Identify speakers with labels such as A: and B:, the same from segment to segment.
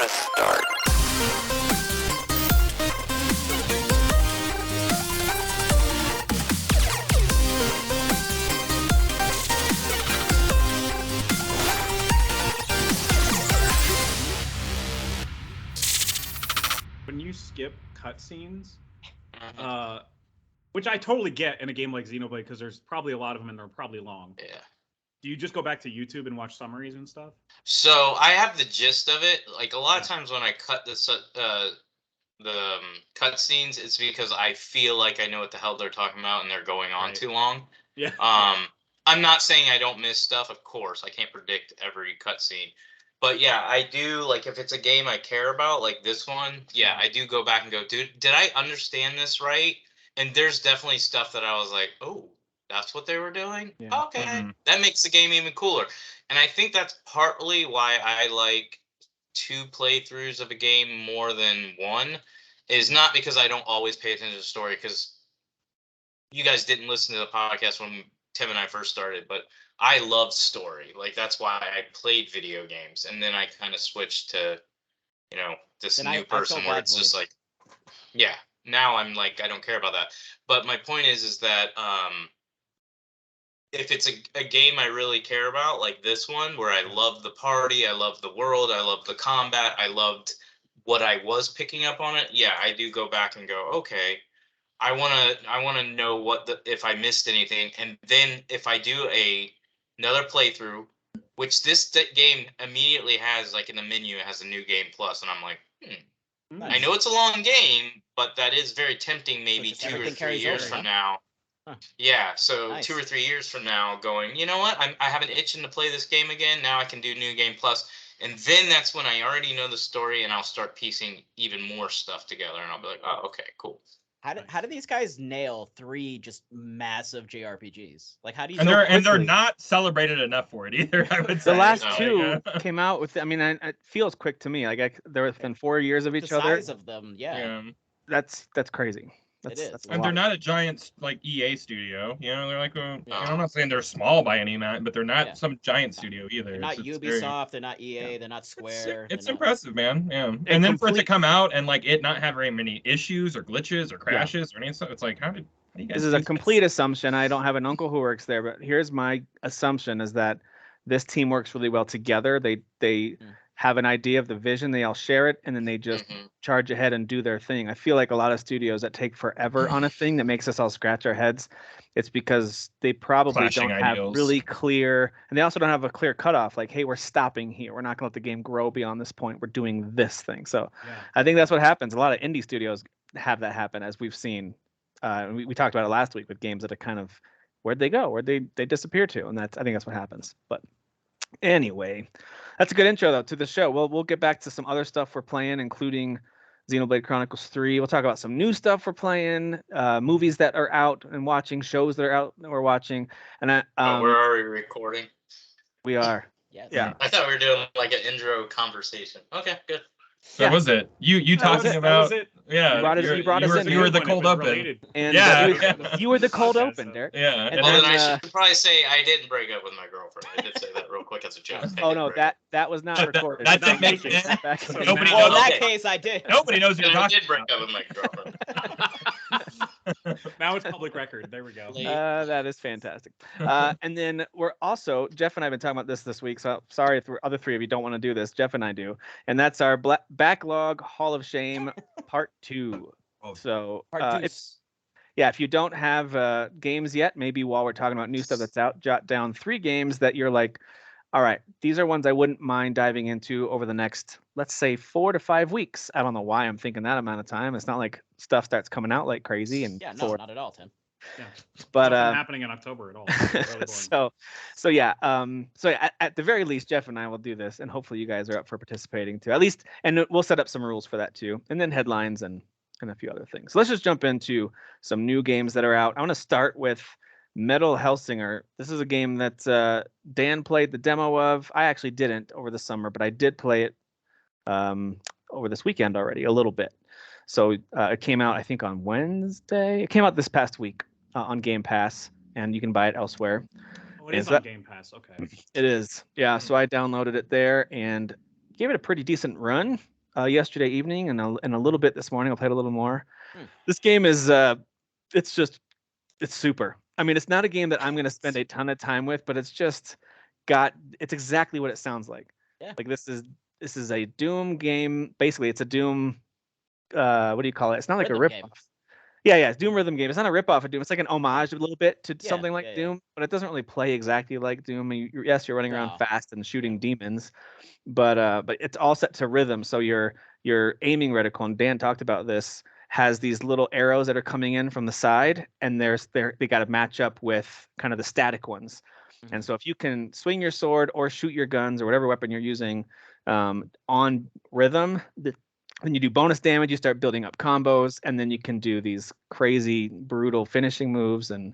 A: press start.
B: When you skip cutscenes, which I totally get in a game like Xenoblade, because there's probably a lot of them and they're probably long.
C: Yeah.
B: Do you just go back to YouTube and watch summaries and stuff?
C: So I have the gist of it. Like a lot of times when I cut the cutscenes, it's because I feel like I know what the hell they're talking about and they're going on too long.
B: Yeah.
C: I'm not saying I don't miss stuff. Of course, I can't predict every cutscene. But yeah, I do, like, if it's a game I care about, like this one, yeah, I do go back and go, dude, did I understand this right? And there's definitely stuff that I was like, oh, that's what they were doing?
D: Yeah.
C: Okay. That makes the game even cooler. And I think that's partly why I like 2 playthroughs of a game more than one, is not because I don't always pay attention to the story, because you guys didn't listen to the podcast when Tim and I first started, but I love story. Like, that's why I played video games. And then I kind of switched to, you know, this new person where it's just like, yeah, now I'm like, I don't care about that. But my point is that if it's a game I really care about, like this one, where I love the party, I love the world, I love the combat, I loved what I was picking up on it, yeah, I do go back and go, okay, I wanna know what if I missed anything, and then if I do another playthrough, which this game immediately has, like in the menu, it has a new game plus, and I'm like,
D: Nice.
C: I know it's a long game, but that is very tempting. Maybe
D: just
C: 2 or
D: everything
C: 3
D: carries
C: years
D: over,
C: from
D: huh?
C: now.
D: Huh.
C: Yeah, so
D: Nice.
C: 2 or 3 years from now, going, you know what? I have an itching to play this game again. Now I can do New Game Plus, and then that's when I already know the story, and I'll start piecing even more stuff together, and I'll be like, oh, okay, cool.
D: How do these guys nail 3 just massive JRPGs? Like, how do you?
E: And they're not celebrated enough for it either, I would say.
F: The last
C: No,
F: 2 came out with. I mean, it feels quick to me. Like they're within 4 years of each
D: the
F: other.
D: size of them, yeah.
F: That's crazy.
D: It is.
F: That's a
E: And
F: lot.
E: they're not a giant like EA studio. You know, they're like
C: No.
E: I'm not saying they're small by any means, but they're not some giant studio either.
D: They're not
E: It's
D: Ubisoft. They're not EA. They're not Square.
E: It's
D: they're not-
E: impressive, man. Yeah. And then for it to come out and like it not have very many issues or glitches or crashes or anything, so it's like, how do you guys
F: This is
E: do
F: a complete assumption. I don't have an uncle who works there, but here's my assumption: is that this team works really well together. They have an idea of the vision, they all share it, and then they just charge ahead and do their thing. I feel like a lot of studios that take forever on a thing that makes us all scratch our heads, it's because they probably
E: Clashing
F: don't have
E: ideals.
F: really clear, and they also don't have a clear cutoff. Like, hey, we're stopping here. We're not going to let the game grow beyond this point. We're doing this thing. So I think that's what happens. A lot of indie studios have that happen, as we've seen. We talked about it last week with games that are kind of, where'd they go? Where'd they disappear to? And I think that's what happens. But anyway, that's a good intro though to the show. We'll get back to some other stuff we're playing, including Xenoblade Chronicles 3. We'll talk about some new stuff we're playing, movies that are out and watching, shows that are out that we're watching. And
C: We're already recording.
F: we are.
D: Yes.
F: Yeah.
C: I thought we were doing like an intro conversation. Okay, good.
E: So was it you talking about? Yeah,
F: you brought us in.
E: You were the cold open.
F: And
E: Yeah.
F: you were the cold open, Derek.
E: Yeah.
F: And
C: Well,
F: then,
C: then I should probably say I didn't break up with my girlfriend. I did say that real quick as a joke.
F: Oh no, that was not recorded.
E: that didn't make sense. Nobody
D: Well, in
E: knows.
D: that case, I did.
E: Nobody knows you're
C: I
E: talking
C: did break
E: about.
C: up with my girlfriend.
B: Now it's public record. There we go.
F: That is fantastic. And then we're also, Jeff and I have been talking about this week, so sorry if the other 3 of you don't want to do this. Jeff and I do. And that's our Backlog Hall of Shame Part 2. So if you don't have games yet, maybe while we're talking about new stuff that's out, jot down 3 games that you're like, all right, these are ones I wouldn't mind diving into over the next, let's say, 4 to 5 weeks. I don't know why I'm thinking that amount of time. It's not like stuff starts coming out like crazy. And
D: no, not at all, Tim.
B: Yeah.
F: But
B: Nothing happening in October at all. Really boring.
F: so at the very least, Jeff and I will do this, and hopefully you guys are up for participating too. At least, and we'll set up some rules for that too, and then headlines and a few other things. So let's just jump into some new games that are out. I want to start with Metal Hellsinger. This is a game that Dan played the demo of. I actually didn't over the summer, but I did play it over this weekend already a little bit. So it came out, I think, on Wednesday. It came out this past week on Game Pass, and you can buy it elsewhere.
B: Oh, it is on Game Pass. Okay.
F: It is. Yeah, so I downloaded it there and gave it a pretty decent run. yesterday evening and a little bit this morning. I played a little more.
D: Hmm.
F: This game is it's super. I mean, it's not a game that I'm going to spend a ton of time with, but it's exactly what it sounds like.
D: Yeah.
F: Like this is a Doom game. Basically, it's a Doom. What do you call it? It's not like
D: Rhythm
F: a
D: game.
F: ripoff. Yeah, it's Doom rhythm game. It's not a ripoff of Doom. It's like an homage a little bit to
D: Yeah,
F: something like
D: yeah.
F: Doom, but it doesn't really play exactly like Doom. I mean, yes, you're running
D: No.
F: around fast and shooting demons, but it's all set to rhythm. So your aiming reticle, and Dan talked about this, has these little arrows that are coming in from the side, and they got to match up with kind of the static ones.
D: Mm-hmm.
F: And so if you can swing your sword or shoot your guns or whatever weapon you're using on rhythm, when you do bonus damage, you start building up combos, and then you can do these crazy, brutal finishing moves, and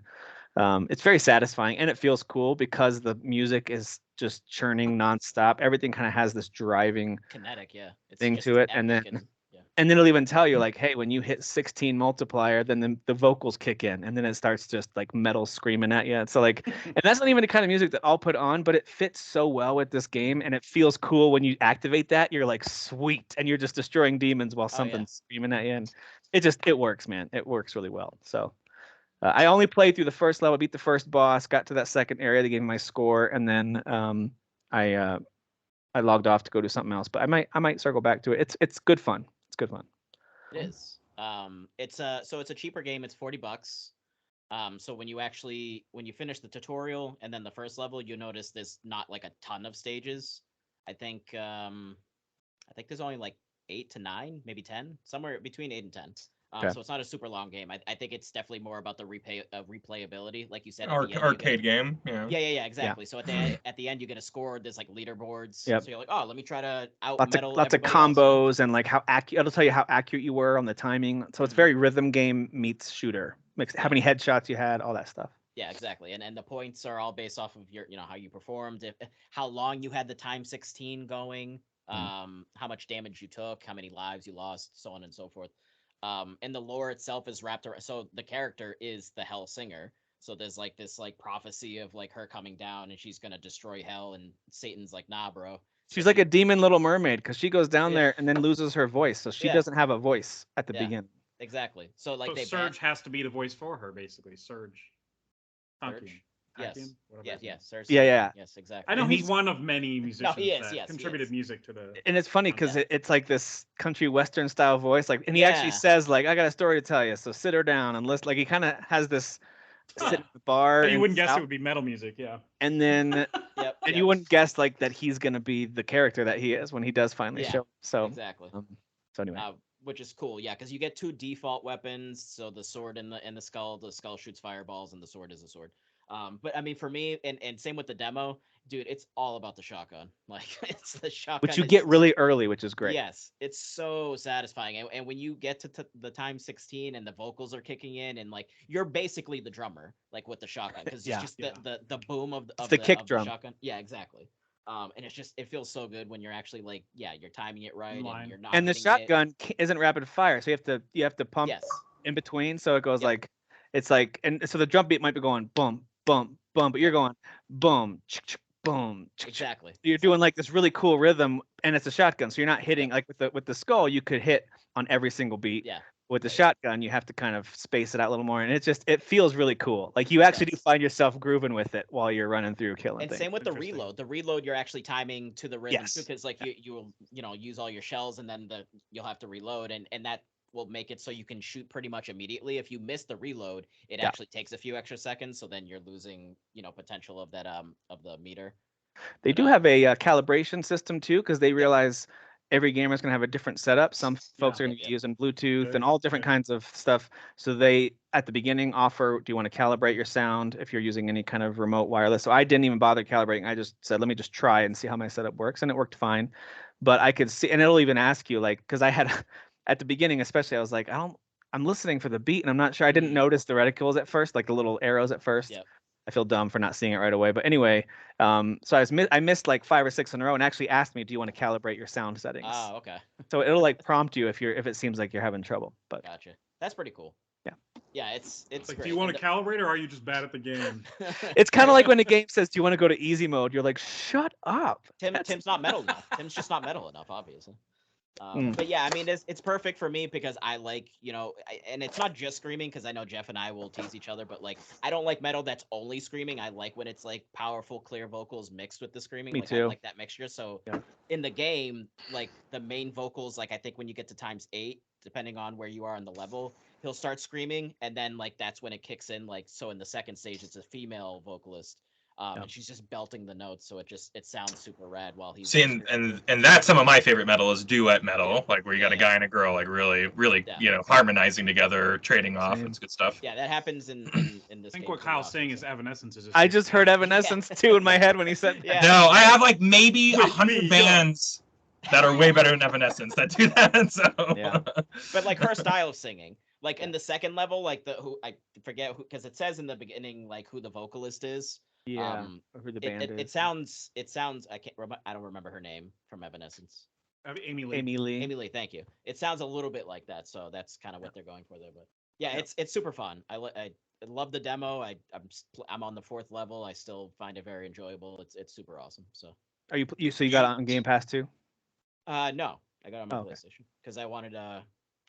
F: it's very satisfying, and it feels cool because the music is just churning nonstop. Everything kind of has this driving
D: Kinetic, yeah. It's
F: thing
D: just
F: to it, and then
D: epic yeah.
F: and then it'll even tell you like, hey, when you hit 16 multiplier, then the vocals kick in, and then it starts just like metal screaming at you. So like, and that's not even the kind of music that I'll put on, but it fits so well with this game, and it feels cool when you activate that. You're like, sweet, and you're just destroying demons while something's screaming at you, and it works, man. It works really well. So I only played through the first level, beat the first boss, got to that second area, they gave me my score, and then I logged off to go do something else. But I might circle back to it. It's good fun. It's good fun.
D: It is. It's a cheaper game. It's $40. So when you finish the tutorial and then the first level, you notice there's not like a ton of stages. I think there's only like 8 to 9, maybe 10, somewhere between 8 and 10.
F: Okay.
D: So it's not a super long game. I think it's definitely more about the replayability, like you said. At the end,
E: Arcade game. Yeah.
D: Yeah, exactly. So at the end, you get a score. There's like leaderboards.
F: Yep.
D: So you're like, oh, let me try to out
F: Lots
D: metal
F: of
D: everybody
F: combos
D: else.
F: and like how accurate. It'll tell you how accurate you were on the timing. So it's very rhythm game meets shooter. How many headshots you had, all that stuff.
D: Yeah, exactly. And the points are all based off of your, how you performed, how long you had the time 16 going, how much damage you took, how many lives you lost, so on and so forth. And the lore itself is wrapped around. So the character is the Hellsinger. So there's like this like prophecy of like her coming down and she's gonna destroy hell, and Satan's like, nah, bro.
F: She's like a demon Little Mermaid because she goes down there and then loses her voice, so she doesn't have a voice at the beginning.
D: Exactly. So like
B: Surge has to be the voice for her, basically. Surge.
D: Surge? Yes. Surge.
F: Yeah.
D: Yes, exactly.
B: I know he's one of many musicians that contributed
D: he
B: music to the.
F: And it's funny because it's like this country western style voice, like, and he actually says like, I got a story to tell you, so sit her down and listen. Like he kind of has this sit at the bar.
B: You wouldn't guess it would be metal music, yeah.
F: And then and you wouldn't guess like that he's gonna be the character that he is when he does finally show. So
D: exactly.
F: So anyway.
D: Which is cool, yeah, because you get 2 default weapons. So the sword and the skull. The skull shoots fireballs, and the sword is a sword. But I mean, for me, and same with the demo, dude, it's all about the shotgun. Like it's the shotgun,
F: which you get really early, which is great.
D: Yes, it's so satisfying. And when you get to the time 16 and the vocals are kicking in, and like you're basically the drummer, like with the shotgun, because it's just the boom of the
F: kick drum.
D: shotgun. Yeah, exactly. And it feels so good when you're actually like, you're timing it right, and you're not.
F: And the shotgun isn't rapid fire, so you have to pump in between, so it goes like, it's like, and so the drum beat might be going boom, boom, boom, but you're going boom, boom.
D: Exactly.
F: You're doing like this really cool rhythm, and it's a shotgun, so you're not hitting like with the skull. You could hit on every single beat.
D: Yeah.
F: With the shotgun, you have to kind of space it out a little more, and it feels really cool. Like you actually do find yourself grooving with it while you're running through killing things.
D: And same with the reload. The reload, you're actually timing to the rhythm too, because like you will use all your shells, and then you'll have to reload, and that will make it so you can shoot pretty much immediately. If you miss the reload, it actually takes a few extra seconds, so then you're losing potential of that of the meter.
F: They do have a calibration system too, because they realize every gamer is going to have a different setup. Some folks are going to be using Bluetooth and all different kinds of stuff. So they, at the beginning, offer, do you want to calibrate your sound if you're using any kind of remote wireless? So I didn't even bother calibrating. I just said, let me just try and see how my setup works. And it worked fine. But I could see, and it'll even ask you, like, because I had, at the beginning especially, I was like, I'm listening for the beat, and I'm not sure. I didn't notice the reticles at first, like the little arrows at first.
D: Yep.
F: I feel dumb for not seeing it right away. But anyway, so I missed like 5 or 6 in a row, and actually asked me, do you want to calibrate your sound settings?
D: Oh, okay.
F: So it'll like prompt you if it seems like you're having trouble. But
D: gotcha. That's pretty cool.
F: Yeah.
D: Yeah, it's
B: like,
D: great.
B: do you want to calibrate, or are you just bad at the game?
F: It's kind of like when a game says, do you want to go to easy mode? You're like, shut up.
D: Tim's not metal enough. Tim's just not metal enough, obviously. But yeah, I mean, it's perfect for me because I like, and it's not just screaming because I know Jeff and I will tease each other, but like, I don't like metal that's only screaming. I like when it's like powerful, clear vocals mixed with the screaming.
F: Me
D: like,
F: too.
D: I like that mixture. So in the game, like the main vocals, like I think when you get to ×8, depending on where you are on the level, he'll start screaming, and then like that's when it kicks in. Like, so in the second stage, it's a female vocalist. And she's just belting the notes, so it sounds super rad while he's
E: See, and that's some of my favorite metal is duet metal, like where you got a guy and a girl like really harmonizing together, trading off.
F: Same.
E: It's good stuff.
D: Yeah, that happens in this
B: I
D: game.
B: think what Kyle's saying is Evanescence is.
F: I just heard Evanescence too in my head when he said that.
E: No, I have like maybe
B: Wait,
E: 100
B: me,
E: bands that are way better than Evanescence that do that. So
F: Yeah.
D: But like her style of singing, like in the second level, like I forget who, because it says in the beginning like who the vocalist is.
F: Yeah. Or who the band is.
D: It sounds I don't remember her name from Evanescence.
B: Amy Lee.
F: Amy Lee.
D: Amy Lee, thank you. It sounds a little bit like that, so that's kind of what they're going for there. But yeah, it's super fun. I love the demo. I'm on the 4th level. I still find it very enjoyable. It's super awesome. So
F: Are you got it on Game Pass too?
D: no, I got it on my
F: Okay.
D: PlayStation because I wanted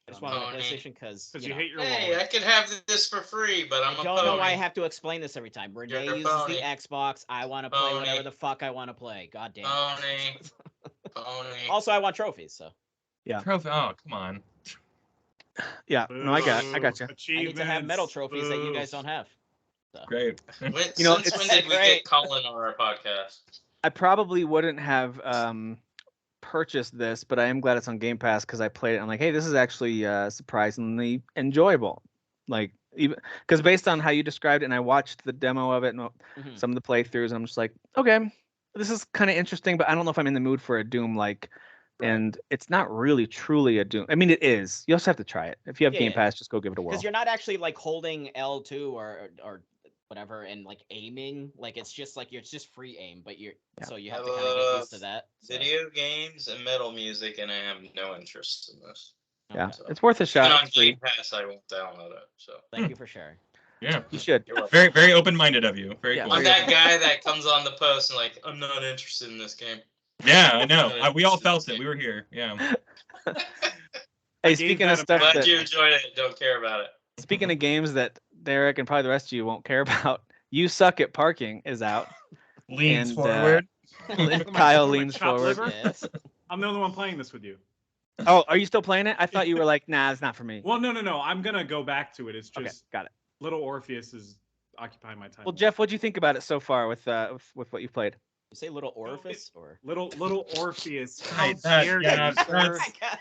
D: I just
C: Oh,
D: wanted my
C: hey.
D: PlayStation because
B: Because you hate your
C: Hey,
B: wallet.
C: I could have this for free, but I'm
D: I
C: a
D: don't know why I
C: pony.
D: have to explain this every time. Renee
C: You're a
D: uses
C: phony.
D: the Xbox. I want to play
C: Phony.
D: whatever the fuck I want to play. God damn.
C: Pony.
D: it.
C: Pony.
D: Also, I want trophies. So
E: Trophy. Oh, come on.
F: Yeah. No, I got you.
D: I need to have metal trophies that you guys don't have. So.
E: Great.
C: When,
F: You know,
C: since when
F: it's
C: did we
D: great.
C: get Colin on our podcast?
F: I probably wouldn't have purchased this, but I am glad it's on Game Pass because I played it. I'm like, hey, this is actually surprisingly enjoyable. Like, even because based on how you described it, and I watched the demo of it and
D: Mhm.
F: some of the playthroughs, and I'm just like, okay, this is kind of interesting, but I don't know if I'm in the mood for a Doom like. And it's not really truly a Doom. I mean, it is. You also have to try it. If you have
D: Yeah,
F: Game
D: yeah.
F: Pass, just go give it a whirl.
D: Because you're not actually like holding L2 or whatever and like aiming. Like it's just free aim, but so you have to kind of get used to that. So.
C: Video games and metal music, and I have no interest in this.
F: Yeah,
D: Okay.
F: it's worth a
C: And
F: shot.
C: on
F: It's free.
C: Game Pass, I won't download it. So
D: Thank you for sharing.
E: Yeah.
F: You should.
C: you're welcome.
E: Very, very open-minded of you. Very
F: Yeah,
E: cool.
C: I'm that guy that comes on the post and like, I'm not interested in this game.
E: Yeah, I know. We all felt it. We were here. Yeah.
F: Hey,
B: gave
F: speaking
B: that
F: of
B: a
F: stuff
C: Glad
F: that,
C: you enjoyed it. Don't care about it.
F: speaking of games that Derek and probably the rest of you won't care about, You Suck at Parking is out.
E: Leans
F: And,
E: forward.
F: Kyle
B: my
F: leans
B: chopped
F: forward.
B: liver?
D: Yes.
B: I'm the only one playing this with you.
F: Oh, are you still playing it? I thought you were like, nah, it's not for me.
B: Well, no. I'm gonna go back to it. It's
F: Okay,
B: just
F: got it.
B: little Orpheus is occupying my time.
F: Well, Jeff, what do you think about it so far with what you've played?
D: You say little orifice or?
B: Little Orpheus. How
E: Right, that-
B: dare
E: yeah,
B: you, sir?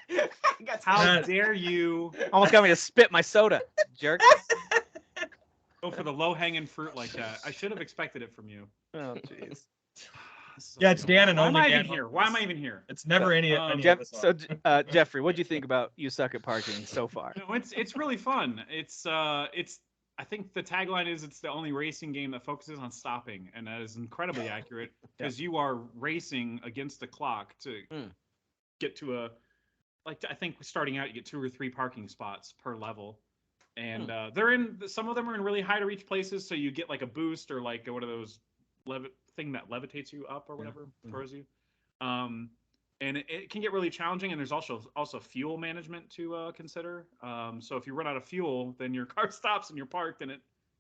E: that's-
D: I got
B: How
E: that-
B: dare you
F: Almost got me to spit my soda, jerk.
B: go for the low-hanging fruit like that? I should have expected it from you.
F: Oh, jeez.
E: Yeah, it's Dan and
B: Why am
E: only
B: I
E: Dan
B: even here?
E: on
B: Why
E: this.
B: am I even here?
E: It's never any of
F: Jeff,
E: us
F: so
E: on.
F: Jeffrey, what do you think about You Suck at Parking so far?
B: No, it's really fun. It's I think the tagline is it's the only racing game that focuses on stopping, and that is incredibly accurate because you are racing against the clock to get to a I think starting out you get 2 or 3 parking spots per level, and some of them are in really high to reach places, so you get like a boost or like one of those thing that levitates you up or whatever, throws you. And it can get really challenging, and there's also fuel management to consider. So if you run out of fuel, then your car stops and you're parked, and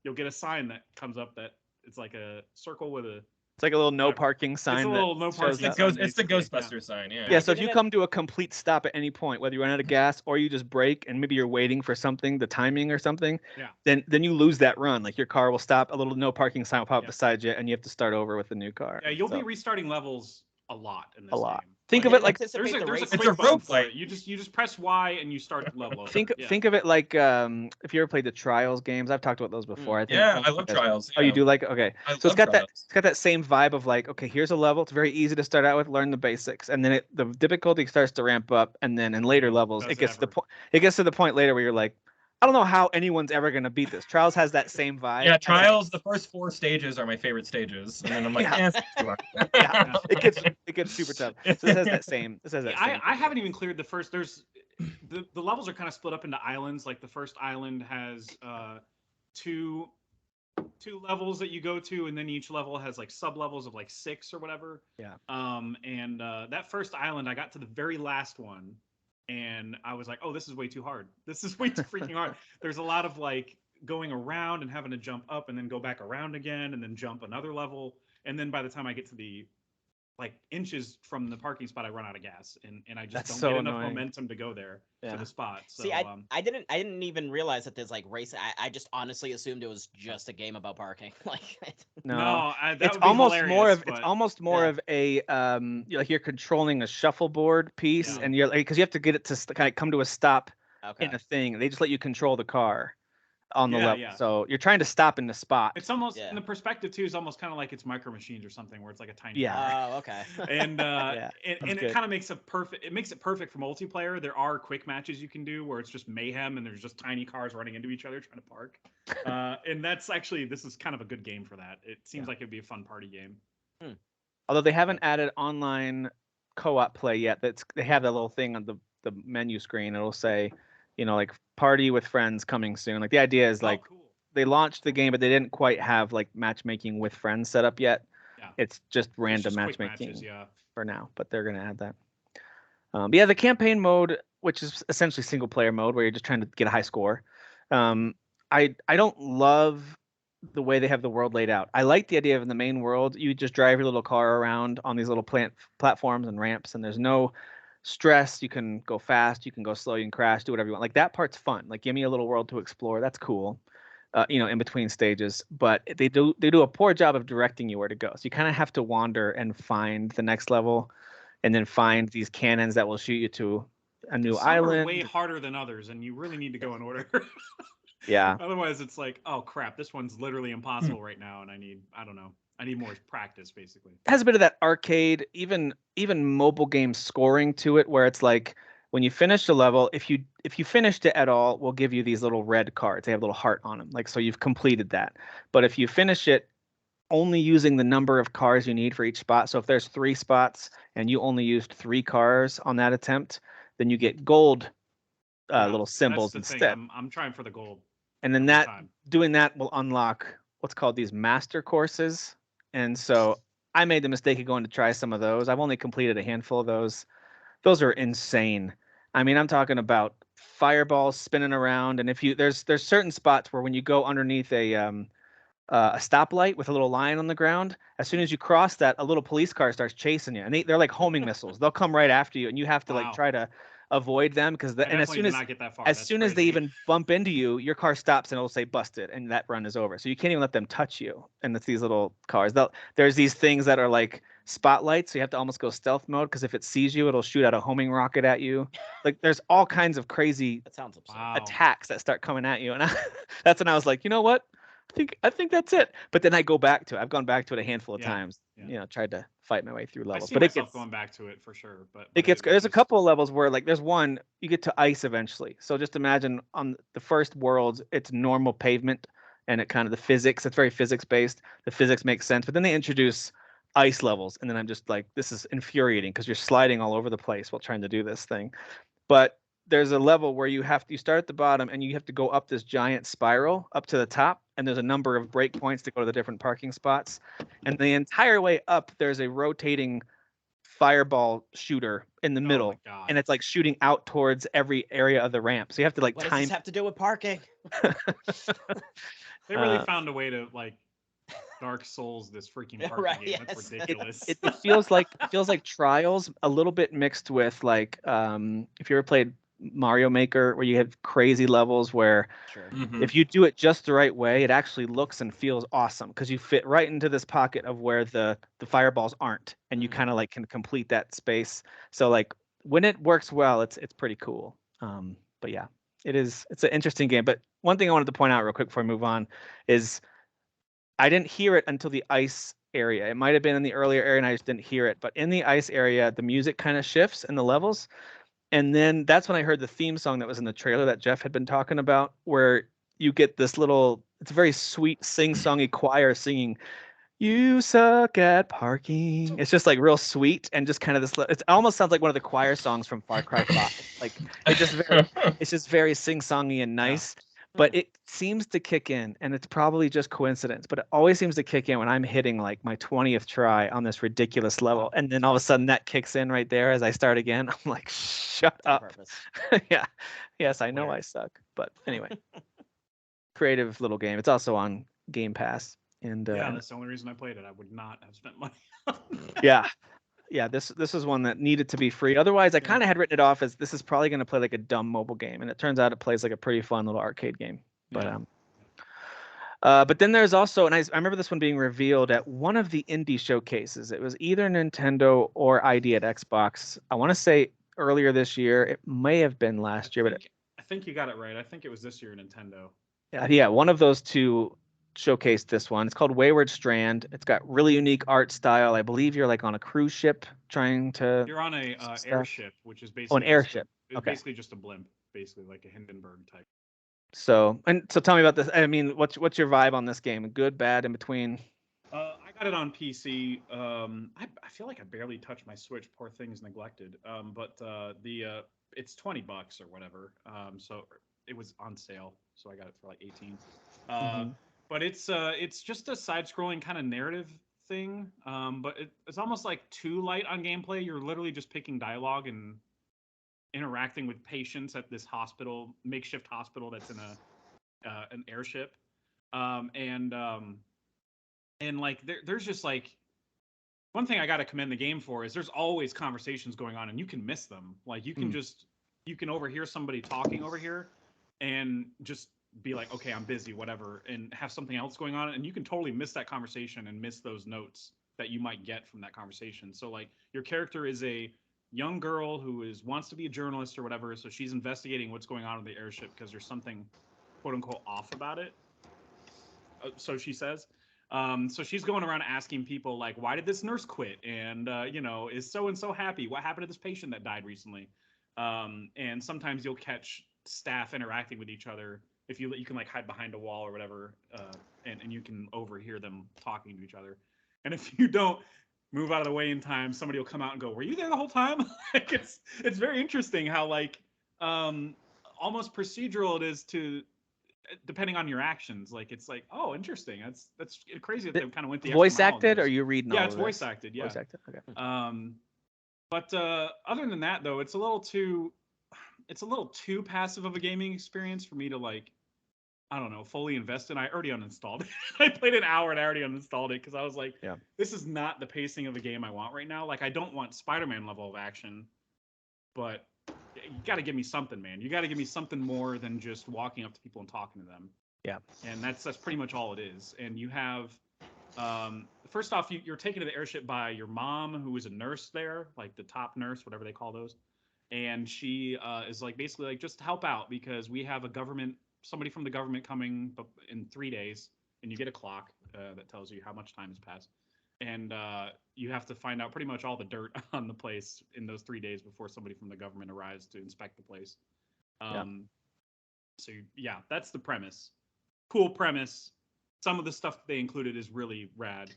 B: you'll get a sign that comes up that it's like a circle with a.
F: It's like a little no parking sign.
B: It's a little no parking
F: shows
B: sign.
F: up.
E: It's the
B: basically,
E: Ghostbuster sign. Yeah.
F: Yeah, so if you
D: Didn't it-
F: come to a complete stop at any point, whether you run out of gas or you just brake and maybe you're waiting for something, the timing or something, then you lose that run. Like your car will stop, a little no parking sign will pop beside you, and you have to start over with a new car.
B: Yeah, you'll
F: So,
B: be restarting levels a lot in this
F: a lot.
B: game.
F: Think
D: I
F: of it
D: didn't
F: like
D: anticipate the
B: There's a
D: race.
E: It's
B: quick
E: a
B: button
E: rope
B: for
E: fight.
B: it. You just press Y and you start the level over.
F: think
B: Yeah.
F: think of it like if you ever played the Trials games. I've talked about those before. I think
E: Yeah,
F: most
E: I
F: of
E: love
F: you guys-
E: Trials.
F: Oh, you
E: yeah.
F: do like okay.
E: I
F: So
E: love Trials.
F: it's got that same vibe of like, okay, here's a level. It's very easy to start out with, learn the basics, and then the difficulty starts to ramp up, and then in later levels,
B: Best
F: it gets to the
B: ever.
F: point. It gets to the point later where you're like, I don't know how anyone's ever gonna beat this. Trials has that same vibe.
E: Yeah, Trials. The first 4 stages are my favorite stages, and then I'm like,
F: Yeah.
E: it's too hard.
F: Yeah, it gets super tough. So this has that same. This has that same.
B: I haven't even cleared the first. There's the levels are kind of split up into islands. Like the first island has two levels that you go to, and then each level has like sub levels of like 6 or whatever.
F: Yeah.
B: And that first island, I got to the very last one, and I was like, oh, this is way too hard. This is way too freaking hard. There's a lot of like going around and having to jump up and then go back around again and then jump another level. And then by the time I get to the like inches from the parking spot, I run out of gas, and I just
F: That's
B: don't
F: so
B: get enough
F: annoying.
B: momentum to go there
F: Yeah.
B: to the spot. So
D: See, I didn't even realize that there's like race. I just honestly assumed it was just a game about parking. Like,
F: No,
B: that
F: it's
B: would be
F: almost more
B: hilarious,
F: of it's
B: but-
F: almost more
D: Yeah.
F: of a like you're controlling a shuffleboard piece,
B: Yeah.
F: and you're like because you have to get it to kind of come to a stop
D: okay.
F: in a thing. They just let you control the car on the
B: Yeah,
F: level,
B: yeah.
F: so you're trying to stop in the spot.
B: It's almost
D: Yeah.
B: in the perspective too is almost kind of like it's Micro Machines or something where it's like a tiny
F: Yeah.
B: car.
D: Oh, okay.
B: And
F: Yeah,
B: and
F: that's
B: it
F: good.
B: kind of makes it makes it perfect for multiplayer. There are quick matches you can do where it's just mayhem and there's just tiny cars running into each other trying to park. And that's actually this is kind of a good game for that. It seems like it'd be a fun party game.
F: Although they haven't added online co-op play yet. They have that little thing on the menu screen. It'll say, like party with friends coming soon. Like the idea is like
B: oh, cool.
F: they launched the game, but they didn't quite have like matchmaking with friends set up yet.
B: Yeah.
F: It's just
B: It's
F: random
B: just quick
F: matchmaking
B: matches, yeah.
F: for now, but they're gonna add that. But yeah, the campaign mode, which is essentially single player mode, where you're just trying to get a high score. I don't love the way they have the world laid out. I like the idea of in the main world, you just drive your little car around on these little platforms and ramps, and there's no stress. You can go fast, you can go slow, you can crash, do whatever you want. Like that part's fun. Like give me a little world to explore. That's cool. In between stages, but they do a poor job of directing you where to go. So you kind of have to wander and find the next level, and then find these cannons that will shoot you to a new
B: Some
F: island.
B: are way harder than others, and you really need to go in order.
F: Yeah.
B: Otherwise, it's like, oh crap, this one's literally impossible right now, and I need more practice, basically.
F: It has a bit of that arcade, even mobile game scoring to it, where it's like when you finish the level, if you finished it at all, we'll give you these little red cards. They have a little heart on them, like so you've completed that. But if you finish it only using the number of cars you need for each spot, so if there's 3 spots and you only used 3 cars on that attempt, then you get gold little symbols
B: That's the
F: instead.
B: thing. I'm trying for the gold.
F: And then
B: every time.
F: doing that will unlock what's called these master courses. And so I made the mistake of going to try some of those. I've only completed a handful of those. Those are insane. I mean, I'm talking about fireballs spinning around, and if you there's certain spots where when you go underneath a stoplight with a little line on the ground, as soon as you cross that, a little police car starts chasing you, and they're like homing missiles. They'll come right after you, and you have to like
B: Wow.
F: try to avoid them because
B: I
F: and as
B: definitely
F: soon
B: did
F: as
B: not get that far.
F: as
B: That's
F: soon as they
B: crazy.
F: even bump into you, your car stops and it'll say busted, and that run is over. So you can't even let them touch you. And it's these little cars. There's these things that are like spotlights, so you have to almost go stealth mode because if it sees you, it'll shoot out a homing rocket at you. Like there's all kinds of crazy
D: That sounds absurd.
B: Wow.
F: attacks that start coming at you, and that's when I was like, you know what? I think that's it. But then I go back to it. I've gone back to it a handful of
B: Yeah,
F: times.
B: yeah.
F: Tried to fight my way through
B: I
F: levels.
B: see
F: But it
B: myself
F: gets
B: going back to it for sure. But
F: it gets
B: was
F: there's a
B: just-
F: couple of levels where like there's one you get to ice eventually. So just imagine on the first world it's normal pavement and it kind of the physics, it's very physics based. The physics makes sense, but then they introduce ice levels, and then I'm just like, this is infuriating because you're sliding all over the place while trying to do this thing. But there's a level where you start at the bottom and you have to go up this giant spiral up to the top, and there's a number of breakpoints to go to the different parking spots. And the entire way up, there's a rotating fireball shooter in the
B: Oh my
F: middle,
B: God.
F: and it's like shooting out towards every area of the ramp. So you have to like
D: What does
F: time.
D: this have to do with parking?
B: They really
F: uh,
B: found a way to like Dark Souls this freaking party
D: Right,
B: game. That's
D: yes.
B: ridiculous.
F: It feels like Trials a little bit mixed with like if you ever played Mario Maker, where you have crazy levels where
D: Sure.
E: Mhm.
F: if you do it just the right way, it actually looks and feels awesome because you fit right into this pocket of where the fireballs aren't, and you
D: Mhm.
F: kind of like can complete that space. So like when it works well, it's pretty cool. But yeah, it's an interesting game. But one thing I wanted to point out real quick before I move on is I didn't hear it until the ice area. It might have been in the earlier area and I just didn't hear it. But in the ice area, the music kind of shifts in the levels. And then that's when I heard the theme song that was in the trailer that Jeff had been talking about, where you get this little, it's a very sweet sing-songy choir singing, "You suck at parking." It's just like real sweet and just kind of this, it almost sounds like one of the choir songs from Far Cry 5. Like it's just very sing-songy and nice. But it seems to kick in, and it's probably just coincidence, but it always seems to kick in when I'm hitting like my 20th try on this ridiculous level. And then all of a sudden that kicks in right there as I start again. I'm like, Shut
D: on
F: up.
D: purpose.
F: Yeah. Yes, I know
B: Where?
F: I suck. But anyway. Creative little game. It's also on Game Pass. And
B: Yeah, that's the only reason I played it. I would not have spent money.
F: yeah. Yeah, this is one that needed to be free. Otherwise, I
B: Yeah.
F: kind of had written it off as this is probably going to play like a dumb mobile game, and it turns out it plays like a pretty fun little arcade game. But
B: Yeah.
F: but then there's also, and I remember this one being revealed at one of the indie showcases. It was either Nintendo or ID at Xbox. I want to say earlier this year. It may have been last year, but
B: I think you got it right. I think it was this year, Nintendo.
F: yeah, one of those two showcased this one. It's called Wayward Strand. It's got really unique art style. I believe you're like on a cruise ship trying to.
B: You're on a
F: stuff.
B: airship, which is
F: Oh,
B: basically
F: an airship.
B: It's
F: Okay.
B: basically just a blimp, basically like a Hindenburg type.
F: So tell me about this. I mean, what's your vibe on this game? Good, bad, in between?
B: I got it on PC. I feel like I barely touched my Switch. Poor thing's neglected. But it's $20 or whatever. So it was on sale, so I got it for like 18. But it's just a side-scrolling kind of narrative thing. But it's almost like too light on gameplay. You're literally just picking dialogue and interacting with patients at this hospital, makeshift hospital that's in an airship. And like there's just like one thing I got to commend the game for is there's always conversations going on and you can miss them. Like you can overhear somebody talking over here and just be like, okay, I'm busy, whatever, and have something else going on, and you can totally miss that conversation and miss those notes that you might get from that conversation. So like your character is a young girl who wants to be a journalist or whatever, so she's investigating what's going on in the airship because there's something quote unquote off about it. So she says. So she's going around asking people like, why did this nurse quit? And is so and so happy? What happened to this patient that died recently? And sometimes you'll catch staff interacting with each other. If you can like hide behind a wall or whatever, and you can overhear them talking to each other. And if you don't move out of the way in time, somebody will come out and go, "Were you there the whole time?" Like it's very interesting how like almost procedural it is to depending on your actions. Like it's like, oh, interesting. That's crazy that they kind of went the
F: voice
B: extra mile on
F: acted, or
B: this.
F: you reading?
B: Yeah,
F: all
B: it's
F: of
B: voice
F: this?
B: acted. Yeah.
F: Voice acted. Okay.
B: But other than that, though, it's a little too passive of a gaming experience for me to like, I don't know, fully invest in. I already uninstalled it. I played an hour and I already uninstalled it because I was like, this is not the pacing of a game I want right now. Like, I don't want Spider-Man level of action, but you got to give me something, man. You got to give me something more than just walking up to people and talking to them.
F: Yeah.
B: And that's pretty much all it is. And you have, first off, you're taken to the airship by your mom, who is a nurse there, like the top nurse, whatever they call those. And she is like basically like, just help out because we have somebody from the government coming in 3 days, and you get a clock that tells you how much time has passed. And you have to find out pretty much all the dirt on the place in those 3 days before somebody from the government arrives to inspect the place. So yeah, that's the premise. Cool premise. Some of the stuff that they included is really rad.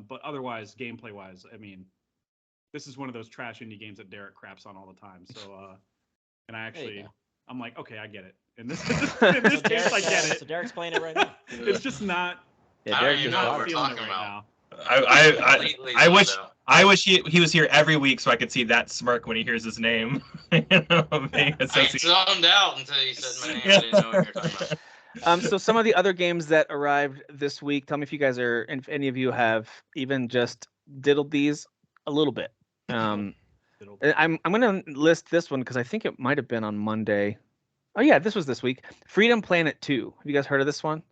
B: But otherwise, gameplay-wise, I mean, this is one of those trash indie games that Derek craps on all the time. So, and I'm like, okay, I get it. In this case, I get it.
D: So Derek's playing it right now.
B: It's just not.
C: Yeah, I don't even know what we're
B: feeling
C: talking
B: it
C: about.
E: I wish he was here every week so I could see that smirk when he hears his name. Being
C: I zoned out until you said my name. I didn't know what you were talking about.
F: So some of the other games that arrived this week, tell me if you guys if any of you have even just diddled these a little bit. I'm gonna list this one because I think it might have been on Monday. Oh yeah, this was this week. Freedom Planet 2. Have you guys heard of this one?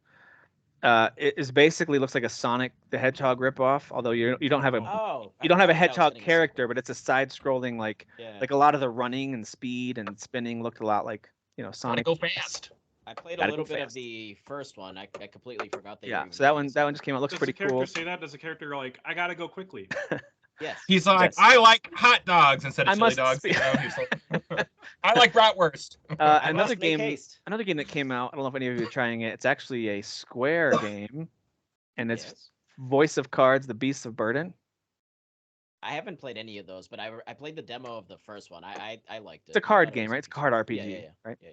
F: It is basically looks like a Sonic the Hedgehog ripoff, although you don't have a hedgehog character, but it's a side-scrolling like a lot of the running and speed and spinning looked a lot like Sonic.
E: Go fast.
D: I played a little bit of the first one. I completely forgot that.
F: Yeah, so that one just came out. Looks pretty cool.
B: Does the character say that? Does the character go like, I gotta go quickly?
D: Yes.
E: He's like, I like hot dogs instead of chili dogs.
F: He's
E: like, I like bratwurst.
F: Another game that came out. I don't know if any of you are trying it. It's actually a Square game, and it's Voice of Cards: The Beasts of Burden.
D: I haven't played any of those, but I played the demo of the first one. I liked it.
F: It's a card game, right? It's a card RPG, right? Yeah.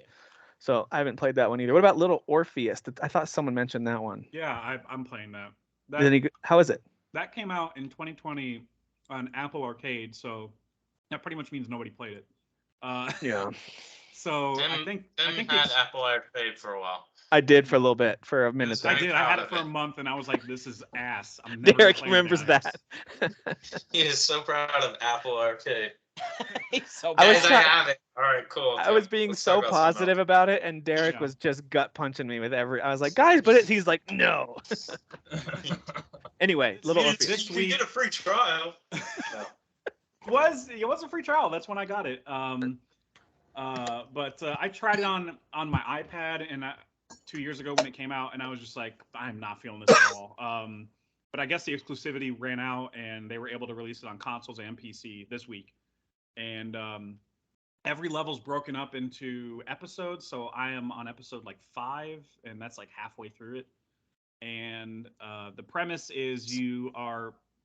F: So I haven't played that one either. What about Little Orpheus? I thought someone mentioned that one.
B: Yeah, I'm playing that.
F: How is it?
B: That came out in 2020 on Apple Arcade, so that pretty much means nobody played it.
F: Yeah.
B: So I
C: Tim,
B: think
C: Tim
B: I think
C: had
B: it's,
C: Apple Arcade for a while.
F: I did for a little bit, for a minute
C: Yes,
F: there.
B: I
C: very
B: did. I had
C: proud
B: it
C: of
B: for a
C: it.
B: month, and I was like, "This is ass. I'm never
F: Derek
B: gonna play
F: remembers
B: again."
F: that.
C: He is so proud of Apple Arcade.
D: He's so
F: I was
C: Guys, I
F: try-
C: have it. All right, cool.
F: I was being
C: Let's
F: so
C: talk about something
F: positive
C: else.
F: about it, and Derek
B: Yeah.
F: was just gut punching me with every. I was like, guys, but he's like, no. Anyway, little
C: You
F: Orpheus.
B: This
C: can
B: week-
C: get a free trial.
B: It was a free trial. That's when I got it. But I tried it on my iPad and 2 years ago when it came out, and I was just like, I'm not feeling this at all. But I guess the exclusivity ran out, and they were able to release it on consoles and PC this week. And every level's broken up into episodes, so I am on episode like 5, and that's like halfway through it. And the premise is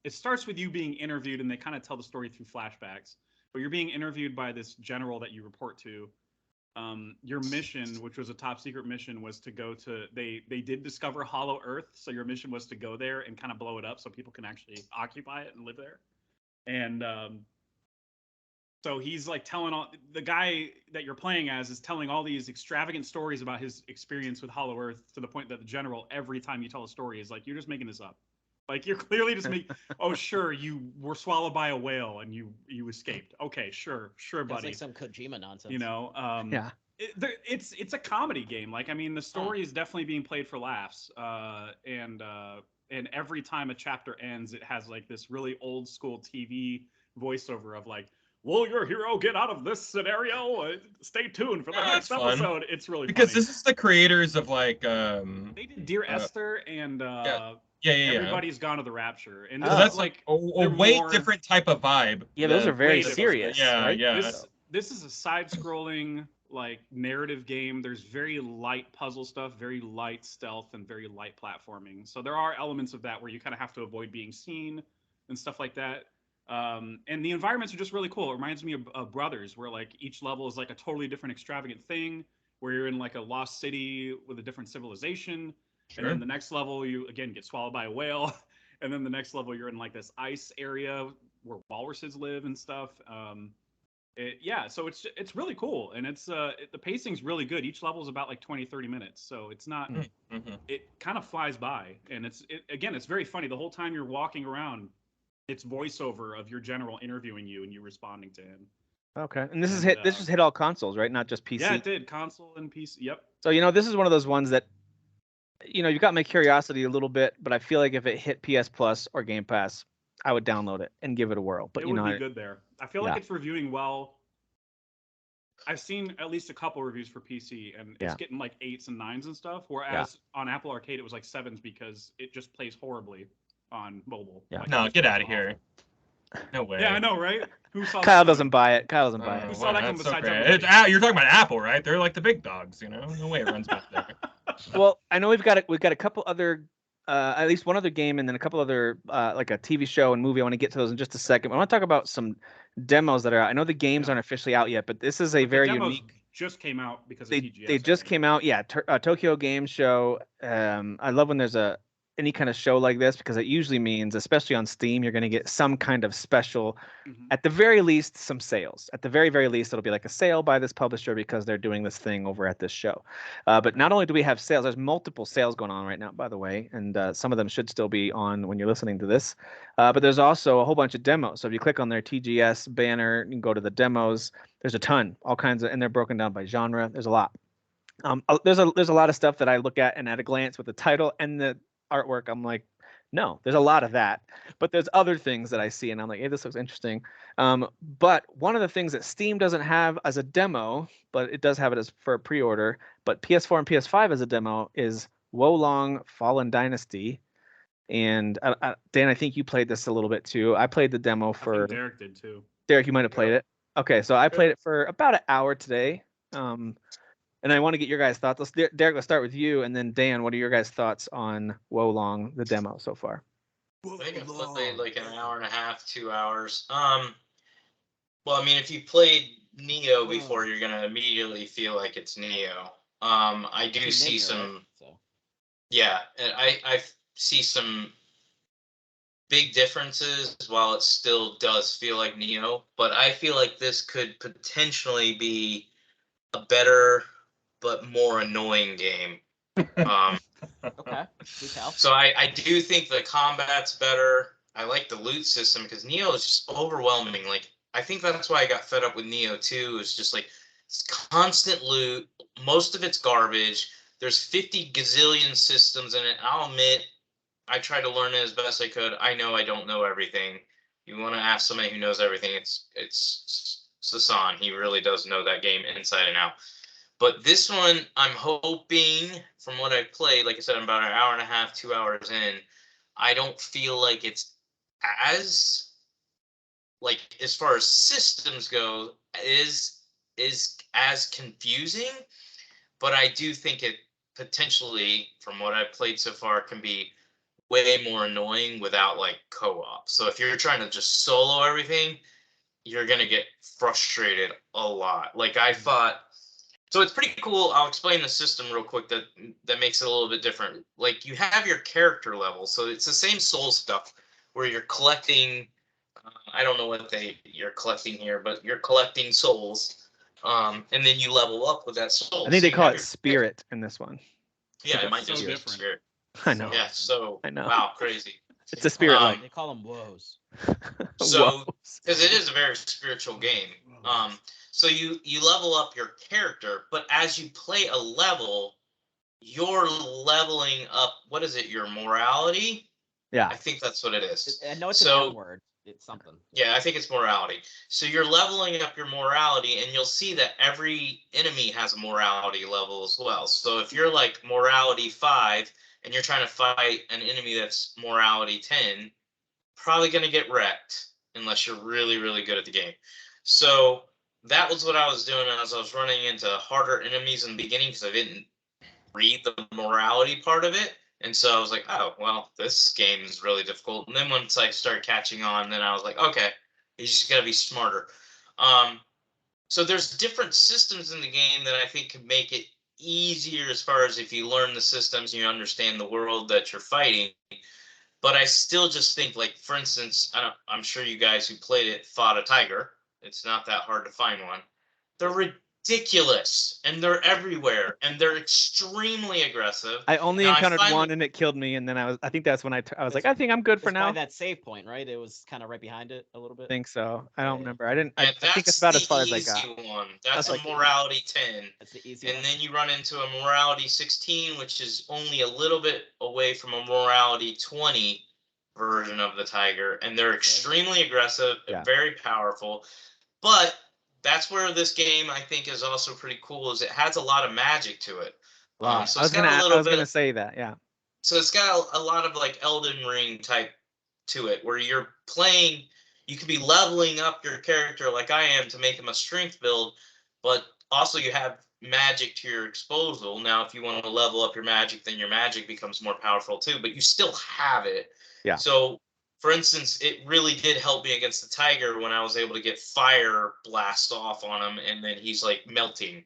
B: it starts with you being interviewed, and they kind of tell the story through flashbacks. But you're being interviewed by this general that you report to. Your mission, which was a top secret mission, was to go to. They did discover Hollow Earth, so your mission was to go there and kind of blow it up, so people can actually occupy it and live there. And so he's like telling the guy that you're playing as is telling all these extravagant stories about his experience with Hollow Earth, to the point that the general, every time you tell a story, is like, "You're just making this up. Like, you're clearly just making. Oh, sure, you were swallowed by a whale and you escaped. Okay, sure,
D: It's
B: buddy.
D: like some Kojima nonsense.
B: You know,
F: Yeah.
B: It's a comedy game. Like, I mean, the story is definitely being played for laughs. And every time a chapter ends, it has like this really old school TV voiceover of like, "Will your hero get out of this scenario? Stay tuned for the
E: Yeah,
B: next
E: that's fun.
B: episode." It's really
E: Because
B: funny.
E: this is the creators of like
B: They did Dear Esther and
E: yeah.
B: Everybody's Gone to the Rapture, and
F: Oh.
B: this
E: So
B: is
E: that's
B: like
E: a
B: they're
E: way
B: more-
E: different type of vibe.
F: Yeah, those are very
B: Way different.
F: serious.
E: Yeah,
F: right?
E: yeah.
B: This is a side-scrolling like narrative game. There's very light puzzle stuff, very light stealth, and very light platforming. So there are elements of that where you kind of have to avoid being seen and stuff like that. And the environments are just really cool. It reminds me of Brothers, where like each level is like a totally different extravagant thing, where you're in like a lost city with a different civilization.
E: Sure.
B: And then the next level, you again get swallowed by a whale. And then the next level, you're in like this ice area where walruses live and stuff. So it's really cool, and the pacing's really good. Each level is about like 20-30 minutes, so it's not.
E: Mm-hmm.
B: It kind of flies by, and it's very funny. The whole time you're walking around, it's voiceover of your general interviewing you and you responding to him.
F: Okay, and this just hit all consoles, right? Not just PC.
B: Yeah, it did. Console and PC. Yep.
F: So this is one of those ones that, you got my curiosity a little bit, but I feel like if it hit PS Plus or Game Pass, I would download it and give it a whirl. But
B: it would be good there. I feel like
F: Yeah.
B: it's reviewing well. I've seen at least a couple reviews for PC, and it's getting like 8s and 9s and stuff. Whereas on Apple Arcade, it was like 7s because it just plays horribly on mobile.
F: Yeah.
B: Like,
E: No,
B: it
E: get
B: just
E: out of
B: plays
E: here. No way.
B: Yeah, I know, right? Who saw
F: Kyle
B: that
F: doesn't buy it. Kyle doesn't buy it.
B: Who saw that
E: Wow,
B: come
E: that's so
B: besides
E: great.
B: everybody?
E: You're talking about Apple, right? They're like the big dogs, No way it runs back there.
F: Well, I know we've got a couple other, at least one other game, and then a couple other like a TV show and movie. I want to get to those in just a second. But I want to talk about some demos that are out. I know the games aren't officially out yet, but this is a
B: But
F: very
B: the demos
F: unique.
B: just came out because of
F: They
B: TGS.
F: they
B: I
F: just
B: think.
F: came out. Yeah, Tokyo Game Show. I love when there's any kind of show like this, because it usually means, especially on Steam, you're going to get some kind of special.
B: Mhm.
F: At the very least, some sales. At the very, very least, it'll be like a sale by this publisher because they're doing this thing over at this show. But not only do we have sales, there's multiple sales going on right now, by the way, and some of them should still be on when you're listening to this. But there's also a whole bunch of demos. So if you click on their TGS banner, you can go to the demos. There's a ton, all kinds of, and they're broken down by genre. There's a lot. There's a lot of stuff that I look at, and at a glance with the title and the artwork, I'm like, no, there's a lot of that. But there's other things that I see, and I'm like, hey, this looks interesting. But one of the things that Steam doesn't have as a demo, but it does have it as for a pre-order, but PS4 and PS5 as a demo, is Wolong Fallen Dynasty. And Dan, I think you played this a little bit too. I played the demo
B: I
F: for
B: think Derek did too.
F: Derek. You might have played it. Okay, so I played it for about an hour today. And I want to get your guys' thoughts. Derek, let's start with you, and then Dan, what are your guys' thoughts on Wolong, the demo so far?
C: I think I played like an hour and a half, 2 hours. Well, I mean, if you played Neo before, you're gonna immediately feel like it's Neo. I do see some.
D: So.
C: Yeah, and I see some big differences while it still does feel like Neo, but I feel like this could potentially be a better but more annoying game.
D: Okay, do tell.
C: So I do think the combat's better. I like the loot system because Neo is just overwhelming. Like, I think that's why I got fed up with Neo 2. It's just like it's constant loot. Most of it's garbage. There's 50 gazillion systems in it. I'll admit, I tried to learn it as best I could. I know I don't know everything. You want to ask somebody who knows everything, it's Sasan. He really does know that game inside and out. But this one, I'm hoping, from what I've played, like I said, I'm about an hour and a half, 2 hours in. I don't feel like it's as, like, as far as systems go, is as confusing. But I do think it potentially, from what I've played so far, can be way more annoying without, like, co-op. So if you're trying to just solo everything, you're going to get frustrated a lot. Like, I fought... So it's pretty cool. I'll explain the system real quick that makes it a little bit different. Like, you have your character level, so it's the same soul stuff where you're collecting. I don't know what you're collecting here, but you're collecting souls, and then you level up with that soul.
F: I think
C: So
F: they call it spirit in this one.
C: Yeah, it might
B: so
C: just be
B: different.
C: spirit.
F: I know.
C: Yeah. So
F: I know.
C: wow, crazy.
F: It's a spirit.
D: They call them woes.
C: So because it is a very spiritual game. So you level up your character, but as you play a level, you're leveling up. What is it? Your morality?
F: Yeah.
C: I think that's what it is.
D: I know it's
C: So-
D: an N word. It's something.
C: Yeah, I think it's morality. So you're leveling up your morality, and you'll see that every enemy has a morality level as well. So if you're like morality 5 and you're trying to fight an enemy that's morality 10, probably going to get wrecked unless you're really, really good at the game. So that was what I was doing as I was running into harder enemies in the beginning because I didn't read the morality part of it. And so I was like, oh, well, this game is really difficult. And then once I started catching on, then I was like, okay, you just got to be smarter. So there's different systems in the game that I think could make it easier as far as if you learn the systems, you understand the world that you're fighting. But I still just think, like, for instance, I'm sure you guys who played it fought a tiger. It's not that hard to find one. They're ridiculous, and they're everywhere, and they're extremely aggressive.
F: I only
C: Now, I
F: encountered
C: find-
F: one and it killed me, and then I think that's when I was like, I think I'm good for
D: It's
F: now.
D: by that save point, right? It was kind of right behind it a little bit.
F: I think so. I don't
D: Yeah.
F: remember. I didn't.
C: Yeah,
F: I think
C: that's
F: it's about
C: the
F: as far as I
C: easy
F: got.
C: one. That's
F: That's
C: a
F: like-
C: morality 10.
D: That's the easy
C: And
D: one.
C: then you run into a morality 16, which is only a little bit away from a morality 20 version of the tiger. And they're extremely aggressive,
F: Yeah.
C: very powerful. But that's where this game, I think, is also pretty cool, is it has a lot of magic to it.
F: Wow.
C: So
F: I was
C: it's got a little
F: gonna
C: bit-
F: say that. Yeah.
C: So it's got a lot of like Elden Ring type to it, where you're playing, you could be leveling up your character like I am to make him a strength build, but also you have magic to your disposal. Now, if you want to level up your magic, then your magic becomes more powerful too, but you still have it.
F: Yeah.
C: So, for instance, it really did help me against the tiger when I was able to get fire blast off on him, and then he's like melting.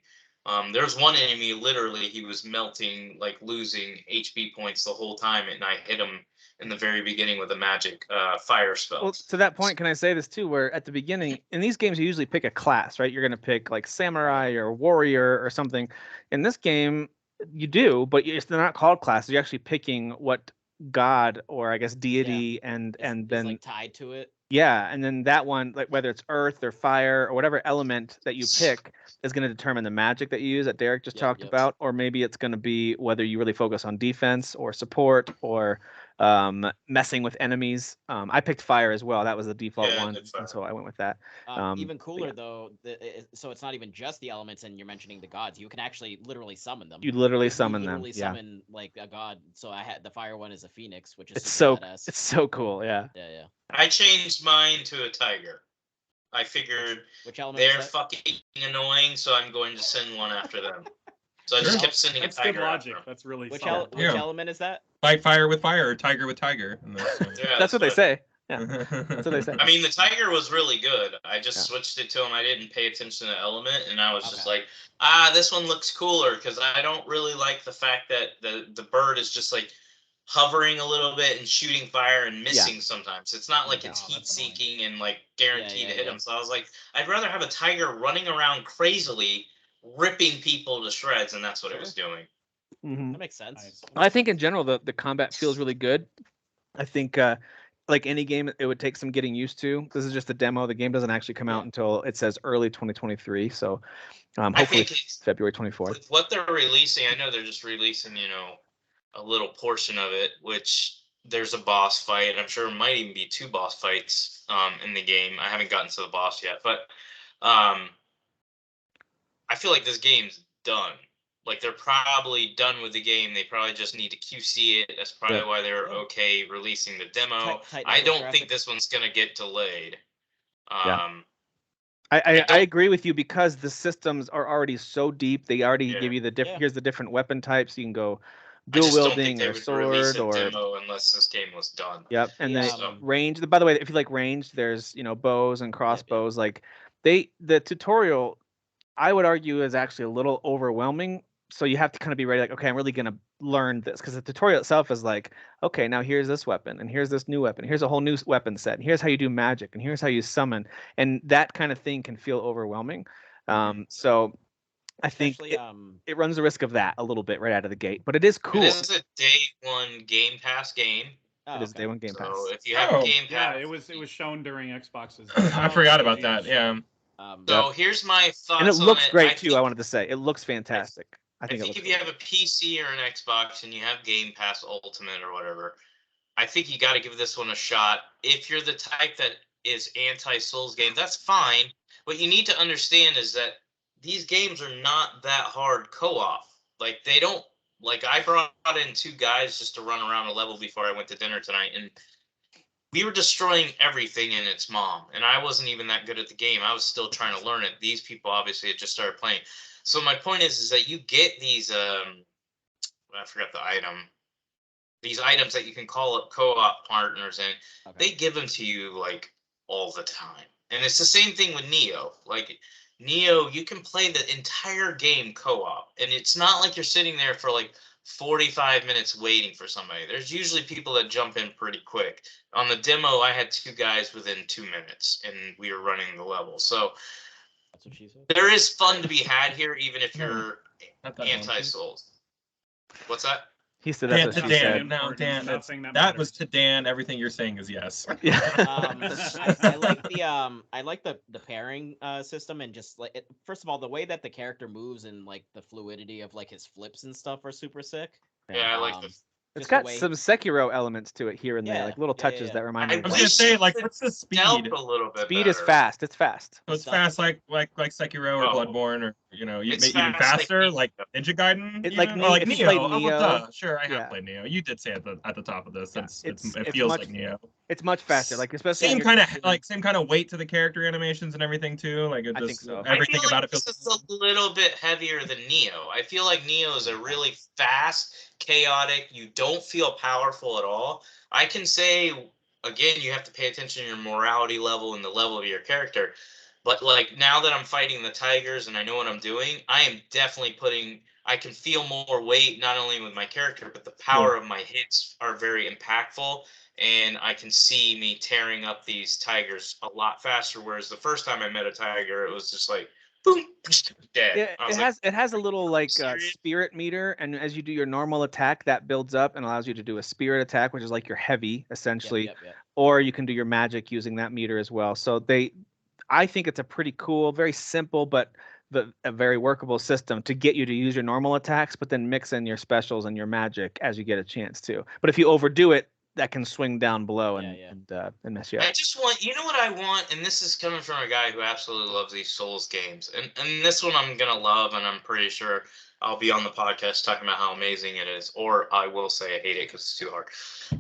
C: There's one enemy, literally, he was melting, like losing HP points the whole time, and I hit him in the very beginning with a magic fire spell.
F: Well, to that point, can I say this too? Where at the beginning, in these games, you usually pick a class, right? You're going to pick like samurai or warrior or something. In this game, you do, but they're not called classes. You're actually picking what god or I guess deity and
D: It's
F: then
D: like tied to it.
F: yeah, and then that one, like whether it's earth or fire or whatever element that you pick is going to determine the magic that you use that Derek just talked about, or maybe it's going to be whether you really focus on defense or support or messing with enemies. I picked fire as well. That was the default
C: Yeah, I
F: one,
C: did fire.
F: and so I went with that.
D: Even cooler
F: yeah.
D: though, so it's not even just the elements, and you're mentioning the gods. You can actually literally summon them.
F: You literally
D: You
F: summon them.
D: literally
F: Yeah,
D: summon like a god. So I had the fire one is a phoenix, which is
F: it's
D: super
F: so
D: badass.
F: it's so cool. Yeah.
D: Yeah.
C: I changed mine to a tiger. I figured
D: Which element?
C: they're
D: is that?
C: fucking annoying, so I'm going to send one after them. So I just
E: Sure.
C: kept sending
B: That's
C: a
B: good
C: tiger
B: logic.
C: after them.
B: That's really
D: Which,
B: solid.
D: which
E: Yeah.
D: element is that?
E: Fight fire with fire or tiger with tiger. And
C: Yeah,
F: That's what they say. Yeah, that's what they say.
C: I mean, the tiger was really good. I just
F: Yeah.
C: switched it to him. I didn't pay attention to the element, and I was just
D: Okay.
C: like, this one looks cooler, because I don't really like the fact that the bird is just like hovering a little bit and shooting fire and missing sometimes. It's not like it's heat seeking and like guaranteed to hit them. So I was like, I'd rather have a tiger running around crazily, ripping people to shreds, and that's what it was doing.
D: That makes sense.
B: Nice.
F: I think in general the combat feels really good. I think like any game, it would take some getting used to. This is just a demo. The game doesn't actually come out until it says early 2023. So hopefully February 24th.
C: With what they're releasing, I know they're just releasing, a little portion of it, which there's a boss fight. I'm sure it might even be 2 boss fights in the game. I haven't gotten to the boss yet, but I feel like this game's done. Like, they're probably done with the game. They probably just need to QC it. That's probably why they're okay releasing the demo. I don't think this one's going to get delayed.
F: I agree with you because the systems are already so deep. They already give you here's the different weapon types. You can go dual wielding or sword or
C: demo unless this game was done.
F: Yep, and then range. By the way, if you like range, there's bows and crossbows. Like the tutorial, I would argue, is actually a little overwhelming. So you have to kind of be ready, like, okay, I'm really gonna learn this, because the tutorial itself is like, okay, now here's this weapon, and here's this new weapon, here's a whole new weapon set, and here's how you do magic, and here's how you summon, and that kind of thing can feel overwhelming. So I think it runs the risk of that a little bit right out of the gate, but it is cool.
C: This is a day 1 Game Pass game.
F: It is day 1 Game Pass.
C: So if you have a Game Pass,
B: it was shown during Xbox's.
E: I forgot about that. Yeah.
C: So here's my thoughts.
F: And it looks great too. I wanted to say it looks fantastic. I think
C: if you have a PC or an Xbox and you have Game Pass Ultimate or whatever, I think you got to give this one a shot. If you're the type that is anti-Souls game, that's fine. What you need to understand is that these games are not that hard co-op. Like, they don't, like, I brought in 2 guys just to run around a level before I went to dinner tonight, and we were destroying everything in its mom, and I wasn't even that good at the game. I was still trying to learn it. These people obviously had just started playing. So my point is that you get these, I forgot the item, these items that you can call up co-op partners, and they give them to you, like, all the time. And it's the same thing with Neo. Like, Neo, you can play the entire game co-op, and it's not like you're sitting there for, like, 45 minutes waiting for somebody. There's usually people that jump in pretty quick. On the demo, I had 2 guys within 2 minutes, and we were running the level. So
D: that's what she said.
C: there is fun to be had here, even if you're anti-Souls. What's that?
F: He said that's what she said.
E: No, Dan, that was to Dan. Everything you're saying is yes.
F: Yeah.
D: I like the pairing system, and just like first of all, the way that the character moves and like the fluidity of like his flips and stuff are super sick.
C: Yeah, I like this.
F: It's got some Sekiro elements to it here and there, like little touches that remind me.
E: I was gonna say, like, what's the speed?
C: A little bit
F: speed is fast. It's fast.
E: So it's fast, like Sekiro or Bloodborne, or even faster, like Ninja Gaiden.
F: It's like
E: Neo. Sure, I have played Neo. You did say at the top of this. It feels like Neo.
F: It's much faster, like especially
E: same kind of weight to the character animations and everything too. Like it just, I think so. Everything about it feels.
C: This is a little bit heavier than Neo. I feel like Neo is a really fast, chaotic. You don't feel powerful at all. I can say again, you have to pay attention to your morality level and the level of your character. But like now that I'm fighting the tigers and I know what I'm doing, I am definitely I can feel more weight not only with my character, but the power of my hits are very impactful. And I can see me tearing up these tigers a lot faster. Whereas the first time I met a tiger, it was just like, boom, dead.
F: Yeah, it has a little like spirit meter, and as you do your normal attack, that builds up and allows you to do a spirit attack, which is like your heavy, essentially. Yep. Or you can do your magic using that meter as well. So I think it's a pretty cool, very simple, but a very workable system to get you to use your normal attacks, but then mix in your specials and your magic as you get a chance to. But if you overdo it, that can swing down below and mess you up.
C: I just want, you know what I want, and this is coming from a guy who absolutely loves these Souls games, and this one I'm gonna love, and I'm pretty sure I'll be on the podcast talking about how amazing it is, or I will say I hate it because it's too hard.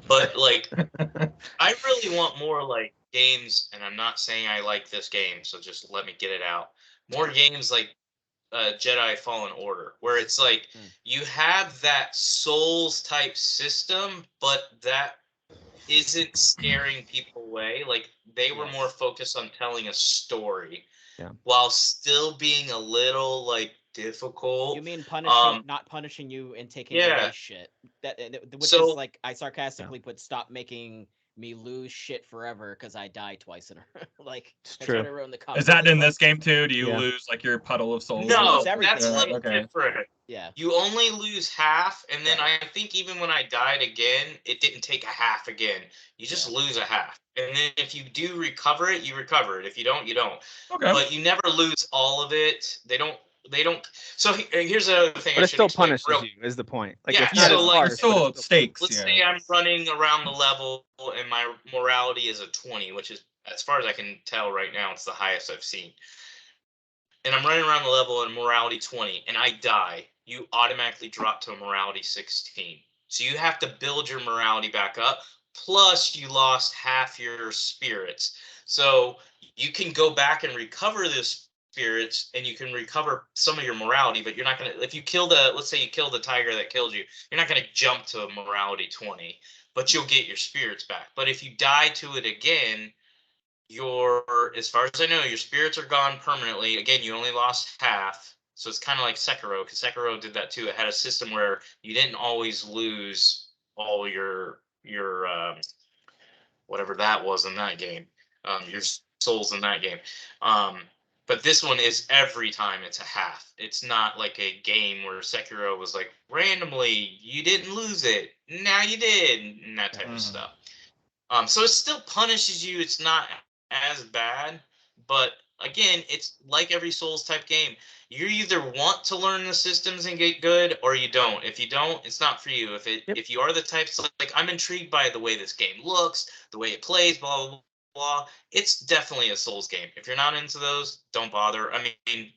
C: But like, I really want more like games, and I'm not saying I like this game, so just let me get it out. More games like Jedi Fallen Order, where it's like you have that Souls type system, but that isn't scaring people away. Like they were more focused on telling a story while still being a little like difficult.
D: You mean punishing, not punishing you and taking away shit? Which is like I sarcastically put, stop making me lose shit forever because I die twice in a like.
F: It's
D: that's
F: true.
D: what I wrote in the
E: Is
D: comments.
E: that in this game too? Do you
F: Yeah.
E: lose like your puddle of souls?
C: No,
D: everything,
C: that's a little different.
D: Yeah.
C: You only lose half, and then
D: Right.
C: I think even when I died again, it didn't take a half again. You just lose a half. And then if you do recover it, you recover it. If you don't, you don't.
E: Okay.
C: But you never lose all of it. They don't. So here's the other thing.
F: But it still punishes you, is the point. Like,
C: Yeah,
F: it's not
C: so,
F: as
C: like,
F: harsh,
E: it's still
F: but
E: stakes.
C: Let's say I'm running around the level, and my morality is a 20, which is, as far as I can tell right now, it's the highest I've seen. And I'm running around the level and morality 20, and I die, you automatically drop to a morality 16. So you have to build your morality back up. Plus, you lost half your spirits. So you can go back and recover this spirits, and you can recover some of your morality, but you're not going to, if you kill let's say you kill the tiger that killed you, you're not going to jump to a morality 20, but you'll get your spirits back. But if you die to it again, as far as I know, your spirits are gone permanently. Again, you only lost half. So it's kind of like Sekiro, because Sekiro did that too. It had a system where you didn't always lose all your whatever that was in that game, your souls in that game. But this one is every time it's a half. It's not like a game where Sekiro was like, randomly, you didn't lose it, now you did, and that type of stuff. So it still punishes you. It's not as bad, but again, it's like every Souls type game. You either want to learn the systems and get good, or you don't. If you don't, it's not for you. If you are the type, like, I'm intrigued by the way this game looks, the way it plays, blah, blah, blah, it's definitely a Souls game. If you're not into those, don't bother. I mean,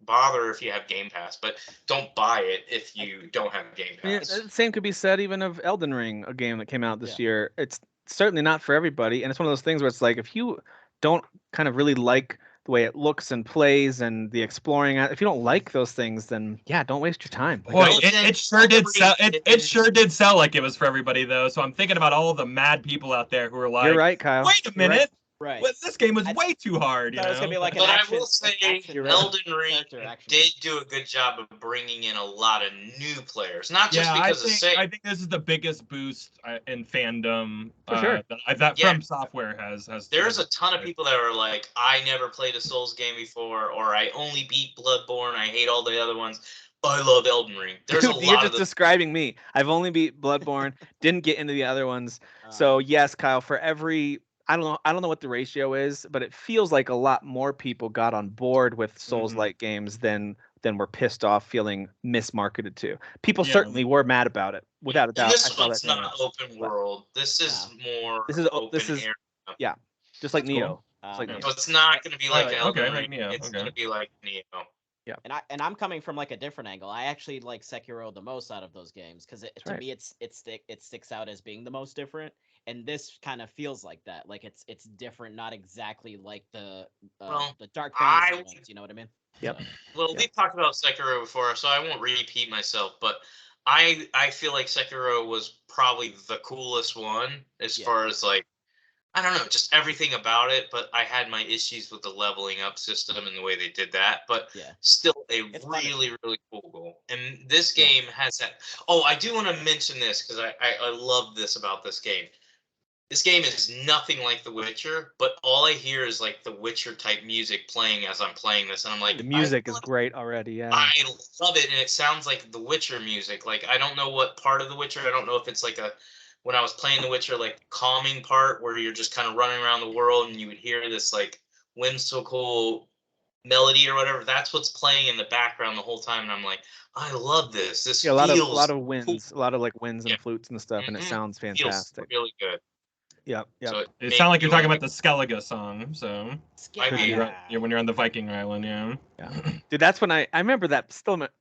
C: bother if you have Game Pass, but don't buy it if you don't have Game Pass.
F: the same could be said even of Elden Ring, a game that came out this year. It's certainly not for everybody, and it's one of those things where it's like, if you don't kind of really like the way it looks and plays and the exploring, if you don't like those things, then don't waste your time.
E: Boy, it sure did sell. It sure did sell like it was for everybody, though. So I'm thinking about all the mad people out there who are like,
F: "You're right, Kyle.
E: Wait a minute,
D: right?
E: This game was way too hard."
D: That was gonna be like an
C: but
D: action,
C: I will say, Elden Ring did do a good job of bringing in a lot of new players, not just because of sales.
E: I think this is the biggest boost in fandom
F: for sure.
E: that From Software has.
C: There's a ton of people that are like, I never played a Souls game before, or I only beat Bloodborne. I hate all the other ones. I love Elden Ring. There's a lot
F: You're just describing me. I've only beat Bloodborne, didn't get into the other ones. So yes, Kyle, for every, I don't know what the ratio is, but it feels like a lot more people got on board with Souls-like games than were pissed off, feeling mismarketed to. People certainly were mad about it, without a doubt.
C: This one's not open world. This is more open area.
F: Just like Neo.
C: So it's not going to be like Elden Ring. It's going to be like Neo.
F: Yeah.
D: And I'm coming from like a different angle. I actually like Sekiro the most out of those games because to me it sticks out as being the most different. And this kind of feels like that. Like it's different, not exactly like the Dark Fantasy ones. You know what I mean?
F: Yep.
C: Well, we've talked about Sekiro before, so I won't repeat myself. But I feel like Sekiro was probably the coolest one as far as like, I don't know, just everything about it. But I had my issues with the leveling up system and the way they did that. But still, it's really, really cool goal. And this game has that. Oh, I do want to mention this because I love this about this game. This game is nothing like The Witcher, but all I hear is like The Witcher type music playing as I'm playing this, and I'm like,
F: the music is great already. Yeah,
C: I love it, and it sounds like The Witcher music. Like, I don't know what part of The Witcher. I don't know if it's like when I was playing The Witcher, like calming part where you're just kind of running around the world and you would hear this like whimsical melody or whatever. That's what's playing in the background the whole time, and I'm like, I love this. This feels
F: a lot of winds, a lot of like winds and flutes and stuff, and it sounds fantastic.
C: Feels really good.
F: Yep.
C: So
E: it sounds like you're talking about the Skellige song. So
C: Skellige.
E: When you're on the Viking Island, yeah.
F: Dude, that's when I remember that.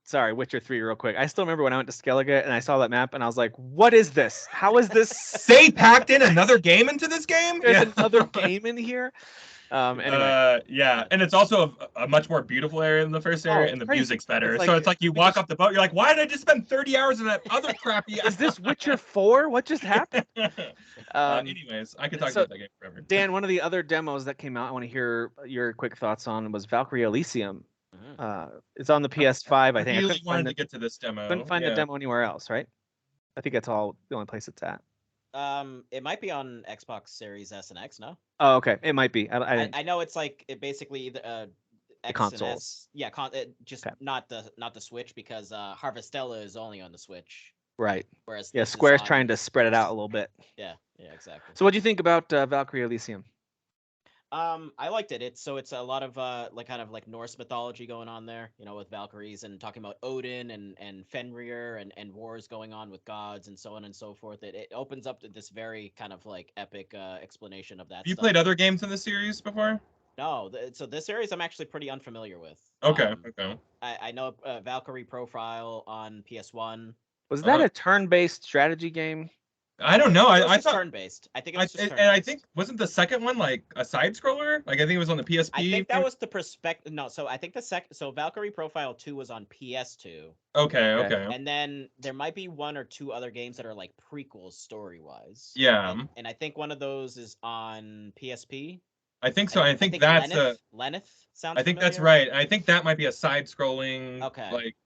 F: Sorry, Witcher 3, real quick. I still remember when I went to Skellige and I saw that map and I was like, "What is this? How is this?"
E: They packed in another game into this game.
F: There's another game in here. Anyway.
E: And it's also a much more beautiful area than the first area, and the music's better. So it's like you walk up the boat, you're like, why did I just spend 30 hours in that other crappy?
F: Is this Witcher 4? What just happened?
E: Anyways, I could talk about that game forever.
F: Dan, one of the other demos that came out, I want to hear your quick thoughts on, was Valkyrie Elysium. It's on the PS5. I think I
E: really
F: couldn't
E: wanted
F: find
E: to get to this demo.
F: couldn't find the demo anywhere else, right? I think that's all the only place it's at.
D: It might be on Xbox Series S and X. No.
F: Oh, okay. It might be.
D: I know it's like it basically X and
F: consoles.
D: S. Yeah, just
F: Okay.
D: not the Switch because Harvestella is only on the Switch.
F: Right.
D: Whereas
F: Yeah,
D: this is
F: Square's
D: on-
F: trying to spread it out a little bit.
D: Yeah, exactly.
F: So what do you think about Valkyrie Elysium?
D: I liked it. It's a lot of like kind of like Norse mythology going on there, with Valkyries and talking about Odin and Fenrir and wars going on with gods and so on and so forth. It opens up to this very kind of like epic explanation of that.
E: Have you
D: stuff.
E: played other games in the series before?
D: No, so this series I'm actually pretty unfamiliar with.
E: Okay.
D: I know Valkyrie Profile on PS1.
F: Was that a turn-based strategy game?
E: I don't know. I thought
D: turn-based. I think it was just turn-based.
E: and I think wasn't the second one like a side scroller? Like I think it was on the PSP.
D: I think that was the perspective. No, so I think so Valkyrie Profile 2 was on PS2.
E: Okay.
D: And then there might be one or two other games that are like prequels story-wise.
E: Yeah.
D: And I think one of those is on PSP.
E: I think so. I think that's
D: Lenneth sounds.
E: I think that's
D: familiar.
E: right. I think that might be a side-scrolling.
D: Okay.
E: Like,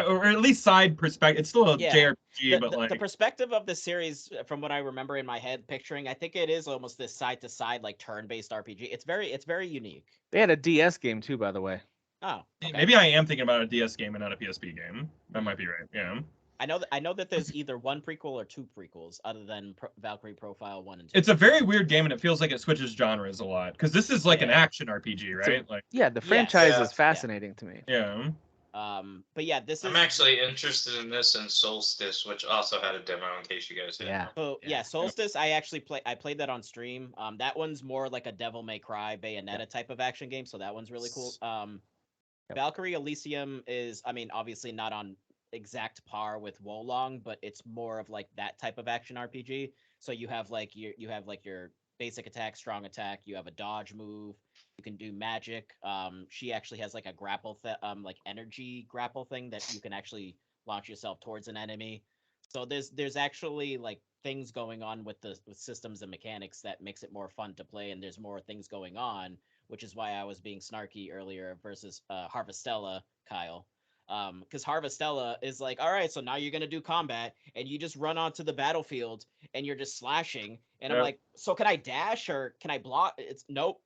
E: or at least side perspective. It's still a JRPG, but like
D: the perspective of the series, from what I remember in my head, picturing, I think it is almost this side-to-side like turn-based RPG. It's very unique.
F: They had a DS game too, by the way.
D: Oh, okay.
E: Maybe I am thinking about a DS game and not a PSP game. That might be right. Yeah.
D: I know that there's either one prequel or two prequels, other than Valkyrie Profile 1 and 2.
E: It's a very weird game, and it feels like it switches genres a lot. Because this is like an action RPG, right?
F: So, the franchise is fascinating to me.
E: Yeah.
D: But yeah, this is.
C: I'm actually interested in this and Solstice, which also had a demo. In case you guys didn't know.
D: So Solstice, I actually I played that on stream. That one's more like a Devil May Cry Bayonetta type of action game, so that one's really cool. Valkyrie Elysium is, I mean, obviously not on exact par with Wolong, but it's more of like that type of action RPG. So you have like your basic attack, strong attack. You have a dodge move. You can do magic. She actually has like a grapple, like energy grapple thing that you can actually launch yourself towards an enemy. So there's actually like things going on with systems and mechanics that makes it more fun to play, and there's more things going on, which is why I was being snarky earlier versus Harvestella, Kyle. Because Harvestella is like, all right, so now you're gonna do combat, and you just run onto the battlefield, and you're just slashing, and I'm like, so can I dash or can I block? It's nope,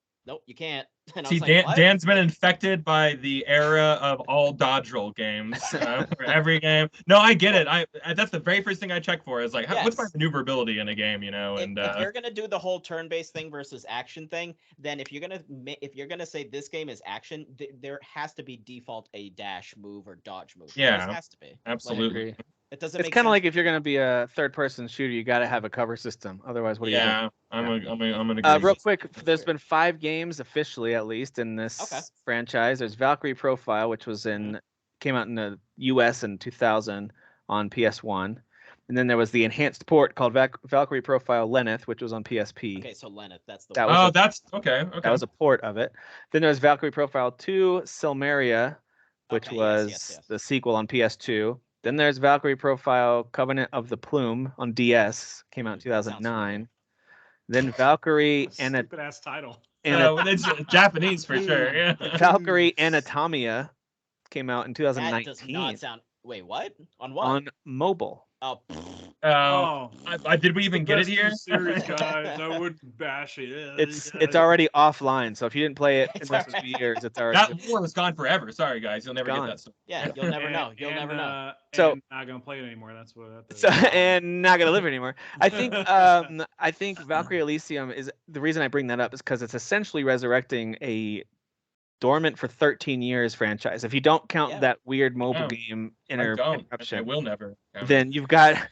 D: you can't. And
E: See,
D: I was like,
E: Dan's been infected by the era of all dodge roll games for every game. No, I get it. That's the very first thing I check for is like, what's my maneuverability in a game, And
D: if you're gonna do the whole turn-based thing versus action thing, then if you're gonna say this game is action, there has to be default a dash move or dodge move.
E: Yeah,
D: it has to be.
E: absolutely.
D: Like, it doesn't.
F: It's kind of like if you're gonna be a third-person shooter, you got to have a cover system. Otherwise, what are you doing?
E: Yeah, I'm gonna agree.
F: Real quick, there's been 5 games officially, at least, in this franchise. There's Valkyrie Profile, which came out in the U.S. in 2000 on PS1, and then there was the enhanced port called Valkyrie Profile Lenneth, which was on PSP.
D: Okay, so Lenneth, that's the
E: that's okay.
F: That was a port of it. Then there was Valkyrie Profile 2 Silmeria, which was the sequel on PS2. Then there's Valkyrie Profile Covenant of the Plume on DS, came out in 2009. Then Valkyrie
B: stupid ass title.
E: It's Japanese for sure. Yeah.
F: Valkyrie Anatomia came out in 2019.
D: That does not sound. Wait, what? On what?
F: On mobile.
D: Oh.
E: Did we even get it here?
B: Series, guys, I would bash it.
F: It's already offline, so if you didn't play it in the last few years, it's already.
E: That war was gone forever. Sorry, guys, you'll never get that stuff.
D: Yeah, you'll never know. You'll never know.
F: So
B: not gonna play it anymore. That's what.
F: And not gonna live it anymore. I think Valkyrie Elysium is the reason I bring that up is because it's essentially resurrecting a dormant for 13 years franchise. If you don't count that weird mobile game interruption,
E: I will never.
F: Then you've got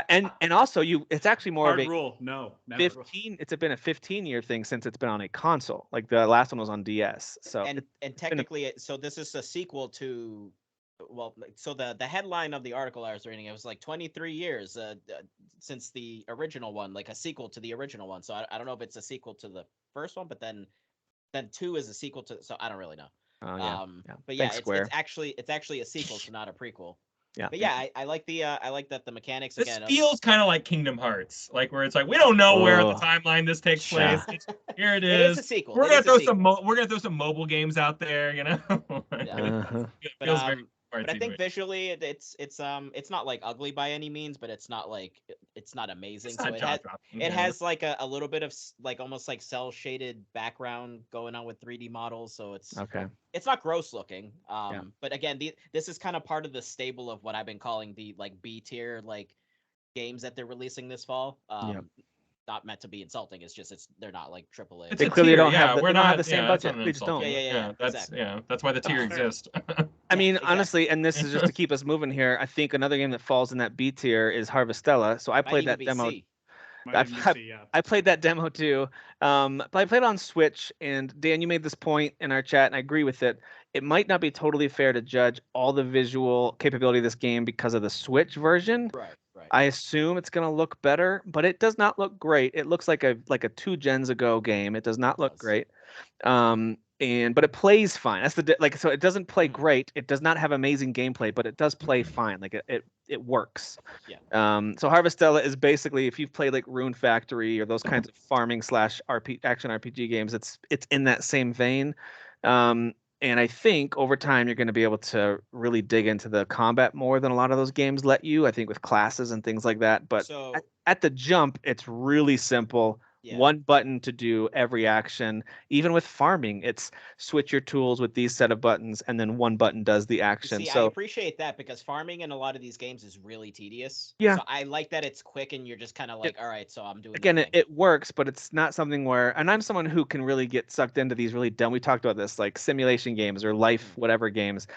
F: and also it's actually more
B: Hard
F: of a
B: rule. No,
F: 15. It's been a 15-year thing since it's been on a console. Like the last one was on DS. So
D: and technically, so this is a sequel to. Well, so the headline of the article I was reading, it was like 23 years since the original one, like a sequel to the original one. So I don't know if it's a sequel to the first one, but then 2 is a sequel to. So I don't really know.
F: Oh, yeah.
D: But yeah,
F: Thanks,
D: it's actually a sequel, so not a prequel.
F: Yeah.
D: But yeah, I like that the mechanics
E: This
D: again.
E: feels kind of like Kingdom Hearts, like where it's like we don't know where in the
F: Oh.
E: timeline this takes
F: Yeah.
E: place. Here it
D: It is
E: is.
D: a sequel.
E: We're
D: It
E: gonna
D: is a
E: throw
D: sequel.
E: we're gonna throw some mobile games out there, you know.
F: Uh-huh.
E: It
D: But
E: feels very
D: but I
E: artsy
D: think
E: to me.
D: visually it's not like ugly by any means, but it's not like it's not amazing.
E: It's
D: So
E: not
D: it has
E: jaw-dropping,
D: it
E: yeah.
D: has like a little bit of like almost like cell shaded background going on with 3D models. So
F: Okay.
D: it's not gross looking. But again, this is kind of part of the stable of what I've been calling the like B tier like games that they're releasing this fall. Not meant to be insulting. It's just they're not like AAA.
E: It's
F: They
E: a
F: clearly
E: tier,
F: don't
E: yeah,
F: have the,
E: we're
F: they don't have
E: not-
F: the same
E: yeah, that's
F: budget.
E: not an
F: They just
E: insult.
F: don't.
D: Yeah,
E: That's
D: exactly.
E: that's why the tier
B: Fair.
E: exists.
F: I mean,
D: exactly.
F: honestly, and this is just to keep us moving here. I think another game that falls in that B tier is Harvestella. So I
D: Might
F: played
D: even
F: that
D: be
F: demo.
D: C.
B: Might even be C, yeah.
F: I played that demo too. But I played on Switch, and Dan, you made this point in our chat, and I agree with it. It might not be totally fair to judge all the visual capability of this game because of the Switch version.
D: Right.
F: I assume it's gonna look better, but it does not look great. It looks like a 2 gens ago game. It does not look great. But it plays fine. That's so it doesn't play great. It does not have amazing gameplay, but it does play fine. Like it works.
D: Yeah.
F: So Harvestella is basically, if you've played like Rune Factory or those kinds of farming / action RPG games, it's in that same vein. And I think over time you're going to be able to really dig into the combat more than a lot of those games let you. I think with classes and things like that. But
D: So
F: at the jump, it's really simple.
D: Yeah.
F: One button to do every action. Even with farming, it's switch your tools with these set of buttons, and then one button does the action.
D: See, I
F: So
D: appreciate that because farming in a lot of these games is really tedious.
F: Yeah.
D: So I like that it's quick and you're just kind of like, all right, so I'm doing the
F: again,
D: thing.
F: it works, but it's not something where, and I'm someone who can really get sucked into these really dumb, we talked about this, like simulation games or life whatever games,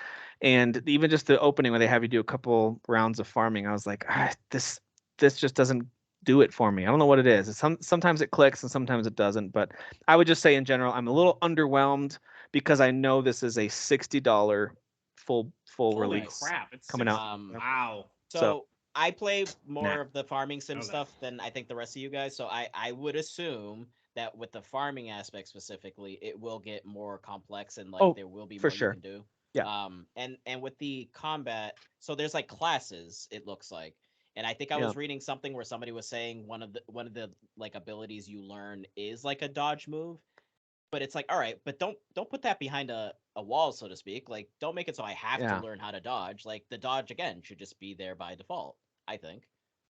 F: and even just the opening where they have you do a couple rounds of farming, I was like, this just doesn't do it for me. I don't know what it is. Sometimes it clicks and sometimes it doesn't, but I would just say in general, I'm a little underwhelmed because I know this is a $60 full
B: Holy
F: release
B: crap! It's
F: coming out.
B: Wow.
D: So I play more
F: Nah.
D: of the farming sim
B: Know that.
D: stuff than I think the rest of you guys. So I would assume that with the farming aspect specifically, it will get more complex and like there will be
F: for
D: more
F: sure.
D: you can do.
F: Yeah.
D: And with the combat, so there's like classes, it looks like. And I think I
F: Yeah.
D: was reading something where somebody was saying one of the like abilities you learn is like a dodge move. But it's like, all right, but don't put that behind a wall, so to speak. Like, don't make it so I have
F: Yeah.
D: to learn how to dodge. Like, the dodge again should just be there by default, I think.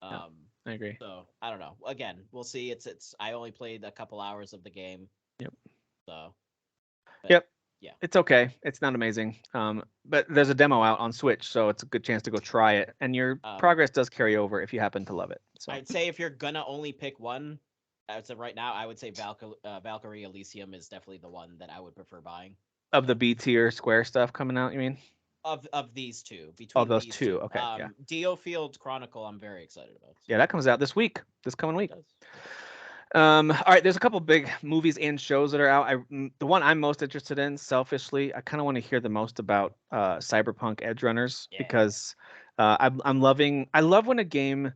F: Yeah. I agree.
D: So I don't know. Again, we'll see. It's I only played a couple hours of the game.
F: Yep.
D: So.
F: Yep.
D: Yeah.
F: It's okay. It's not amazing. But there's a demo out on Switch, so it's a good chance to go try it. And your progress does carry over if you happen to love it. So
D: I'd say if you're gonna only pick one, I would say right now, I would say Valkyrie Elysium is definitely the one that I would prefer buying.
F: Of the B tier Square stuff coming out, you mean?
D: Of these two, between
F: those
D: these
F: two, okay, yeah.
D: Diofield Chronicle, I'm very excited about.
F: Yeah, that comes out this coming week.
D: It does.
F: All right, there's a couple big movies and shows that are out. The one I'm most interested in, selfishly, I kind of want to hear the most about Cyberpunk Edgerunners because I love when a game.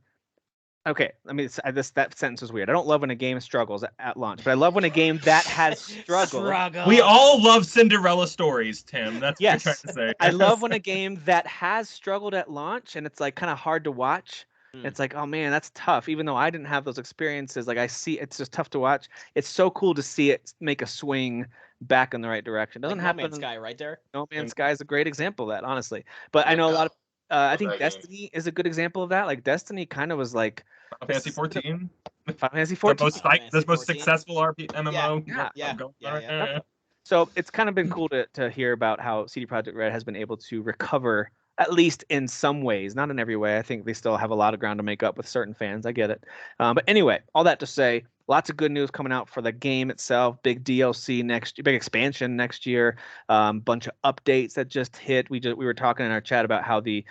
F: Okay, I mean that sentence was weird. I don't love when a game struggles at launch, but I love when a game that has struggled.
E: We all love Cinderella stories, Tim. That's
F: Yes.
E: what you're trying to say.
F: I love when a game that has struggled at launch and it's like kind of hard to watch. It's like, oh man, that's tough. Even though I didn't have those experiences, like I see, it's just tough to watch. It's so cool to see it make a swing back in the right direction. Doesn't
D: like
F: happen.
D: No Man's Sky, right there.
F: No Man's Sky is a great example of that, honestly. But I know a lot of. I think Destiny is a good example of that. Like Destiny kind of was like.
E: Final Fantasy 14.
F: Final Fantasy 14.
E: The most successful MMO.
D: Yeah.
F: So it's kind of been cool to hear about how CD Projekt Red has been able to recover, at least in some ways, not in every way. I think they still have a lot of ground to make up with certain fans. I get it. But anyway, all that to say, lots of good news coming out for the game itself. Big DLC big expansion next year. Bunch of updates that just hit. We were talking in our chat about how the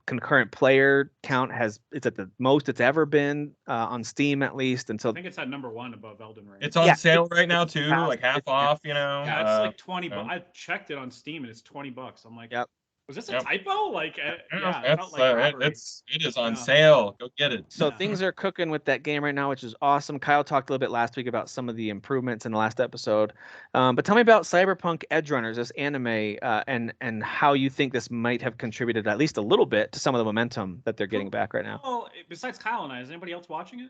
F: concurrent player count it's at the most it's ever been on Steam, at least. And so
B: I think it's at #1 above Elden Ring.
E: It's on sale right now too, like half off.
B: Yeah, it's like 20 bucks. I checked it on Steam and it's $20. I'm like,
F: yep.
B: Was this a typo? Like, yeah, it felt
E: It's,
B: like robbery.
E: it is on sale. Go get it.
F: So things are cooking with that game right now, which is awesome. Kyle talked a little bit last week about some of the improvements in the last episode. But tell me about Cyberpunk Edgerunners, this anime, and how you think this might have contributed at least a little bit to some of the momentum that they're getting back right now.
B: Well, besides Kyle and I, is anybody else watching it?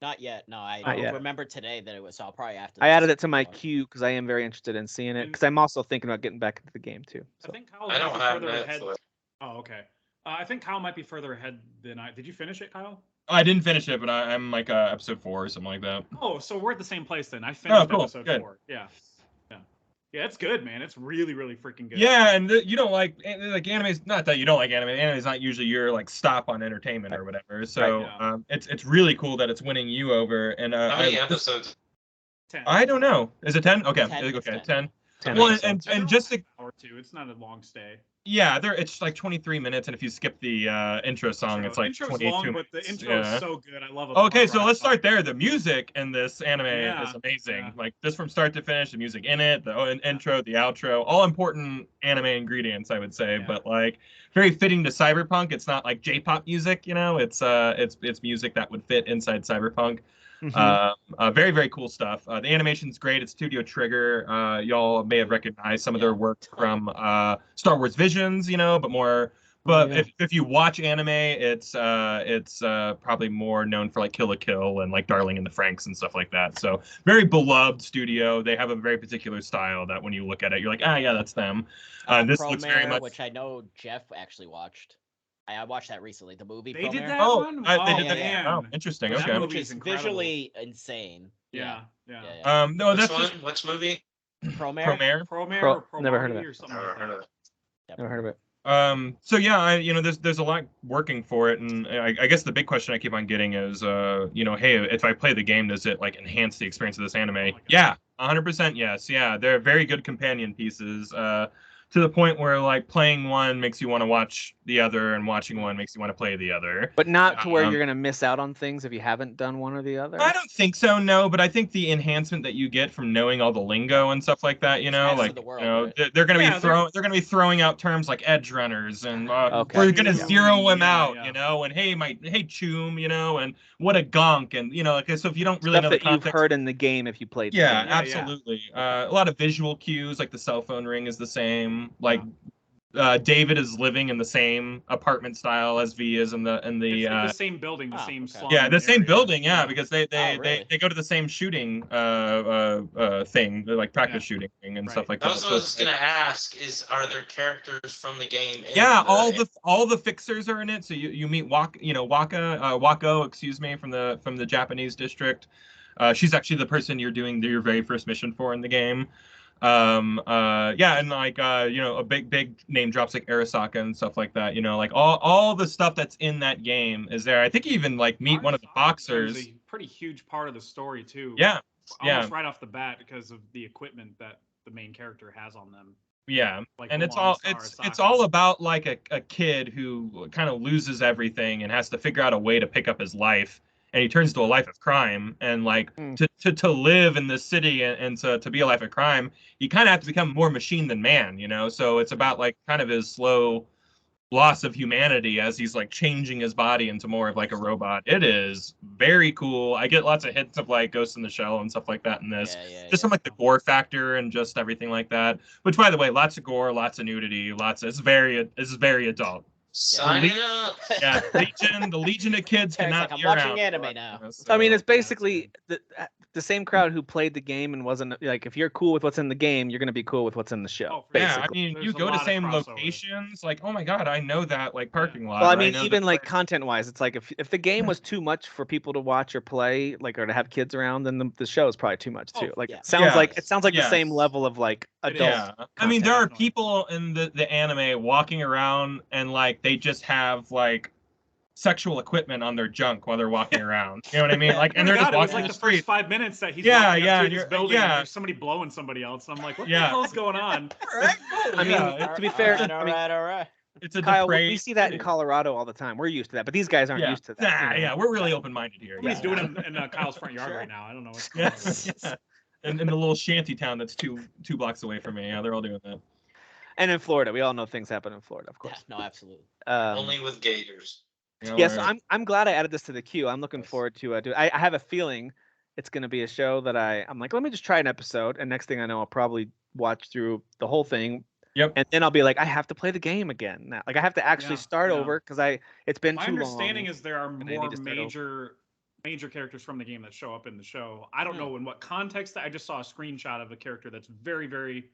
D: Not yet. No, I
F: Not yet.
D: remember today that it was. So I'll probably after.
F: I added it to my queue because I am very interested in seeing it. Because I'm also thinking about getting back into the game too. So.
B: I think Kyle
C: I don't have
B: further ahead.
C: Netflix.
B: Oh, okay. I think Kyle might be further ahead than I. Did you finish it, Kyle?
E: I didn't finish it, but I'm like episode 4 or something like that.
B: Oh, so we're at the same place then. I finished
E: cool.
B: episode
E: Good.
B: 4. Yeah. Yeah, it's good, man. It's really, really freaking good.
E: Yeah, and you don't like anime's. Not that you don't like anime. Anime is not usually your like stop on entertainment or whatever. So it's really cool that it's winning you over. And
C: How many episodes?
B: 10.
E: I don't know. Is it 10? Okay,
D: 10,
E: okay,
D: 10.
E: 10. Well, and just to,
B: hour two. It's not a long stay.
E: yeah, it's like 23 minutes, and if you skip the intro song, it's like
B: intro's
E: 22
B: long,
E: minutes.
B: but the intro is so good. I love it.
E: Okay, so let's start there. The music in this anime is amazing.
B: Yeah.
E: Like just from start to finish, the music in it, the intro, the outro, all important anime ingredients, I would say.
B: Yeah.
E: But like very fitting to Cyberpunk. It's not like J-pop music, you know. It's music that would fit inside Cyberpunk. Very, very cool stuff. The animation's great. It's Studio Trigger. Y'all may have recognized some of their work from Star Wars Visions, you know, but more. But if you watch anime, it's probably more known for like Kill la Kill and like Darling in the Franxx and stuff like that. So very beloved studio. They have a very particular style that when you look at it, you're like, yeah, that's them. This looks very much.
D: Which I know Jeff actually watched. I watched that recently. The movie.
B: They did
D: Promare.
B: that one.
E: They did that.
B: Man.
E: Oh, interesting.
B: That
E: Okay.
B: movie
D: Which is visually insane.
B: Yeah.
E: No,
C: Which
E: that's
C: one?
E: just
C: Which movie?
D: Promare.
B: Promare.
F: Never heard of it.
B: Or something
C: Never
B: like
C: heard
B: that.
C: of it.
F: Never heard of it.
E: So yeah, there's a lot working for it, and I guess the big question I keep on getting is, hey, if I play the game, does it like enhance the experience of this anime? Yeah, 100% yes. Yeah, they're very good companion pieces. To the point where like playing one makes you want to watch the other, and watching one makes you want to play the other.
F: But not to where you're gonna miss out on things if you haven't done one or the other.
E: I don't think so, no. But I think the enhancement that you get from knowing all the lingo and stuff like that, like
D: the world, right?
E: they're gonna be throwing out terms like Edgerunners, and we're gonna zero them out, and hey Choom, and what a gonk, and okay, so if you don't really
F: Stuff
E: know the
F: that you've
E: context,
F: heard in the game if you played.
E: yeah,
F: the game.
E: absolutely. A lot of visual cues, like the cell phone ring is the same, like. David is living in the same apartment style as V is in the
B: It's like the same building, the same slum.
E: Yeah, the same
B: area.
E: building, because they
D: really?
E: go to the same shooting thing, like practice shooting thing and stuff like that.
C: That was what I was gonna ask. Are there characters from the game?
E: All the fixers are in it. So you meet Wako, excuse me, from the Japanese district. She's actually the person you're doing your very first mission for in the game. And like a big name drops like Arasaka and stuff like that, like all the stuff that's in that game is there. I think you even like meet one of the boxers.
B: It's a pretty huge part of the story too.
E: Almost
B: right off the bat because of the equipment that the main character has on them. Like
E: and it's all about like a kid who kind of loses everything and has to figure out a way to pick up his life. And he turns to a life of crime, and like to live in this city and to be a life of crime, you kind of have to become more machine than man, So it's about like kind of his slow loss of humanity as he's like changing his body into more of like a robot. It is very cool. I get lots of hints of like Ghost in the Shell and stuff like that in this. Some like the gore factor and just everything like that. Which, by the way, lots of gore, lots of nudity, it's very adult.
C: Sign up.
E: Yeah, the Legion of kids cannot
D: I'm
E: be
D: watching
E: around.
D: anime now.
F: So, I mean, it's basically the same crowd who played the game and wasn't like, if you're cool with what's in the game, you're gonna be cool with what's in the show.
E: Yeah, I mean, you go to same locations. Like, oh my god, I know that like parking lot.
F: Well, I mean, even like content-wise, it's like if the game was too much for people to watch or play, like, or to have kids around, then the show is probably too much too. It sounds like the same level of like adult.
E: Yeah, I mean, there are people in the anime walking around and like they just have like sexual equipment on their junk while they're walking around. You know what I mean? Like, and they're just walking
B: like
E: the
B: the
E: street.
B: first 5 minutes that he's walking up to this building, and
E: yeah.
B: there's somebody blowing somebody else. And I'm like, what the hell is going on?
F: I mean, to be fair,
D: all right.
E: It's a
F: Kyle, we see that in Colorado all the time. We're used to that, but these guys aren't used to that.
E: Yeah, we're really open-minded here.
B: He's doing it in Kyle's front yard right now. I don't know what's going on.
E: And in the little shanty town that's two blocks away from me. Yeah, they're all doing that.
F: And in Florida, we all know things happen in Florida, of
D: Yeah,
F: course.
D: no, absolutely.
C: Only with gators.
F: Yeah, so I'm glad I added this to the queue. I'm looking forward to do. I have a feeling it's going to be a show that I'm like, let me just try an episode, and next thing I know, I'll probably watch through the whole thing.
E: Yep.
F: And then I'll be like, I have to play the game again now. Like I have to actually start over because it's been
B: My
F: too long.
B: understanding is there are
F: and I need
B: more
F: to start over.
B: major characters from the game that show up in the show. I don't know in what context. I just saw a screenshot of a character that's very, very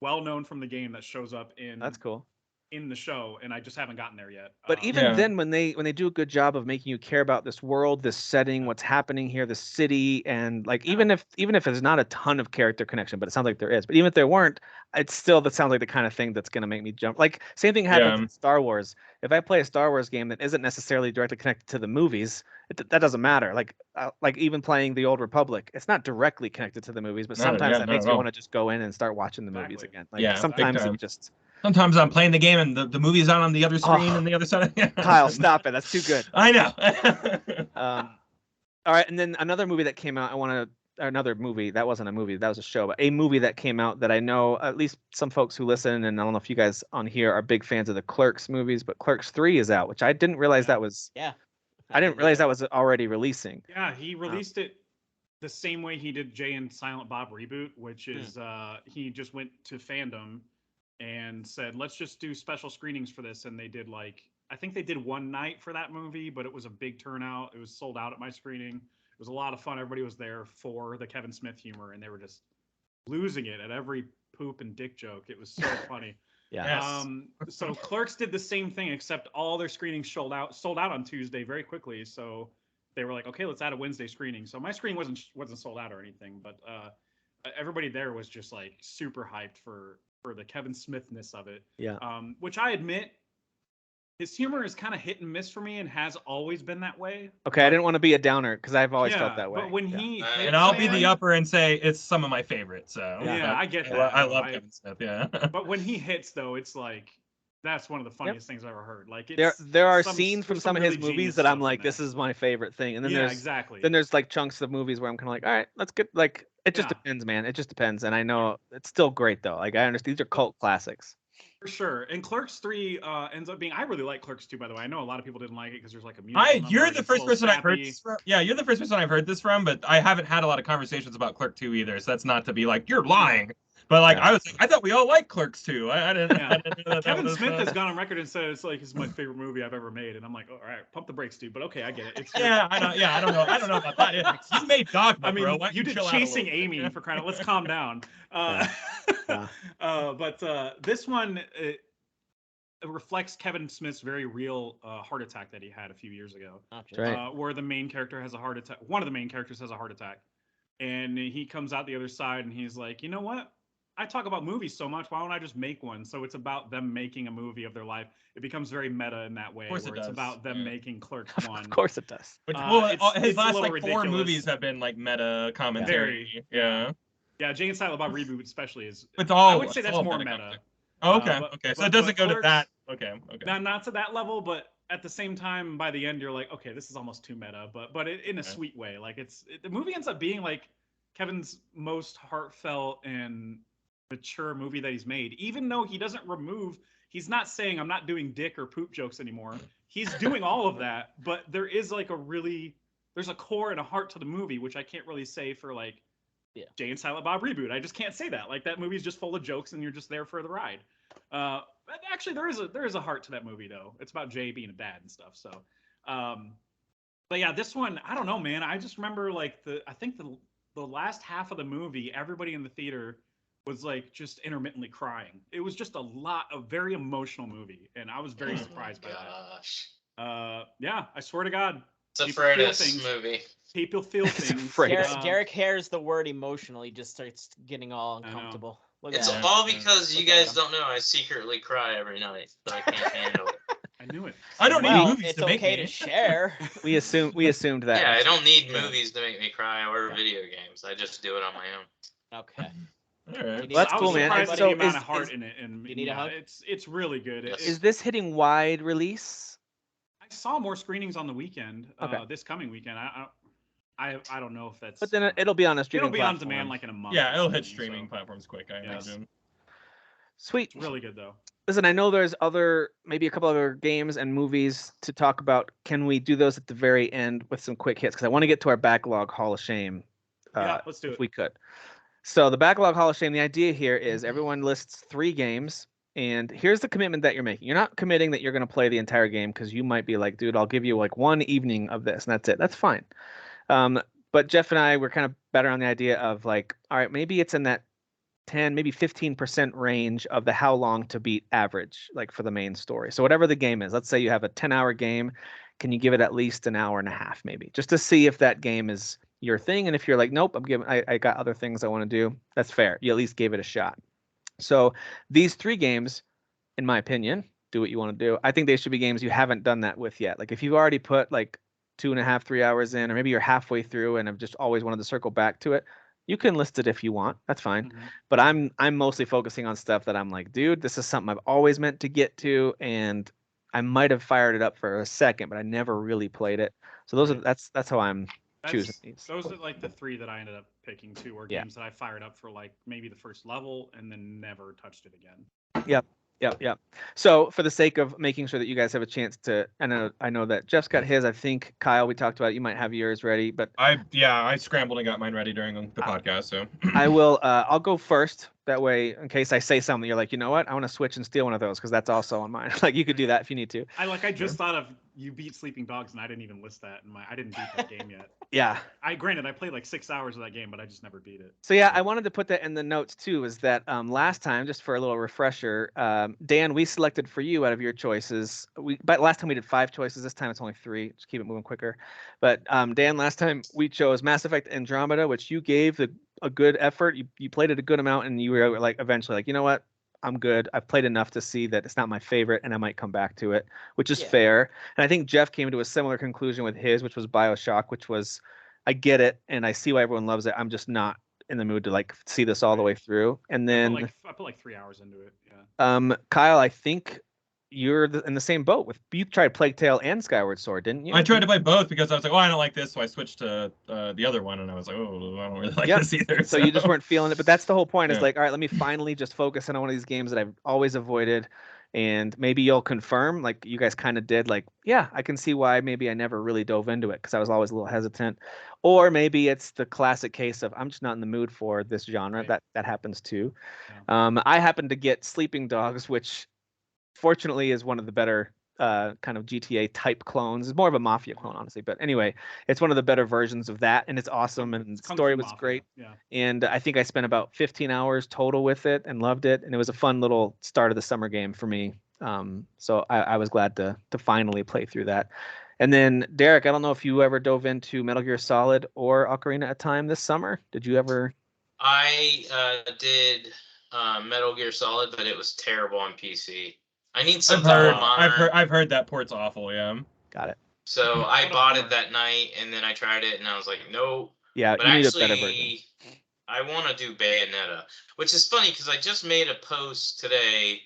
B: well known from the game that shows up in
F: That's cool.
B: in the show, and I just haven't gotten there yet.
F: But even then, when they do a good job of making you care about this world, this setting, what's happening here, the city, and like even if there's not a ton of character connection, but it sounds like there is. But even if there weren't, that sounds like the kind of thing that's gonna make me jump. Like same thing happens in Star Wars. If I play a Star Wars game that isn't necessarily directly connected to the movies, that doesn't matter. Like even playing the Old Republic, it's not directly connected to the movies, but sometimes that makes me want to just go in and start watching the movies again. Like sometimes it just.
E: Sometimes I'm playing the game and the movie's on the other screen and the other side.
F: Kyle, stop it. That's too good.
E: I know.
F: All right, and then another movie that came out. Another movie that wasn't a movie, that was a show, but a movie that came out that I know at least some folks who listen, and I don't know if you guys on here are big fans of the Clerks movies, but Clerks 3 is out, which I didn't realize that was.
D: Yeah.
F: I didn't realize that was already releasing.
B: Yeah, he released it the same way he did Jay and Silent Bob Reboot, which is he just went to fandom and said, let's just do special screenings for this. And they did I think they did one night for that movie, but it was a big turnout. It was sold out at my screening. It was a lot of fun. Everybody was there for the Kevin Smith humor, and they were just losing it at every poop and dick joke. It was so funny.
F: Yeah.
B: So Clerks did the same thing, except all their screenings sold out on Tuesday very quickly. So they were like, okay, let's add a Wednesday screening. So my screening wasn't sold out or anything, but everybody there was just super hyped for the Kevin Smithness of it.
F: Yeah.
B: Which I admit, his humor is kind of hit and miss for me and has always been that way.
F: Okay, I didn't want to be a downer because I've always felt that way.
B: But when he
E: and I'll be the upper and say it's some of my favorites. So
B: I get that.
E: I love Kevin Smith. Yeah.
B: But when he hits though, it's that's one of the funniest things I've ever heard.
F: There are scenes from some of his movies that I'm like, this is my favorite thing, and then there's chunks of movies where I'm kind of like, all right, let's get it just depends, man. It just depends, and I know it's still great though. I understand these are cult classics.
B: For sure. And Clerks 3 ends up being. I really like Clerks 2, by the way. I know a lot of people didn't like it because there's a music.
E: You're the first person I've heard this from. Yeah, you're the first person I've heard this from, but I haven't had a lot of conversations about Clerk 2 either. So that's not to be like you're lying. But I was I thought we all liked Clerks 2. I didn't know that
B: Kevin Smith has gone on record and said it's my favorite movie I've ever made, and I'm like, all right, pump the brakes, dude. But okay, I get it.
E: I don't know about that. You made Dogma, bro.
B: You did Chasing Amy for crying out. Let's calm down. But this one. It reflects Kevin Smith's very real heart attack that he had a few years ago, where the main character has a heart attack. One of the main characters has a heart attack, and he comes out the other side, and he's like, you know what? I talk about movies so much. Why don't I just make one? So it's about them making a movie of their life. It becomes very meta in that way, where it's about them making Clerks 1.
F: Of course it does.
E: His last 4 movies have been meta commentary. Yeah,
B: Jay and Silent Bob Reboot especially is.
E: It's all.
B: I would say that's more meta.
E: Oh, okay. So it doesn't go to that. Okay.
B: Not to that level, but at the same time, by the end, you're like, okay, this is almost too meta, but in a sweet way. The movie ends up being Kevin's most heartfelt and mature movie that he's made. Even though he doesn't he's not saying I'm not doing dick or poop jokes anymore. He's doing all of that, but there is there's a core and a heart to the movie, which I can't really say for Jay and Silent Bob Reboot. I just can't say that. That movie's just full of jokes and you're just there for the ride. Actually, there is a heart to that movie though. It's about Jay being a dad and stuff. So, but yeah, this one, I don't know, man. I just remember I think the last half of the movie, everybody in the theater was just intermittently crying. It was just a very emotional movie, and I was very surprised by that. Yeah, I swear to God.
C: It's a Freitas movie.
B: People feel things.
D: Derek hears the word emotional. He just starts getting all uncomfortable.
C: It's all because you guys don't know I secretly cry every night, so I can't handle it.
B: I knew it.
E: I don't need movies to make me.
D: It's okay to share.
F: We assumed that.
C: Yeah, I don't need movies to make me cry or video games. I just do it on my own.
D: Okay.
F: All right. Well, that's cool, man.
B: I was surprised at the amount of heart in it, and
D: you need a hug?
B: It's really good.
F: Is this hitting wide release?
B: I saw more screenings on the weekend. This coming weekend. I don't know if that's.
F: But then it'll be on a streaming.
B: It'll be on demand in a month.
E: Yeah, it'll hit streaming platforms quick. I imagine.
F: Sweet.
B: It's really good though.
F: Listen, I know there's maybe a couple other games and movies to talk about. Can we do those at the very end with some quick hits? Because I want to get to our Backlog Hall of Shame.
B: Yeah, let's do
F: if
B: it.
F: we could. So the Backlog Hall of Shame, the idea here is everyone lists 3 games, and here's the commitment that you're making. You're not committing that you're going to play the entire game because you might be like, dude, I'll give you like one evening of this, and that's it. That's fine. But Jeff and I were kind of better on the idea of like, all right, maybe it's in that 10, maybe 15% range of the how long to beat average, like for the main story. So whatever the game is, let's say you have a 10-hour game, can you give it at least an hour and a half, maybe, just to see if that game is your thing? And if you're like, nope, I got other things I want to do, that's fair. You at least gave it a shot. So these 3 games, in my opinion, do what you want to do. I think they should be games you haven't done that with yet. Like if you've already put like 2.5, 3 hours in, or maybe you're halfway through and have just always wanted to circle back to it, you can list it if you want. That's fine.
B: Mm-hmm.
F: But I'm mostly focusing on stuff that I'm like, dude, this is something I've always meant to get to, and I might have fired it up for a second, but I never really played it. So that's how I'm choosing these.
B: Those are like the 3 that I ended up picking too, were games that I fired up for like maybe the first level and then never touched it again.
F: Yep. So for the sake of making sure that you guys have a chance to, I know that Jeff's got his. I think Kyle, we talked about it, you might have yours ready, but
E: I scrambled and got mine ready during the podcast. So
F: I will. I'll go first. That way, in case I say something, you're like, you know what? I want to switch and steal one of those because that's also on mine. Like you could do that if you need to.
B: I just thought of you beat Sleeping Dogs and I didn't even list that in my. I didn't beat that game yet.
F: Yeah.
B: Granted, I played like 6 hours of that game, but I just never beat it.
F: So yeah, I wanted to put that in the notes too. Is that last time, just for a little refresher, Dan, we selected for you out of your choices. But last time we did 5 choices. This time it's only 3. Just keep it moving quicker. But Dan, last time we chose Mass Effect Andromeda, which you gave a good effort. You played it a good amount, and you were like eventually like, you know what? I'm good. I've played enough to see that it's not my favorite, and I might come back to it, which is fair. And I think Jeff came to a similar conclusion with his, which was BioShock, which was, I get it, and I see why everyone loves it. I'm just not in the mood to like see this all the way through. And then
B: I put like 3 hours into it. Yeah.
F: Kyle, I think you're in the same boat with you tried Plague Tale and Skyward Sword, didn't you?
E: I tried to play both because I was like, oh, I don't like this, so I switched to the other one, and I was like, oh, I don't really like this either.
F: So you just weren't feeling it, but that's the whole point. Is like, all right, let me finally just focus on one of these games that I've always avoided, and maybe you'll confirm, like you guys kind of did, like, yeah, I can see why maybe I never really dove into it because I was always a little hesitant, or maybe it's the classic case of I'm just not in the mood for this genre. Right. That happens too. Yeah. I happened to get Sleeping Dogs, which fortunately is one of the better kind of GTA type clones. It's more of a Mafia clone, honestly, but anyway, it's one of the better versions of that, and it's awesome, and the story was great. Yeah. And I think I spent about 15 hours total with it and loved it, and it was a fun little start of the summer game for me. So I was glad to finally play through that. And then Derek, I don't know if you ever dove into Metal Gear Solid or Ocarina of Time this summer. Did you ever?
C: I did Metal Gear Solid, but it was terrible on PC. I need some monitor.
E: I've heard that port's awful. Yeah.
F: Got it.
C: So I bought it that night, and then I tried it, and I was like, no.
F: Yeah,
C: but
F: you need
C: actually,
F: a better version.
C: I want to do Bayonetta, which is funny because I just made a post today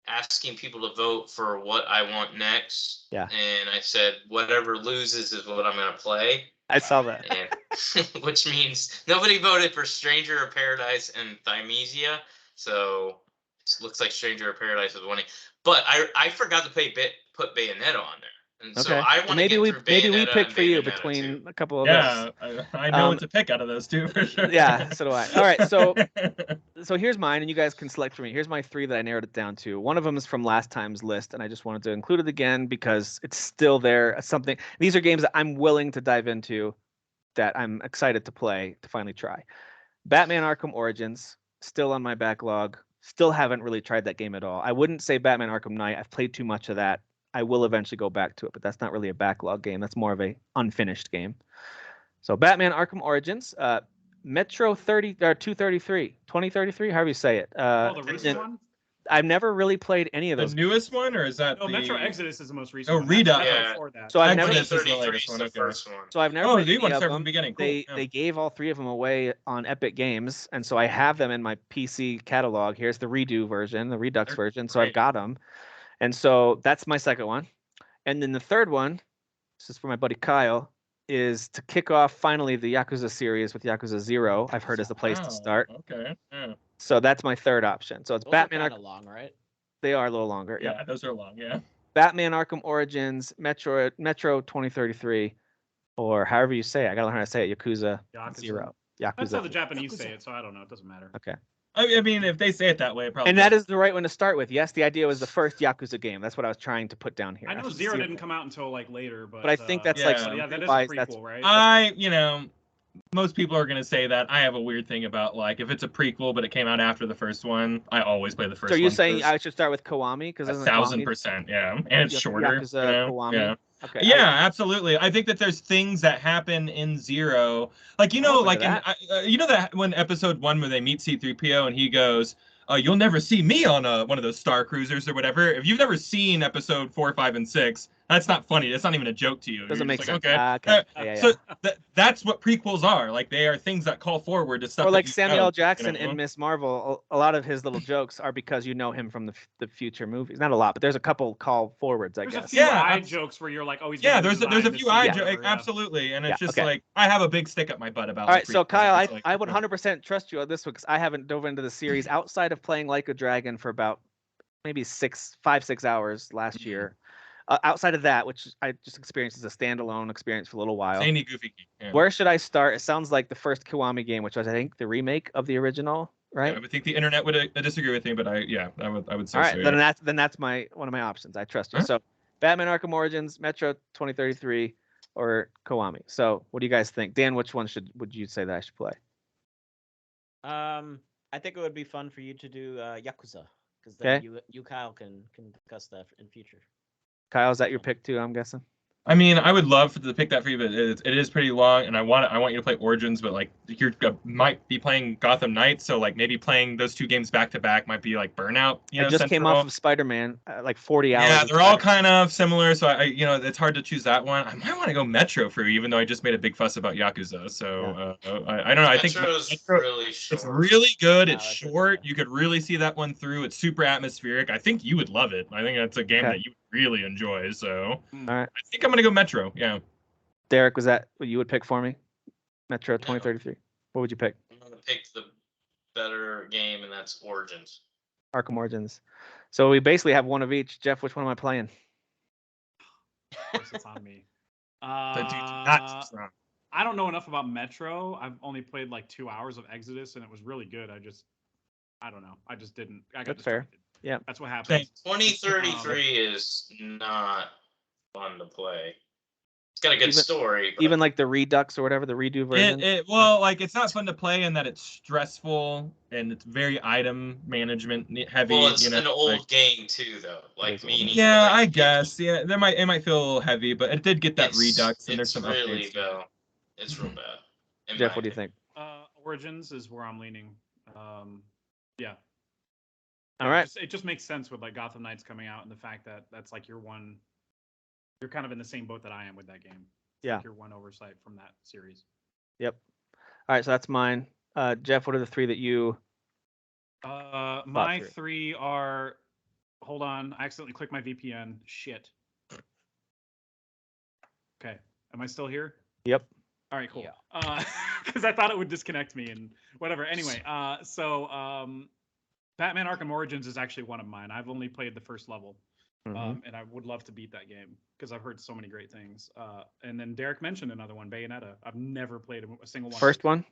C: asking people to vote for what I want next.
F: Yeah.
C: And I said whatever loses is what I'm going to play.
F: I saw that.
C: And, which means nobody voted for Stranger of Paradise and Thymesia, so it looks like Stranger of Paradise is winning. But I forgot to put Bayonetta on there. And
F: okay.
C: So I want
F: maybe we pick for you between a couple of those.
E: Yeah, I know what to pick out of those two for sure.
F: Yeah, so do I. All right, so here's mine, and you guys can select for me. Here's my 3 that I narrowed it down to. One of them is from last time's list, and I just wanted to include it again because it's still there. Something. These are games that I'm willing to dive into, that I'm excited to play, to finally try. Batman Arkham Origins, still on my backlog. Still haven't really tried that game at all. I wouldn't say Batman Arkham Knight. I've played too much of that. I will eventually go back to it, but that's not really a backlog game. That's more of a unfinished game. So Batman Arkham Origins, Metro 2033, however you say it.
B: The recent one?
F: I've never really played any of those.
E: The newest one, or is that
B: Metro Exodus is the most recent one.
E: Redux.
C: Yeah.
F: So I've never.
E: Exodus is the latest one.
C: The first one.
F: So I've never.
E: Oh,
F: played
E: you want to
F: any of
E: start from
F: them.
E: the beginning? Cool.
F: They gave all 3 of them away on Epic Games, and so I have them in my PC catalog. Here's the redo version, the Redux version. So I've got them, and so that's my second one. And then the third one, this is for my buddy Kyle, is to kick off finally the Yakuza series with Yakuza 0. I've heard is the place to start.
E: Okay. Yeah.
F: So that's my third option. So it's
D: Those
F: Batman
D: are
F: Arkham.
D: kind of long, right?
F: They are a little longer.
E: Yeah,
F: Yeah.
E: those are long. Yeah.
F: Batman Arkham Origins, Metro 2033, or however you say it. I gotta learn how to say it. Yakuza
B: Yakuza.
F: 0.
B: That's how
F: Yakuza.
B: the Japanese say it, so I don't know. It doesn't matter.
F: Okay.
E: I mean, if they say it that way, it probably.
F: And that is the right one to start with. Yes, the idea was the first Yakuza game. That's what I was trying to put down here.
B: I know
F: After
B: Zero didn't come out until like later, but
F: I think that's
E: Yeah.
F: like
B: yeah, that is a
F: wise,
B: prequel,
F: that's-
B: right?
E: Most people are gonna say that. I have a weird thing about like if it's a prequel but it came out after the first one, I always play the first one.
F: So are you saying
E: first.
F: I should start with Kiwami? Because
E: 1,000%, yeah, and it's shorter.
F: Yakuza, Kiwami?
E: Yeah.
F: Okay.
E: Yeah, absolutely. I think that there's things that happen in Zero, like that when episode 1 where they meet C-3PO and he goes, "You'll never see me on one of those Star Cruisers or whatever." If you've never seen episode 4, 5, and 6, that's not funny. That's not even a joke to you.
F: Doesn't
E: You're
F: make
E: just
F: sense.
E: like,
F: Okay.
E: okay. So that's what prequels are. Like they are things that call forward to stuff.
F: Or like
E: that you
F: Samuel
E: know,
F: L. Jackson
E: you know?
F: in Miss Marvel, a lot of his little jokes are because you know him from the future movies. Not a lot, but there's a couple call forwards, I
B: There's
F: guess.
B: a few
E: Yeah,
B: eye jokes where you're like, oh, he's
E: Yeah,
B: gonna
E: there's a
B: design
E: few
B: this
E: eye
B: scene or
E: jokes,
B: whatever, yeah.
E: absolutely, and it's
F: Yeah,
E: just
F: okay.
E: like I have a big stick up my butt about.
F: All right,
E: the
F: so
E: prequels.
F: Kyle,
E: It's like,
F: I would 100% trust you on this one because I haven't dove into the series outside of playing Like a Dragon for about maybe 6 hours last
E: Mhm.
F: year. Outside of that, which I just experienced as a standalone experience for a little while.
E: Zany goofy geek. Yeah.
F: Where should I start? It sounds like the first Kiwami game, which was I think the remake of the original, right?
E: Yeah, I think the internet would disagree with me, but I would say
F: All right,
E: so.
F: then
E: Yeah.
F: that's one of my options. I trust you.
E: Alright.
F: So, Batman Arkham Origins, Metro 2033, or Kiwami. So, what do you guys think, Dan? Which one would you say that I should play?
D: I think it would be fun for you to do Yakuza, because
F: Okay.
D: then you Kyle can discuss that in future.
F: Kyle, is that your pick too? I'm guessing.
E: I mean, I would love to pick that for you, but it is pretty long, and I want you to play Origins, but like you might be playing Gotham Knights, so like maybe playing those two games back to back might be like burnout.
F: I just came off of Spider-Man, like 40 hours.
E: Yeah,
F: of
E: they're all
F: Spider-Man.
E: kind of similar, so I it's hard to choose that one. I might want to go Metro for you, even though I just made a big fuss about Yakuza. So I don't know. I think
C: Metro's
E: Metro,
C: really short.
E: it's really good.
D: Yeah,
E: It's
D: that's
E: short.
D: good.
E: You could really see that one through. It's super atmospheric. I think you would love it. I think that's a game
F: Okay.
E: that you would really enjoy. So
F: All right,
E: I think I'm gonna go Metro. Yeah.
F: Derek, was that what you would pick for me? Metro 2033. What would you pick?
C: I'm gonna pick the better game, and that's Origins.
F: Arkham Origins. So we basically have one of each. Jeff, which one am I playing?
B: Of course, it's on me.
E: But dude, not strong.
B: I don't know enough about Metro. I've only played like 2 hours of Exodus, and it was really good. I don't know. I just didn't. I got
F: That's fair.
B: distracted.
F: Yeah.
B: That's what happens.
C: 2033 is not fun to play. It's got a good
F: Even-
C: story. But
F: Even like the Redux or whatever, the redo version.
E: It's not fun to play in that it's stressful and it's very item management heavy.
C: well, it's
E: you know,
C: an old
E: like-
C: game too, though. Like
F: is old.
C: meaning.
E: Yeah,
C: like,
E: I guess. Yeah, it might feel a little heavy, but it did get that
C: it's-
E: Redux and there's
C: it's
E: some
C: really
E: updates.
C: though. It's real bad. in
F: Jeff,
C: my
F: what do you
C: opinion.
F: think?
B: Origins is where I'm leaning. Yeah.
F: All right.
B: It just makes sense with like Gotham Knights coming out and the fact that that's like you're kind of in the same boat that I am with that game. It's
F: Yeah.
B: like your one oversight from that series.
F: Yep. All right, so that's mine. Jeff, what are the three that you?
B: My
F: through.
B: three are. Hold on, I accidentally clicked my VPN. Shit. Okay, am I still here?
F: Yep.
B: All right, cool.
D: Yeah.
B: Because I thought it would disconnect me and whatever. Anyway, Batman Arkham Origins is actually one of mine. I've only played the first level,
F: Mhm.
B: and I would love to beat that game because I've heard so many great things. And then Derek mentioned another one, Bayonetta. I've never played a single one.
F: First one.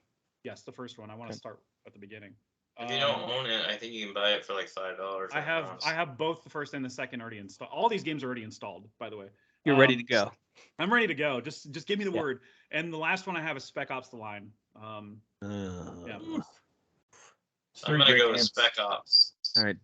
B: Yes, the first one. I want to
F: Okay.
B: start at the beginning.
C: If you don't own it, I think you can buy it for like $5.
B: I have both the first and the second already installed. All these games are already installed, by the way.
F: You're ready to go.
B: I'm ready to go. Just give me the
F: Yeah.
B: word. And the last one I have is Spec Ops: The Line. Yeah.
C: I'm gonna go with Spec Ops.
F: All right.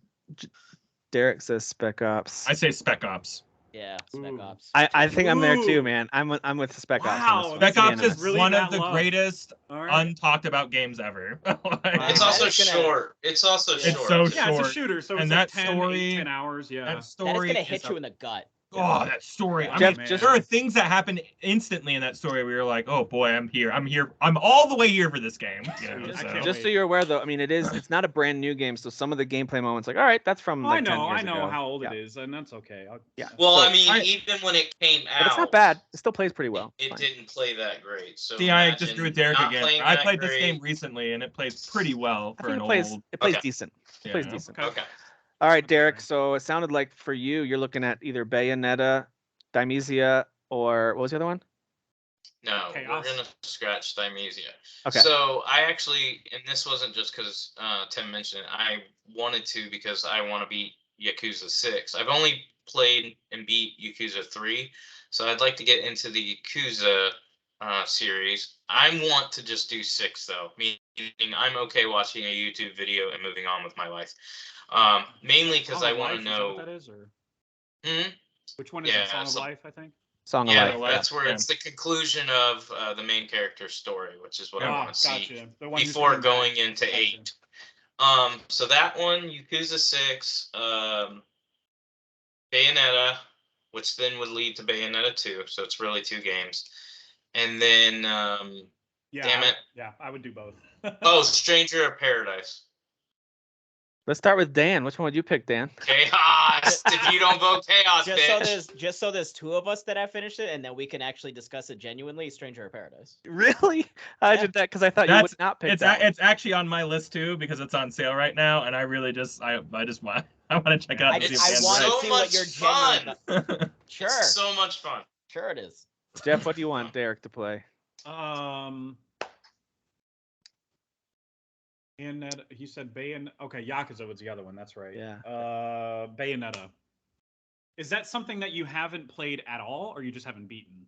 F: Derek says Spec Ops.
E: I say Spec Ops.
D: Yeah, Spec
B: Ooh.
D: Ops.
F: I think I'm there too,
B: Ooh.
F: man. I'm with Spec Ops.
B: Wow,
F: on this one.
E: Spec Ops
F: Unanimous.
E: is
B: really
E: one
B: that
E: of the
B: low.
E: greatest
B: All right.
E: untalked about games ever.
C: It's
B: Wow.
C: also
D: That is gonna-
C: short. It's also
D: It's
C: short.
E: so
B: Yeah, it's a
E: short.
B: shooter, so
E: And
B: it's
E: that
B: like 10,
E: story-
B: 10 hours. Yeah.
E: That
D: That is
E: story
D: gonna
E: is
D: hit you in the gut.
E: Oh, that story! I
F: Jeff,
E: mean,
F: just-
E: there are things that happen instantly in that story where you're like, "Oh boy, I'm here! I'm all the way here for this game." You know,
B: I
E: so.
B: can't
F: Just so
B: wait.
F: you're aware, though, I mean, it's not a brand new game, so some of the gameplay moments, like, all right, that's from
B: Oh,
F: like
B: I
F: 10
B: know,
F: years
B: I know
F: ago.
B: how old
F: Yeah.
B: it is, and that's okay.
F: Yeah.
C: Well,
F: So,
C: I mean,
E: I-
C: even when it came out,
F: But it's not bad. It still plays pretty well.
C: It
F: Fine.
C: didn't play that great. So
E: See, I just agree with Derek
C: not
E: again.
C: playing
E: I
C: that
E: played this game
C: great.
E: recently, and it plays pretty well
F: I
E: for
F: think
E: an
F: it plays
C: Okay.
F: decent. It plays
E: Yeah.
F: decent.
B: Okay.
C: Okay.
F: All right,
B: That's
F: Derek.
B: fair.
F: So it sounded like for you, you're looking at either Bayonetta, Dimesia, or what was the other one?
C: No,
B: Chaos.
C: we're gonna scratch Dimesia.
F: Okay.
C: So I actually, and this wasn't just because Tim mentioned it. I wanted to because I want to beat Yakuza 6. I've only played and beat Yakuza 3, so I'd like to get into the Yakuza series. I want to just do 6 though, meaning I'm okay watching a YouTube video and moving on with my life. Mainly because
B: Song
C: I
B: of
C: want
B: Life,
C: to
B: is that
C: know.
B: what that is, or
C: Mhm.
B: which one is it?
C: Yeah,
B: Song of
C: some-
B: Life, I think.
F: Song of
C: Yeah,
F: Life.
C: that's where
E: Yeah.
C: it's the conclusion of the main character's story, which is what I want to see
B: Gotcha. The one who's
C: before
B: coming back.
C: going into
B: Gotcha.
C: 8. So that one, Yakuza 6, Bayonetta, which then would lead to Bayonetta 2. So it's really 2 games. And then,
B: Yeah,
C: damn it.
B: Yeah, I would do both.
C: oh, Stranger of Paradise.
F: Let's start with Dan. Which one would you pick, Dan?
C: Chaos! If you don't vote Chaos,
D: Just so there's 2 of us that have finished it, and then we can actually discuss it genuinely. Stranger of Paradise.
F: Really? I
D: Yeah.
F: did that because I thought you
E: That's-
F: would not pick
E: It's
F: that one.
E: it's actually on my list too because it's on sale right now, and I really just I just want to check out.
B: I
E: and see
B: just-
E: if
C: It's
E: Dan's
D: want to
C: so
D: see
C: much
D: what your
C: fun.
D: genuine. Sure,
C: It's so much fun.
D: sure it is.
F: Jeff, what do you want Derek to play?
B: Bayonetta. He said Okay, Yakuza was the other one. That's right.
F: Yeah.
B: Bayonetta. Is that something that you haven't played at all, or you just haven't beaten?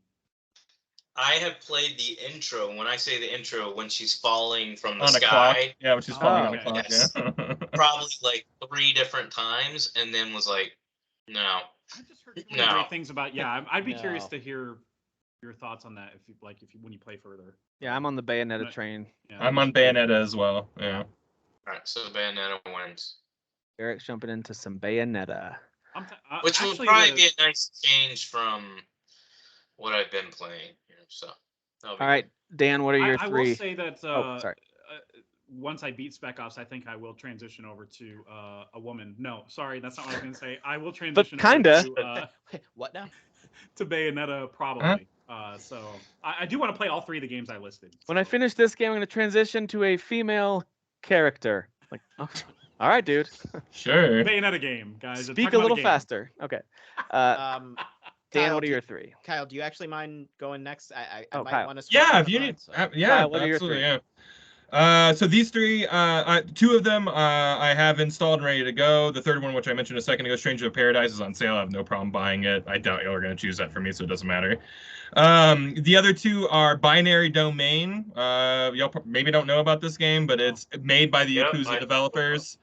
C: I have played the intro. When I say the intro, when she's falling from the
E: on a clock.
C: sky,
E: Yeah, which is falling on a
B: okay.
E: clock.
C: Yes.
E: Yeah.
C: probably like 3 different times, and then was like, no.
B: I just heard really
C: No.
B: great things about. Yeah, I'd be curious
D: No.
B: to hear your thoughts on that when you play further.
F: Yeah, I'm on the Bayonetta
B: But-
F: train.
B: Yeah,
E: I'm on Bayonetta as well. Yeah.
C: All right, so Bayonetta wins,
F: Derek's jumping into some Bayonetta.
C: which will
B: actually,
C: probably be a nice change from what I've been playing. So. that'll be
F: All right, Dan, what are your
B: I
F: 3?
B: will say that.
F: Sorry.
B: Once I beat Spec Ops, I think I will transition over to a woman. No, sorry, that's not what I was going to say. I will transition
F: kinda.
B: over
D: What now?
B: to Bayonetta probably. So I do want to play all 3 of the games I listed.
F: When I finish this game, I'm going to transition to a female character. Like, oh, all right, dude.
E: Sure.
B: Bayonetta game, guys.
F: Speak
B: Talk
F: a
B: about
F: little
B: game.
F: faster. Okay. Dan,
D: Kyle,
F: what are
D: do-
F: your 3?
D: Kyle, do you actually mind going next? I
F: Oh,
D: might
F: Kyle.
D: want to.
E: Yeah, if you need. Yeah,
F: Kyle, what are your
E: absolutely.
F: 3?
E: Yeah. So these 3, 2 of them I have installed and ready to go. The third one, which I mentioned a second ago, Stranger of Paradise, is on sale. I have no problem buying it. I doubt y'all are going to choose that for me, so it doesn't matter. The other 2 are Binary Domain. Y'all maybe don't know about this game, but it's made by the
C: Yep,
E: Yakuza developers.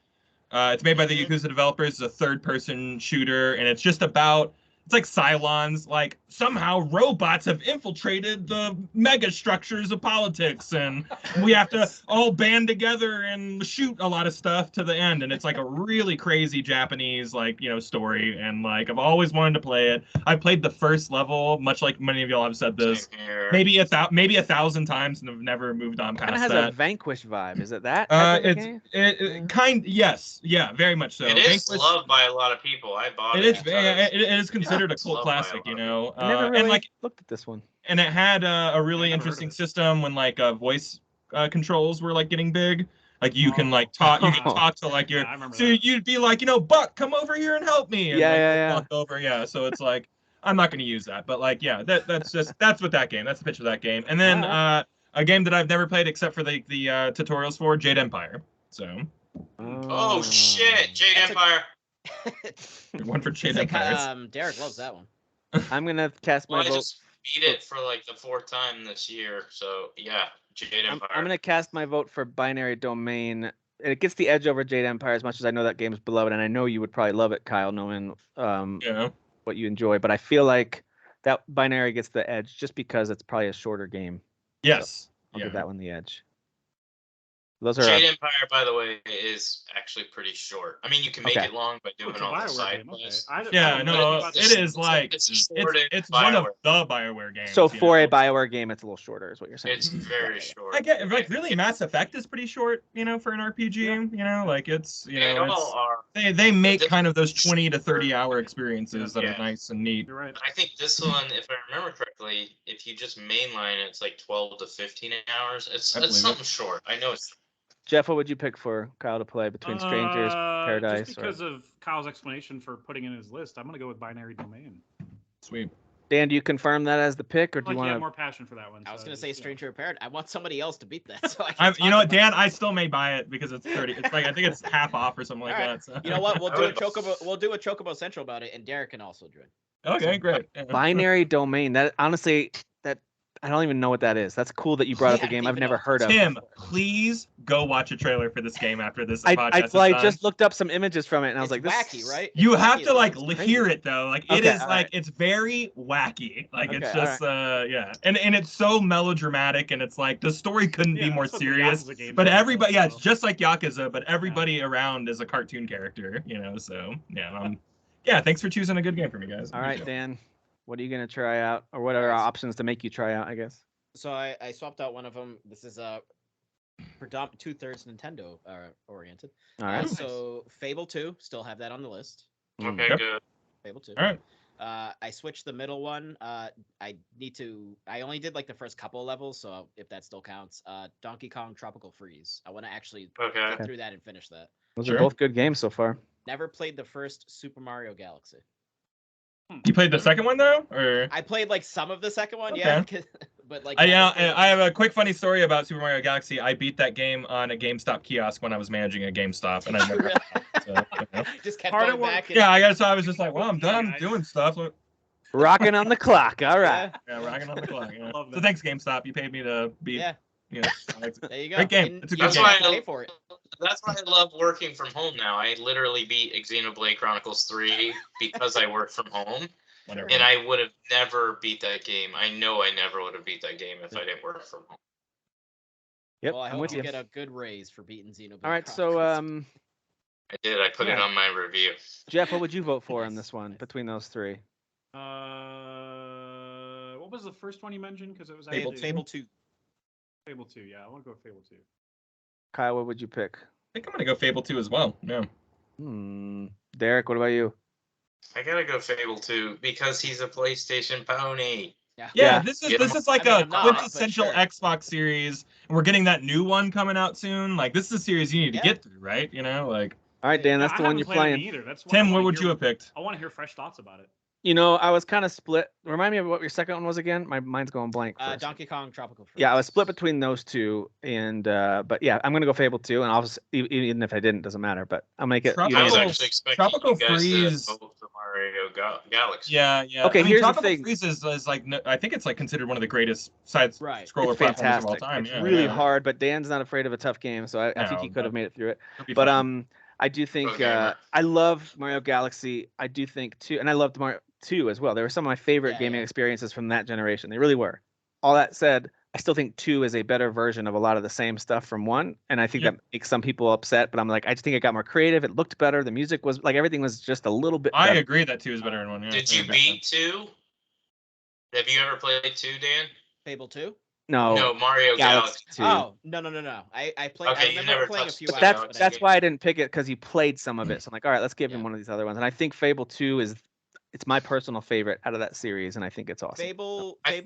E: It's made by the Yakuza developers. It's a 3rd-person shooter, and it's just about. It's like Cylons, like somehow robots have infiltrated the mega structures of politics, and we have to all band together and shoot a lot of stuff to the end. And it's like a really crazy Japanese, story. And like I've always wanted to play it. I played the first level, much like many of y'all have said this,
C: Same here.
E: maybe 1,000 times, and have never moved on
F: Kind of
E: past
F: has
E: that.
F: a Vanquish vibe. Is it that? type of a game?
E: Yes, yeah, very much so.
C: It is
E: Vanquish-
C: loved by a lot of people. I bought
E: It
C: it.
E: is.
C: because-
E: It is considered a
C: it's
E: cult
C: loved by a
E: classic,
C: lot
E: you
C: of
E: know.
F: I never really
E: And like,
F: looked at this one.
E: and it had a really
B: I never heard of
E: interesting
B: it.
E: system when voice controls were like getting big. Like you can talk. You can talk to like your.
B: Yeah, I remember
E: So
B: that.
E: you'd be like, Buck, come over here and help me. And,
F: Yeah.
E: Walk over. Yeah. So it's like I'm not going to use that, but that's what that game. That's the pitch of that game. And then
F: Alright.
E: a game that I've never played except for the tutorials for Jade Empire. So
C: Oh shit, Jade
D: That's a-
C: Empire.
E: one for Jade
D: It's like,
E: Empires.
D: Derek loves that one.
F: I'm gonna cast my
C: Well, I
F: vote.
C: just beat it for like the 4th time this year. So yeah, Jade Empire.
F: I'm gonna cast my vote for Binary Domain. It gets the edge over Jade Empire as much as I know that game's beloved, and I know you would probably love it, Kyle, knowing
E: Yeah.
F: what you enjoy. But I feel like that Binary gets the edge just because it's probably a shorter game.
E: Yes.
F: I'll
E: Yeah.
F: give that one the edge. Those are
C: Jade Empire, by the way, is actually pretty short. I mean, you can make
F: Okay.
C: it long by doing
B: It's a
C: all the
B: BioWare
C: side
B: game. Okay.
C: quests.
B: I
E: Yeah,
B: don't know
E: no,
B: anything about
E: it
B: this.
E: is like
C: It's short in
E: it's one of
C: BioWare.
E: the BioWare games.
F: so
E: you
F: for
E: know?
F: a BioWare game, it's a little shorter, is what you're saying.
C: It's very short.
E: I get like really Mass Effect is pretty short, you know, for an RPG. You know, like it's
C: They all are.
E: they make
C: This-
E: kind of those 20 to 30 hour experiences that
C: Yeah.
E: are nice and neat.
B: You're right.
C: I think this one, if I remember correctly, if you just mainline it, it's like 12 to 15 hours. It's
E: I believe it.
C: something short. I know it's.
F: Jeff, what would you pick for Kyle to play between Strangers, Paradise?
B: Just because of Kyle's explanation for putting in his list, I'm gonna go with Binary Domain.
E: Sweet.
F: Dan, do you confirm that as the pick, or do
B: Like
F: you
B: he had
F: want
B: more passion for that one.
D: I was
B: so
D: gonna
B: just,
D: say
B: you know.
D: Stranger of Paradise. I want somebody else to beat that. So
E: You know what, Dan? I still may buy it because it's 30. It's like I think it's half off or something like
D: All right.
E: that. So.
D: You know what? We'll
C: I
D: do a
C: would-
D: Chocobo. We'll do a Chocobo Central about it, and Derek can also join.
E: Okay, great. Yeah.
F: Binary Domain? That honestly, that I don't even know what that is. That's cool that you brought up
D: Yeah,
F: a game
D: I
F: I've
D: don't
F: never
D: even
F: heard of.
E: Tim,
F: before.
E: please go watch a trailer for this game after this
F: I
E: podcast is done.
F: just looked up some images from it, and I was
D: It's
F: like, this
D: wacky, right?
E: You
D: It's
E: have
D: wacky
E: to
D: as
E: like
D: hell. It's
E: hear
D: crazy.
E: it though. Like it
F: Okay,
E: is
F: all
E: like
F: right.
E: it's very wacky. Like it's
F: Okay, all
E: just yeah. And it's so melodramatic and it's like the story couldn't be
B: Yeah,
E: more
B: that's what the
E: serious.
B: Yakuza games
E: But
B: are,
E: everybody yeah,
B: so.
E: it's just like Yakuza, but everybody around is a cartoon character, you know, so yeah, yeah, thanks for choosing a good game for me, guys.
F: all right,
E: Appreciate it.
F: Dan, what are you gonna try out, or what are our options to make you try out? I guess.
D: So I swapped out one of them. This is predominant 2/3 Nintendo oriented.
F: All right.
D: So Fable 2, still have that on the list.
C: Okay,
E: Yep.
C: good.
D: Fable 2.
E: All right.
D: I switched the middle one. I only did like the first couple of levels, so if that still counts. Donkey Kong Tropical Freeze. I want to actually
C: Okay.
D: get through that and finish that.
F: Those
E: Sure.
F: are both good games so far.
D: Never played the first Super Mario Galaxy.
E: You played the second one though, or?
D: I played like some of the second one,
E: Okay.
D: yeah, but like.
E: Yeah,
D: never played
E: I have a quick funny story about Super Mario Galaxy. I beat that game on a GameStop kiosk when I was managing a GameStop, and I never. So, you know.
D: Just kept
B: Hard at
D: going
B: work.
D: back. And,
E: Yeah, I guess I was just like, well, I'm done
B: Nice.
E: doing stuff.
F: Rocking on the clock. All right.
E: Yeah, rocking on the clock. Yeah.
B: Love
E: So
B: that.
E: thanks, GameStop. You paid me to be.
D: Yeah,
E: You know,
D: there you go.
E: Great game.
D: And
E: It's a
D: you
E: good
D: don't have
C: game.
D: to pay for it.
C: That's why I love working from home now. I literally beat Xenoblade Chronicles 3 because I work from home.
E: whatever.
C: And I would have never beat that game. I know I never would have beat that game if I didn't work from home.
F: Yep.
D: Well, I
F: I'm
D: hope
F: with
D: you
F: you.
D: get a good raise for beating Xenoblade.
F: All right. So,
D: Chronicles.
C: I did. I put it
F: Yeah.
C: on my review.
F: Jeff, what would you vote for on
D: Nice,
F: this one
D: nice.
F: between those three?
B: What was the first one you mentioned? Because it was
D: Fable,
B: actually
D: Fable 2.
B: Fable 2. Yeah, I want to go with Fable 2.
F: Kyle, what would you pick?
E: I think I'm gonna go Fable 2 as well. Yeah.
F: Derek, what about you?
C: I gotta go Fable 2 because he's a PlayStation pony.
E: Yeah,
F: Yeah.
E: this
C: Yeah.
E: is like
D: I mean,
E: a
D: I'm not, but
E: quintessential
D: sure.
E: Xbox series, and we're getting that new one coming out soon. Like this is a series you need to
D: Yeah.
E: get through, right? You know, like
F: All right, Dan,
B: Yeah,
F: that's
B: I
F: the one
B: haven't
F: you're
B: played
F: playing.
B: it either. That's why I
E: Tim,
B: wanna
E: what would
B: hear-
E: you have picked?
B: I want to hear fresh thoughts about it.
F: You know, I was kind of split. Remind me of what your second one was again. My mind's going blank. for a second.
D: Donkey Kong Tropical Freeze.
F: Yeah, I was split between those two, and but yeah, I'm gonna go Fable 2, and obviously, even if I didn't, doesn't matter. But I'll make it.
C: I was
E: Tropical-
F: unanimous.
C: actually expecting
E: Tropical
C: you guys
E: Freeze-
C: to vote for Mario Galaxy.
E: Yeah, yeah.
F: Okay,
E: I mean,
F: here's the
E: Tropical
F: thing.
E: Freeze is like I think it's like considered one of the greatest side
D: Right.
E: scroller
F: It's
E: platformers of all
F: fantastic.
E: time.
F: It's
E: Yeah,
F: really
E: yeah.
F: hard, but Dan's not afraid of a tough game, so I think
E: No,
F: he could have made it through it.
E: It'll be
F: But
E: fun.
F: I do think
C: gamer.
F: I love Mario Galaxy. I do think too, and I loved Mario 2 as well. They were some of my favorite
D: Yeah,
F: gaming
D: yeah.
F: experiences from that generation. They really were. All that said, I still think 2 is a better version of a lot of the same stuff from 1, and I think
E: Yep.
F: that makes some people upset. But I'm like, I just think it got more creative. It looked better. The music was like everything was just a little bit.
E: I
F: better.
E: agree that 2 is better than 1. Yeah,
C: Did
E: I
C: you
E: agree.
C: beat 2? Have you ever played 2, Dan?
D: Fable 2?
F: No,
C: No, Mario
F: Galaxy
C: Galaxy.
F: 2.
D: Oh, no. I played.
C: Okay,
D: I
C: you
D: remember
C: never
D: playing a
C: touched
D: few
C: the
D: hours.
C: Galaxy
D: but I
F: That's
D: didn't-
F: why I didn't pick it, because you played some of it. So I'm like, all right, let's give him
D: Yeah.
F: one of these other ones. And I think Fable 2 it's my personal favorite out of that series, and I think it's awesome.
D: Fable.
C: I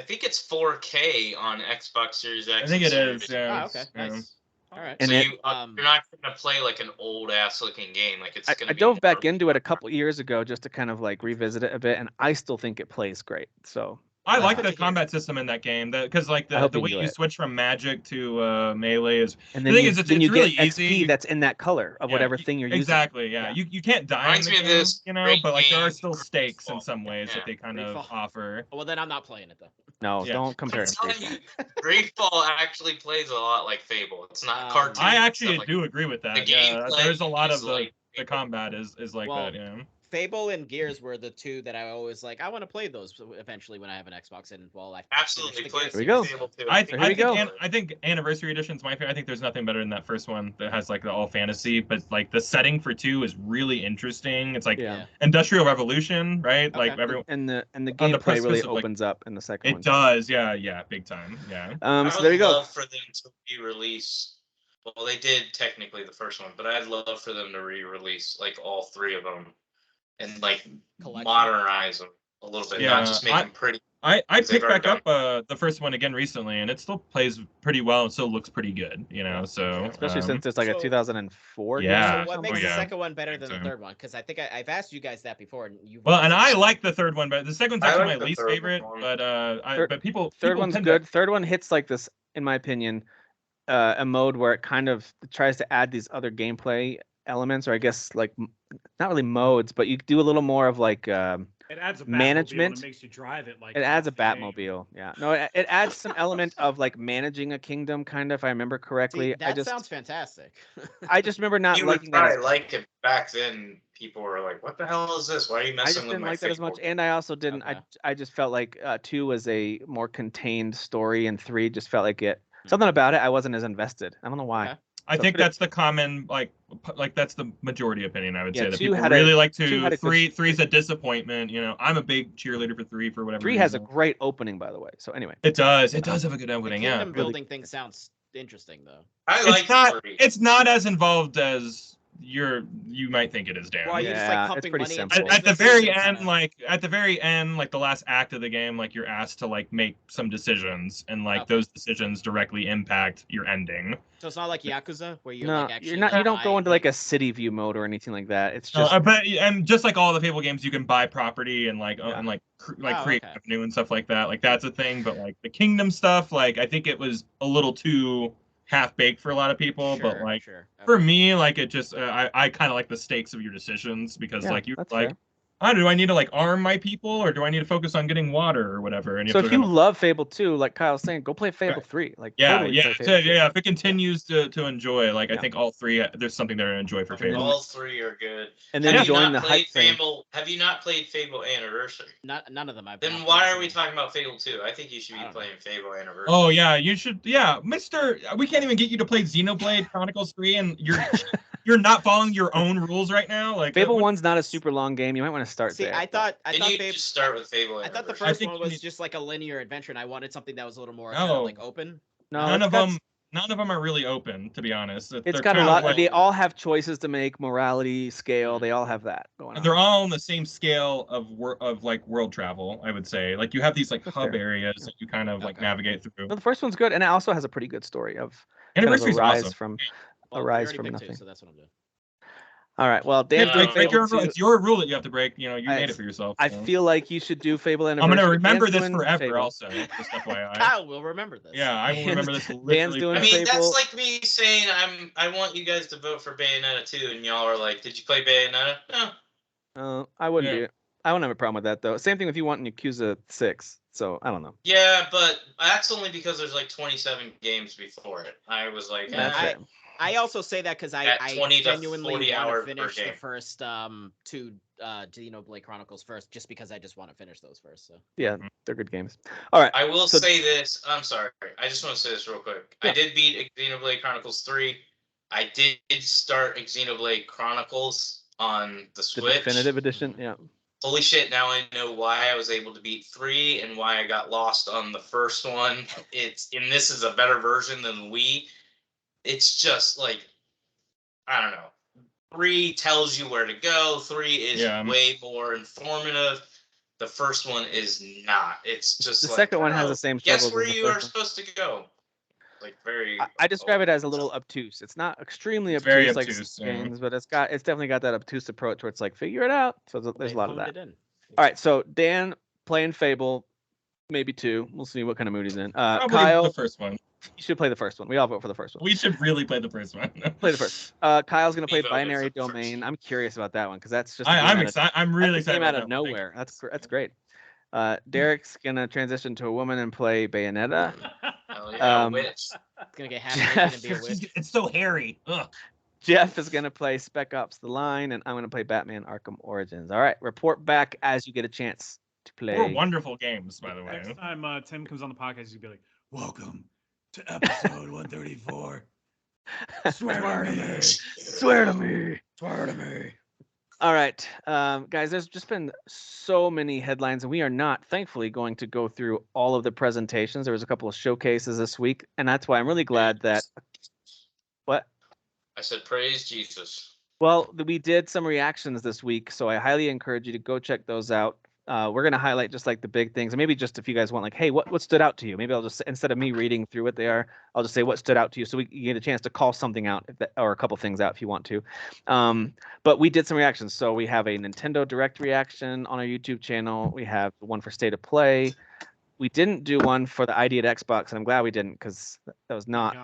C: think it's 4K on Xbox Series X.
E: I think it
C: and
E: is.
C: Series
E: Yeah.
D: Oh,
E: it's-
D: okay.
E: yeah.
D: Nice. All right.
F: And
C: So
F: it-
C: you're not gonna play like an old ass looking game. Like it's
F: I
C: gonna be
F: dove back
C: more-
F: into it a couple years ago just to kind of like revisit it a bit, and I still think it plays great. So
E: I
D: That's
E: like
D: good
E: the
D: to hear.
E: combat system in that game, because like
F: I hope
E: the
F: you
E: way
F: enjoy
E: you
F: it.
E: switch from magic to melee is
F: and
E: The
F: then
E: thing
F: you,
E: is, it's-
F: then you
E: it's
F: get
E: really
F: XP
E: easy.
F: that's in that color of
E: yeah,
F: whatever
E: you-
F: thing you're using.
E: exactly. Yeah,
F: Yeah.
E: you can't die
C: Reminds
E: in
C: me
E: the
C: of
E: game,
C: this
E: you know,
C: great
E: but like there are
C: game,
E: still stakes in
C: Greedfall.
E: some ways that
C: Yeah.
E: they kind of
D: Greedfall.
E: offer.
D: Well, then I'm not playing it though.
F: No,
E: Yeah.
F: don't compare
C: I'm
F: it.
C: telling you, Greedfall actually plays a lot like Fable. It's not
D: Um,
C: cartoon.
E: I
C: and
E: actually
C: stuff like
E: do agree with
C: that.
E: that.
C: The
E: Yeah,
C: gameplay
E: there's a lot
C: is
E: of
C: like
E: the
C: Fable.
E: combat is like
D: Well,
E: that. Yeah.
D: Fable and Gears were the two that I always like. I want to play those eventually when I have an Xbox, and well, I
C: Absolutely
D: finished the
C: play
D: Gears
F: Here we go.
C: Fable 2.
F: I
E: think Anniversary Edition's my favorite. I think there's nothing better than that first one that has like the all fantasy, but like the setting for 2 is really interesting. It's like
F: Yeah.
E: Industrial Revolution, right? Like
D: Okay.
E: everyone.
F: And the
E: On the
F: gameplay
E: precipice
F: really
E: of, like,
F: opens up in the second one.
E: It does, yeah, big time, yeah.
C: I
F: So
C: would
F: there you go.
C: love for them to re-release. Well, they did technically the first one, but I'd love for them to re-release like all 3 of them and like
D: Collection.
C: modernize them a little bit,
E: Yeah,
C: not just make them pretty.
E: I
C: They've
E: picked back
C: already
E: up the first one again recently, and it still plays pretty well and still looks pretty good, you know. So
F: Especially since it's like a
D: So-
F: 2004 game.
E: Yeah.
D: So what
E: Oh,
D: makes the
E: yeah.
D: second one better than
E: So-
D: the third one? Because I think I've asked you guys that before, and you.
E: well, and I like the third one, but the second one's
C: I
E: actually
C: like
E: my
C: the
E: least
C: third
E: favorite.
C: one.
E: But
F: Third-
E: people
F: Third
E: people
F: one's
E: tend
F: good. Third one hits like this, in my opinion, a mode where it kind of tries to add these other gameplay elements, or I guess like not really modes, but you do a little more of like
B: It adds a Batmobile
F: management.
B: and it makes you drive it like.
F: it adds a
B: off the game.
F: Batmobile. Yeah, no, it adds some element of like managing a kingdom, kind of. If I remember correctly.
D: See, that sounds fantastic.
F: I just remember not
C: You would
F: liking that.
C: probably
F: As,
C: like it back then. People were like, "What the hell is this? Why are you
F: I
C: messing
F: just
C: with
F: didn't
C: my
F: like that as much,
C: Fable?"
F: and I also didn't.
D: Okay.
F: I just felt like 2 was a more contained story, and 3 just felt like it. Something about it, I wasn't as invested. I don't know why.
D: Okay.
E: I
F: So
E: think
F: pretty-
E: that's the common like that's the majority opinion. I would
F: Yeah,
E: say that
F: 2
E: people
F: had a-
E: really like
F: 2
E: to
F: had a good
E: three.
F: story.
E: Three's a disappointment. You know, I'm a big cheerleader for 3 for whatever.
F: 3 has a
E: reason.
F: great opening, by the way. So anyway,
E: It does have a good
D: The
E: opening.
D: kingdom
E: Yeah,
D: building thing sounds interesting, though.
C: I like
E: it's not
C: 3.
E: it's not as involved as you might think it is, Dan.
D: Well, you just
F: Yeah,
D: like
F: it's
D: pumping
F: pretty
D: money
F: simple.
D: into
E: At the
D: businesses
E: very
D: and
E: end,
D: kinda-
E: like the last act of the game, like you're asked to like make some decisions, and like
D: Okay.
E: those decisions directly impact your ending.
D: So it's not like Yakuza where you're
F: no,
D: like actually.
F: you're not.
D: like,
F: You don't go
D: buying
F: into like a
D: things.
F: city view mode or anything like that. It's just
E: But and just like all the Fable games, you can buy property and like
F: Yeah.
E: and like
D: Oh,
E: create
D: okay.
E: revenue and stuff like that. Like that's a thing. But like the kingdom stuff, like I think it was a little too half baked for a lot of people. But
D: Sure,
E: like
D: sure.
E: for
D: Okay.
E: me, like it just I kind of like the stakes of your decisions because
F: Yeah,
E: like you
F: that's
E: like.
F: fair.
E: Do I need to like arm my people or do I need to focus on getting water or whatever? And
F: So
E: have
F: if
E: to
F: you
E: have-
F: love Fable 2, like Kyle was saying, go play Fable 3. Like totally play Fable 3.
E: if it continues to enjoy, like I
F: Yeah.
E: think all 3, there's something there to enjoy for
F: And then-
E: Fable.
C: All 3 are good.
F: And then
C: Have you
F: join
C: not
F: the
C: played
F: hype train.
C: Fable? Have you not played Fable Anniversary?
D: None of them. I've
C: Then
D: not
C: why
D: played
C: are we
D: some.
C: talking about Fable 2? I think you should
D: I
C: be
D: don't know.
C: playing Fable Anniversary.
E: Oh yeah, you should. Yeah, Mister, we can't even get you to play Xenoblade Chronicles 3, and you're not following your own rules right now. Like
F: Fable
E: what-
F: 1's not a super long game. You might want to start
D: See,
F: there.
D: I thought
C: Then you
D: Fable.
C: just start with Fable
D: I
C: Anniversary.
D: thought the
E: I
D: first
E: think
D: one
E: you
D: was
E: need-
D: just like a linear adventure, and I wanted something that was a little more
E: No.
D: like open.
F: No,
E: none
F: it's
E: of
F: got-
E: them. None of them are really open, to be honest.
F: It's
E: They're
F: got a
E: kinda
F: lot.
E: like-
F: They all have choices to make, morality, scale. They all have that going on.
E: and they're all on the same scale of like world travel. I would say, like you have these like
F: That's
E: hub
F: fair.
E: areas that you kind of like
D: Okay.
E: navigate through.
F: No, the first one's good, and it also has a pretty good story of kind of a
E: Anniversary's
F: rise
E: awesome.
F: from
D: Well,
F: a
D: we
F: rise
D: already
F: from
D: picked two,
F: nothing.
D: so that's what I'm doing.
F: All right. Well,
E: Yeah,
F: Dan,
C: break
F: Fable
E: rule.
F: 2,
E: It's your rule that you have to break. You know, you
F: I-
E: made it for yourself.
F: I
E: so.
F: feel like you should do Fable
E: I'm
F: Anniversary.
E: gonna remember
F: Dan's
E: this
F: doing
E: forever.
F: Fable.
E: Also, just FYI.
D: Kyle will remember this.
E: Yeah, I will remember this.
F: Dan's
E: literally
F: doing
C: I mean,
F: Fable-
C: that's like me saying I want you guys to vote for Bayonetta 2, and y'all are like, "Did you play Bayonetta?" No.
F: I wouldn't
E: Yeah.
F: do it. I wouldn't have a problem with that though. Same thing if you want Yakuza 6. So I don't know.
C: Yeah, but that's only because there's like 27 games before it. I was like,
F: That's
C: eh.
F: fair.
D: I also say that because I
C: At 20 to
D: genuinely
C: 40
D: want
C: hours
D: to
C: per
D: finish the
C: game.
D: first two Xenoblade Chronicles first, just because I just want to finish those first. So
F: Yeah, they're good games. All right.
C: I will
F: So-
C: say this. I'm sorry. I just want to say this real quick.
F: Yeah.
C: I did beat Xenoblade Chronicles 3. I did start Xenoblade Chronicles on the
F: The
C: Switch.
F: definitive edition. Yeah.
C: Holy shit, now I know why I was able to beat 3 and why I got lost on the first one. This is a better version than Wii. It's just like, I don't know. 3 tells you where to go. 3 is
E: Yeah.
C: way more informative. The first one is not. It's just
F: The
C: like,
F: second one has
C: oh,
F: the same
C: guess
F: struggles
C: where
F: as the
C: you are
F: first one.
C: supposed to go. Like very.
F: I describe it as a little obtuse. It's not extremely
E: It's
F: obtuse,
E: very
F: like
E: obtuse,
F: some
E: yeah.
F: games, but it's definitely got that obtuse approach where it's like figure it out. So there's a lot of
D: honed
F: that.
D: it in.
F: All right, so Dan playing Fable, maybe 2. We'll see what kind of mood he's in.
E: Probably
F: Kyle,
E: the first one.
F: you should play the first one. We all vote for the first one.
E: We should really play the first one.
F: Play the first. Kyle's gonna play
C: We voted for
F: Binary
C: the first.
F: Domain. I'm curious about that one because that's just a
E: I'm
F: game out of-
E: excited. I'm
F: that's
E: really
F: a
E: excited.
F: game out
E: about
F: of
E: that one.
F: nowhere. That's great. Derek's gonna transition to a woman and play Bayonetta.
C: Hell yeah,
F: Um,
C: witch.
D: It's gonna get half naked and be a
F: Jeff-
D: witch.
E: It's so hairy. Ugh.
F: Jeff is going to play Spec Ops: The Line, and I'm going to play Batman: Arkham Origins. All right, report back as you get a chance to play.
E: 4 wonderful games, by the way.
B: Next time Tim comes on the podcast, he'll be like, "Welcome to episode 134." Swear to me.
F: Swear to me.
B: Swear to me.
F: All right, guys, there's just been so many headlines, and we are not, thankfully, going to go through all of the presentations. There was a couple of showcases this week, and that's why I'm really glad that... What?
C: I said, praise Jesus.
F: Well, we did some reactions this week, so I highly encourage you to go check those out. We're going to highlight just like the big things, and maybe just if you guys want, like, hey, what stood out to you? Maybe I'll just, instead of me reading through what they are, I'll just say what stood out to you, so you get a chance to call something out, or a couple things out if you want to. But we did some reactions. So we have a Nintendo Direct reaction on our YouTube channel. We have one for State of Play. We didn't do one for the ID at Xbox, and I'm glad we didn't, because that was not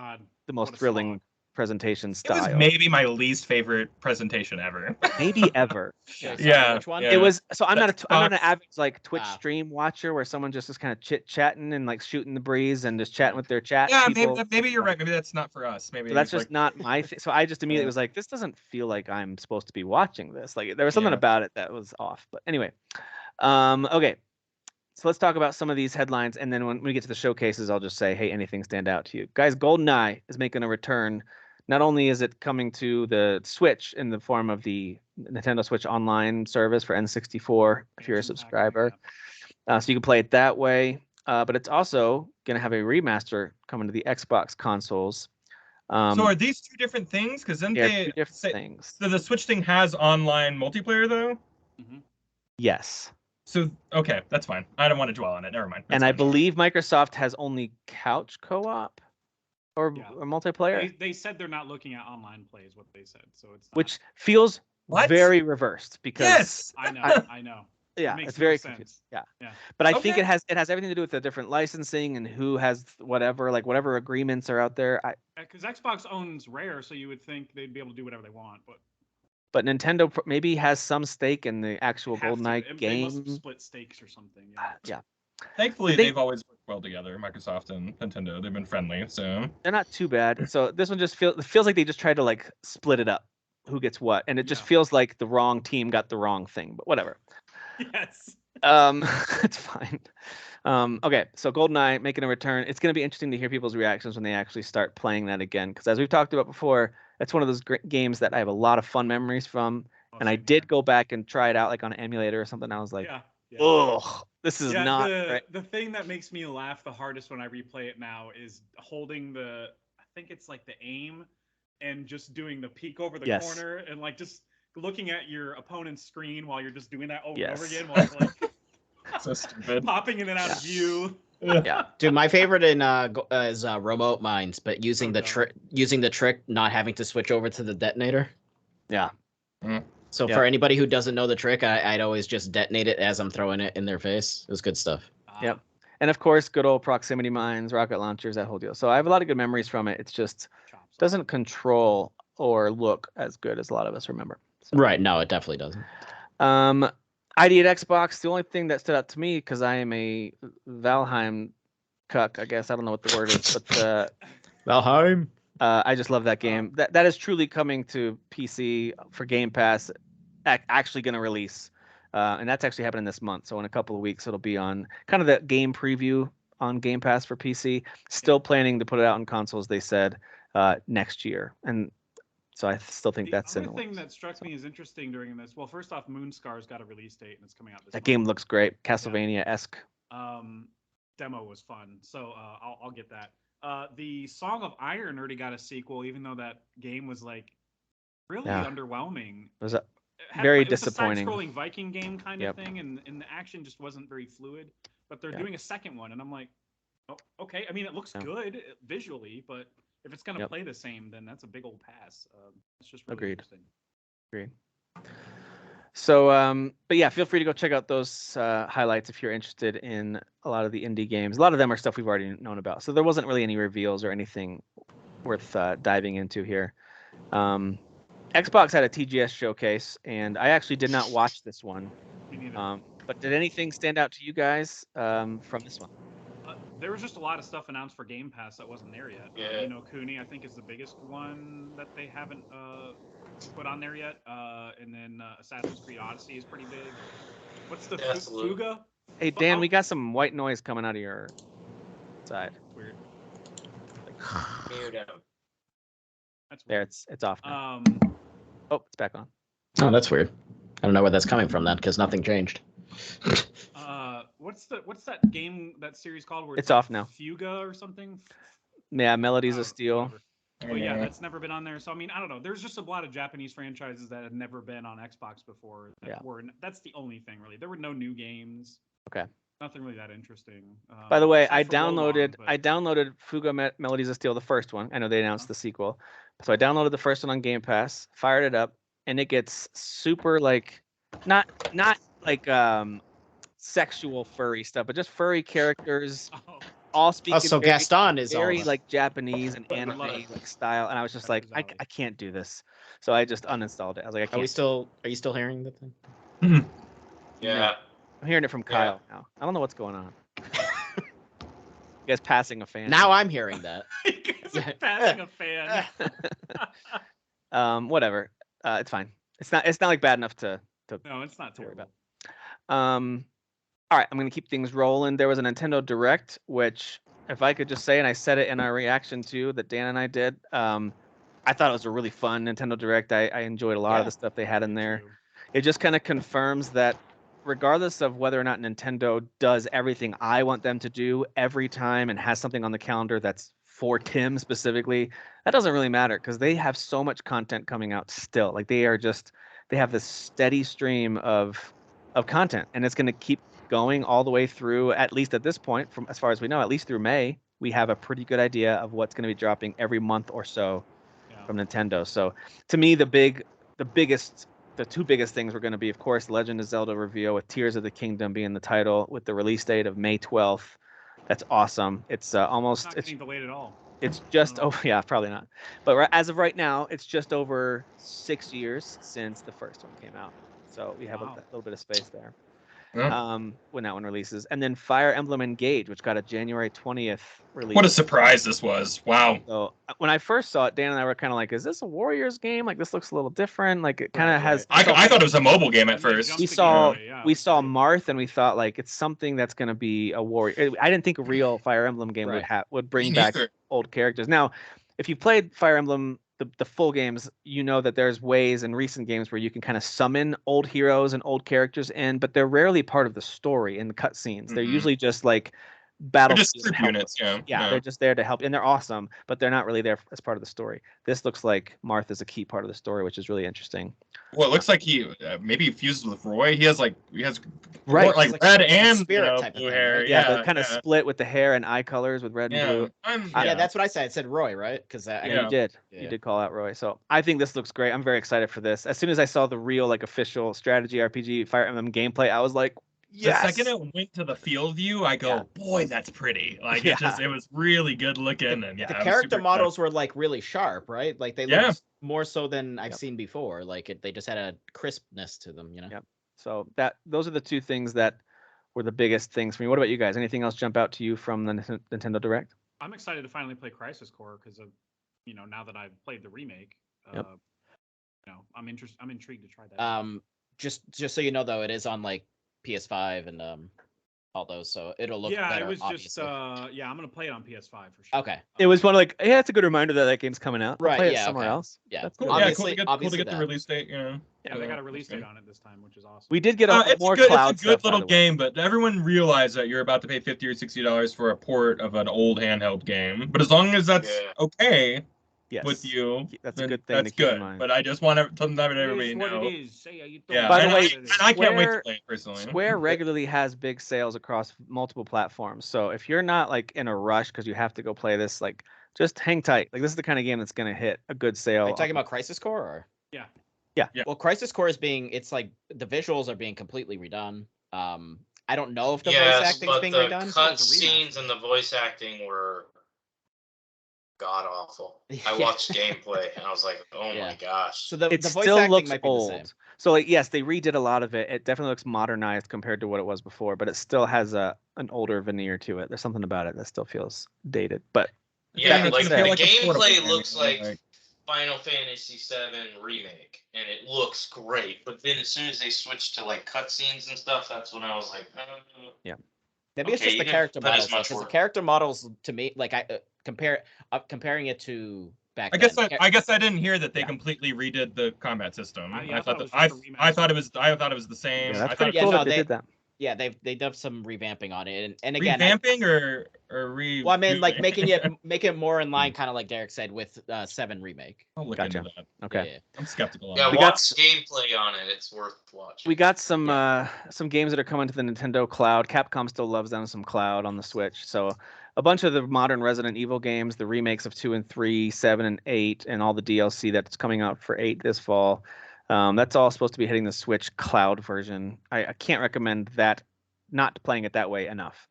F: the most thrilling presentation style.
E: It was maybe my least favorite presentation ever.
F: Maybe ever.
E: Yeah.
D: Which one?
E: Yeah.
F: It was, so I'm not an average like Twitch
D: Wow.
F: stream watcher where someone just is kind of chit chatting and like shooting the breeze and just chatting with their chat.
E: Yeah,
F: people.
E: maybe you're right. Maybe that's not for us. Maybe
F: So that's
E: it's
F: just not my thing. So I just immediately was like, this doesn't feel like I'm supposed to be watching this. Like there was something about it that was off. But anyway, okay. So let's talk about some of these headlines, and then when we get to the showcases, I'll just say, hey, anything stand out to you, guys? Goldeneye is making a return. Not only is it coming to the Switch in the form of the Nintendo Switch Online service for N64, if you're a subscriber, so you can play it that way. But it's also going to have a remaster coming to the Xbox consoles.
E: so are these 2 different things? Because then
F: they're
E: they
F: 2 different things.
E: So the Switch thing has online multiplayer though.
F: Yes.
E: So okay, that's fine. I don't want to dwell on it. Never mind.
F: And I believe Microsoft has only couch co-op or multiplayer.
B: They said they're not looking at online play, is what they said. So it's not,
F: Which feels
E: What?
F: very reversed because
E: Yes.
B: I know.
F: yeah,
B: makes
F: it's very
B: no sense.
F: confusing. Yeah.
B: Yeah.
F: But I think
E: Okay.
F: it has everything to do with the different licensing and who has whatever agreements are out there.
B: Because Xbox owns Rare, so you would think they'd be able to do whatever they want,
F: But Nintendo maybe has some stake in the actual
B: have to.
F: Goldeneye
B: They must
F: game.
B: split stakes or something.
F: Yeah.
E: Thankfully,
F: They-
E: they've always worked well together. Microsoft and Nintendo, they've been friendly. So
F: They're not too bad. So this one just feels like they just tried to like split it up, who gets what, and it just
B: Yeah.
F: feels like the wrong team got the wrong thing. But whatever.
B: Yes.
F: It's fine. Okay, so GoldenEye making a return. It's going to be interesting to hear people's reactions when they actually start playing that again, because as we've talked about before, that's one of those great games that I have a lot of fun memories from. And I did go back and try it out like on an emulator or something. I was like, ugh, this is not right.
B: The thing that makes me laugh the hardest when I replay it now is holding I think it's like the aim and just doing the peek over the corner and like just looking at your opponent's screen while you're just doing that over and over again while it's like
E: so stupid.
B: popping in and out of view.
F: Yeah.
D: Dude, my favorite is remote mines, but using the trick, not having to switch over to the detonator.
F: Yeah.
D: So for anybody who doesn't know the trick, I'd always just detonate it as I'm throwing it in their face. It was good stuff.
F: Yep. And of course, good old proximity mines, rocket launchers, that whole deal. So I have a lot of good memories from it. It's just doesn't control or look as good as a lot of us remember. So.
D: Right. No, it definitely doesn't.
F: ID at Xbox, the only thing that stood out to me, because I am a Valheim cuck, I guess. I don't know what the word is, but
D: Valheim.
F: I just love that game. That is truly coming to PC for Game Pass, actually going to release. And that's actually happening this month. So in a couple of weeks, it'll be on kind of the game preview on Game Pass for PC. Still planning to put it out on consoles, they said, next year. And so I still think that's in the
B: thing that struck me as interesting during this. Well, first off, Moonscar's got a release date and it's coming out this month.
F: That game looks great, Castlevania-esque.
B: Demo was fun, so I'll get that. The Song of Iron already got a sequel, even though that game was like really underwhelming.
F: It was very
B: It
F: disappointing.
B: was a side-scrolling Viking game kind of thing, and the action just wasn't very fluid. But they're doing a second one, and I'm like, oh, okay. I mean, it looks good visually, but if it's gonna play the same, then that's a big old pass. It's just really interesting.
F: Agreed. So, but yeah, feel free to go check out those highlights if you're interested in a lot of the indie games. A lot of them are stuff we've already known about, so there wasn't really any reveals or anything worth diving into here. Xbox had a TGS showcase, and I actually did not watch this one.
B: Me neither.
F: But did anything stand out to you guys from this one?
B: There was just a lot of stuff announced for Game Pass that wasn't there yet.
C: Yeah.
B: Ni no Kuni, I think, is the biggest one that they haven't put on there yet. And then Assassin's Creed Odyssey is pretty big. What's the Fuga?
F: Hey Dan, we got some white noise coming out of your side.
B: Weird.
C: Weirdo.
B: That's
F: There,
B: weird.
F: it's off now. Oh, it's back on.
D: Oh, that's weird. I don't know where that's coming from then, because nothing changed.
B: What's that game, that series called? Where
F: It's off now.
B: Fuga or something?
F: Yeah, Melodies of Steel.
B: Whatever. Well, yeah, that's never been on there. So I mean, I don't know. There's just a lot of Japanese franchises that had never been on Xbox before. That's the only thing really. There were no new games.
F: Okay.
B: Nothing really that interesting.
F: By the way,
B: except
F: I
B: for
F: downloaded
B: Wolong,
F: Fuga Melodies of Steel, the first one. I know they announced the sequel. So I downloaded the first one on Game Pass, fired it up, and it gets super like not like sexual furry stuff, but just furry characters all speaking
D: so Gaston is
F: very
D: all
F: like Japanese and anime like style, and I was just like, I can't do this. So I just uninstalled it. I was like, I can't.
D: Are you still hearing the thing?
C: Yeah.
F: I'm hearing it from Kyle now. I don't know what's going on. You guys passing a fan.
D: Now I'm hearing that.
B: You guys are passing a fan.
F: Whatever. It's fine. It's not like bad enough to
B: No, it's not
F: to worry
B: terrible.
F: about. All right, I'm gonna keep things rolling. There was a Nintendo Direct, which if I could just say, and I said it in our reaction to that Dan and I did, I thought it was a really fun Nintendo Direct. I enjoyed a lot of the stuff they had in there. It just kind of confirms that regardless of whether or not Nintendo does everything I want them to do every time and has something on the calendar that's for Tim specifically, that doesn't really matter because they have so much content coming out still. Like they have this steady stream of content, and it's going to keep going all the way through, at least at this point, from as far as we know, at least through May. We have a pretty good idea of what's going to be dropping every month or so from Nintendo. So to me, the two biggest things were going to be, of course, Legend of Zelda reveal with Tears of the Kingdom being the title with the release date of May 12th. That's awesome. It's almost
B: It's not getting delayed at all.
F: It's just probably not. But as of right now, it's just over 6 years since the first one came out. So we have a little bit of space there. When that one releases. And then Fire Emblem Engage, which got a January 20th release.
E: What a surprise this was. Wow.
F: So when I first saw it, Dan and I were kind of like, is this a Warriors game? Like, this looks a little different. Like, it kind of has...
E: I thought it was a mobile game at first.
F: We saw Marth, and we thought, like, it's something that's going to be a Warrior. I didn't think a real Fire Emblem game would bring back old characters. Now, if you played Fire Emblem, the full games, you know that there's ways in recent games where you can kind of summon old heroes and old characters in, but they're rarely part of the story in the cutscenes. They're usually just like battle
E: units.
F: They're just there to help, and they're awesome, but they're not really there as part of the story. This looks like Marth is a key part of the story, which is really interesting.
E: Well, it looks like he maybe fuses with Roy. He has like
F: right,
E: like red and
D: type
E: blue
D: of
E: hair.
D: Thing,
F: right? Kind of split with the hair and eye colors with red and blue.
D: That's what I said. I said Roy, right? Because
F: you did. Yeah. You did call out Roy. So I think this looks great. I'm very excited for this. As soon as I saw the real like official strategy RPG Fire Emblem gameplay, I was like, yes.
E: The second it went to the field view, I go, boy, that's pretty. Like it was really good looking, and
D: the character models were like really sharp, right? Like they looked more so than I've seen before. Like they just had a crispness to them, you know.
F: Yep. So those are the two things that were the biggest things for me. What about you guys? Anything else jump out to you from the Nintendo Direct?
B: I'm excited to finally play Crisis Core because of, now that I've played the remake. I'm intrigued to try that.
D: Just so you know, though, it is on like PS5 and all those, so it'll look better.
B: It was
D: obviously.
B: just I'm gonna play it on PS5 for sure.
D: Okay.
F: It was one of like, yeah, it's a good reminder that game's coming out.
D: Right.
F: Play it somewhere else.
D: Yeah.
F: That's
E: cool.
D: Obviously,
E: cool to get the release date.
B: Yeah, they got a release date on it this time, which is awesome.
F: We did get more cloud
E: It's a good little game, but everyone realize that you're about to pay $50 or $60 for a port of an old handheld game. But as long as that's okay with you,
F: that's a good thing.
E: That's
F: to keep
E: good.
F: in mind.
E: But I just want everybody to know.
B: Yeah.
F: By the way,
E: I can't wait to play it personally.
F: Square regularly has big sales across multiple platforms. So if you're not like in a rush because you have to go play this, like just hang tight. Like this is the kind of game that's going to hit a good sale.
D: Are you talking about Crisis Core or?
F: Yeah.
D: Well, Crisis Core it's like the visuals are being completely redone. I don't know if the voice acting is being redone.
C: The cutscenes and the voice acting were god awful. I watched gameplay and I was like, oh my gosh.
D: So the voice
F: still
D: acting
F: looks
D: might be
F: old.
D: the same.
F: So like, yes, they redid a lot of it. It definitely looks modernized compared to what it was before, but it still has an older veneer to it. There's something about it that still feels dated. But
C: Yeah,
F: being
C: like
F: said-
C: the
E: like a portable
C: gameplay
E: game,
C: looks like
E: like-
C: Final Fantasy VII Remake, and it looks great. But then as soon as they switched to like cutscenes and stuff, that's when I was like,
D: Maybe it's
C: Okay,
D: just the
C: you didn't
D: character
C: put as
D: models.
C: much
D: Because the
C: work.
D: character models to me, like comparing it to back
E: I guess
D: then.
E: I guess I didn't hear that they
F: Yeah.
E: completely redid the combat system.
B: Yeah,
E: I thought
B: it
E: that
B: was just a
E: I thought
B: remaster.
E: it was the same.
F: yeah,
E: I
F: that's
E: thought
F: pretty
E: it
F: cool
D: no,
F: that they
D: they-
F: did that.
D: Yeah, they've done some revamping on it, and
E: was
D: again,
E: revamping or
D: well, I mean, like
E: rebooting?
D: making it more in line, kind of like Derek said with 7 remake.
E: I'll look
F: Gotcha.
E: into that.
F: Okay.
D: Yeah.
E: I'm skeptical. On
C: yeah,
E: that.
F: We got
C: watch gameplay on it. It's worth watching.
F: We got some games that are coming to the Nintendo Cloud. Capcom still loves them some cloud on the Switch. So a bunch of the modern Resident Evil games, the remakes of 2 and 3, 7 and 8, and all the DLC that's coming out for 8 this fall. That's all supposed to be hitting the Switch Cloud version. I can't recommend that. Not playing it that way enough,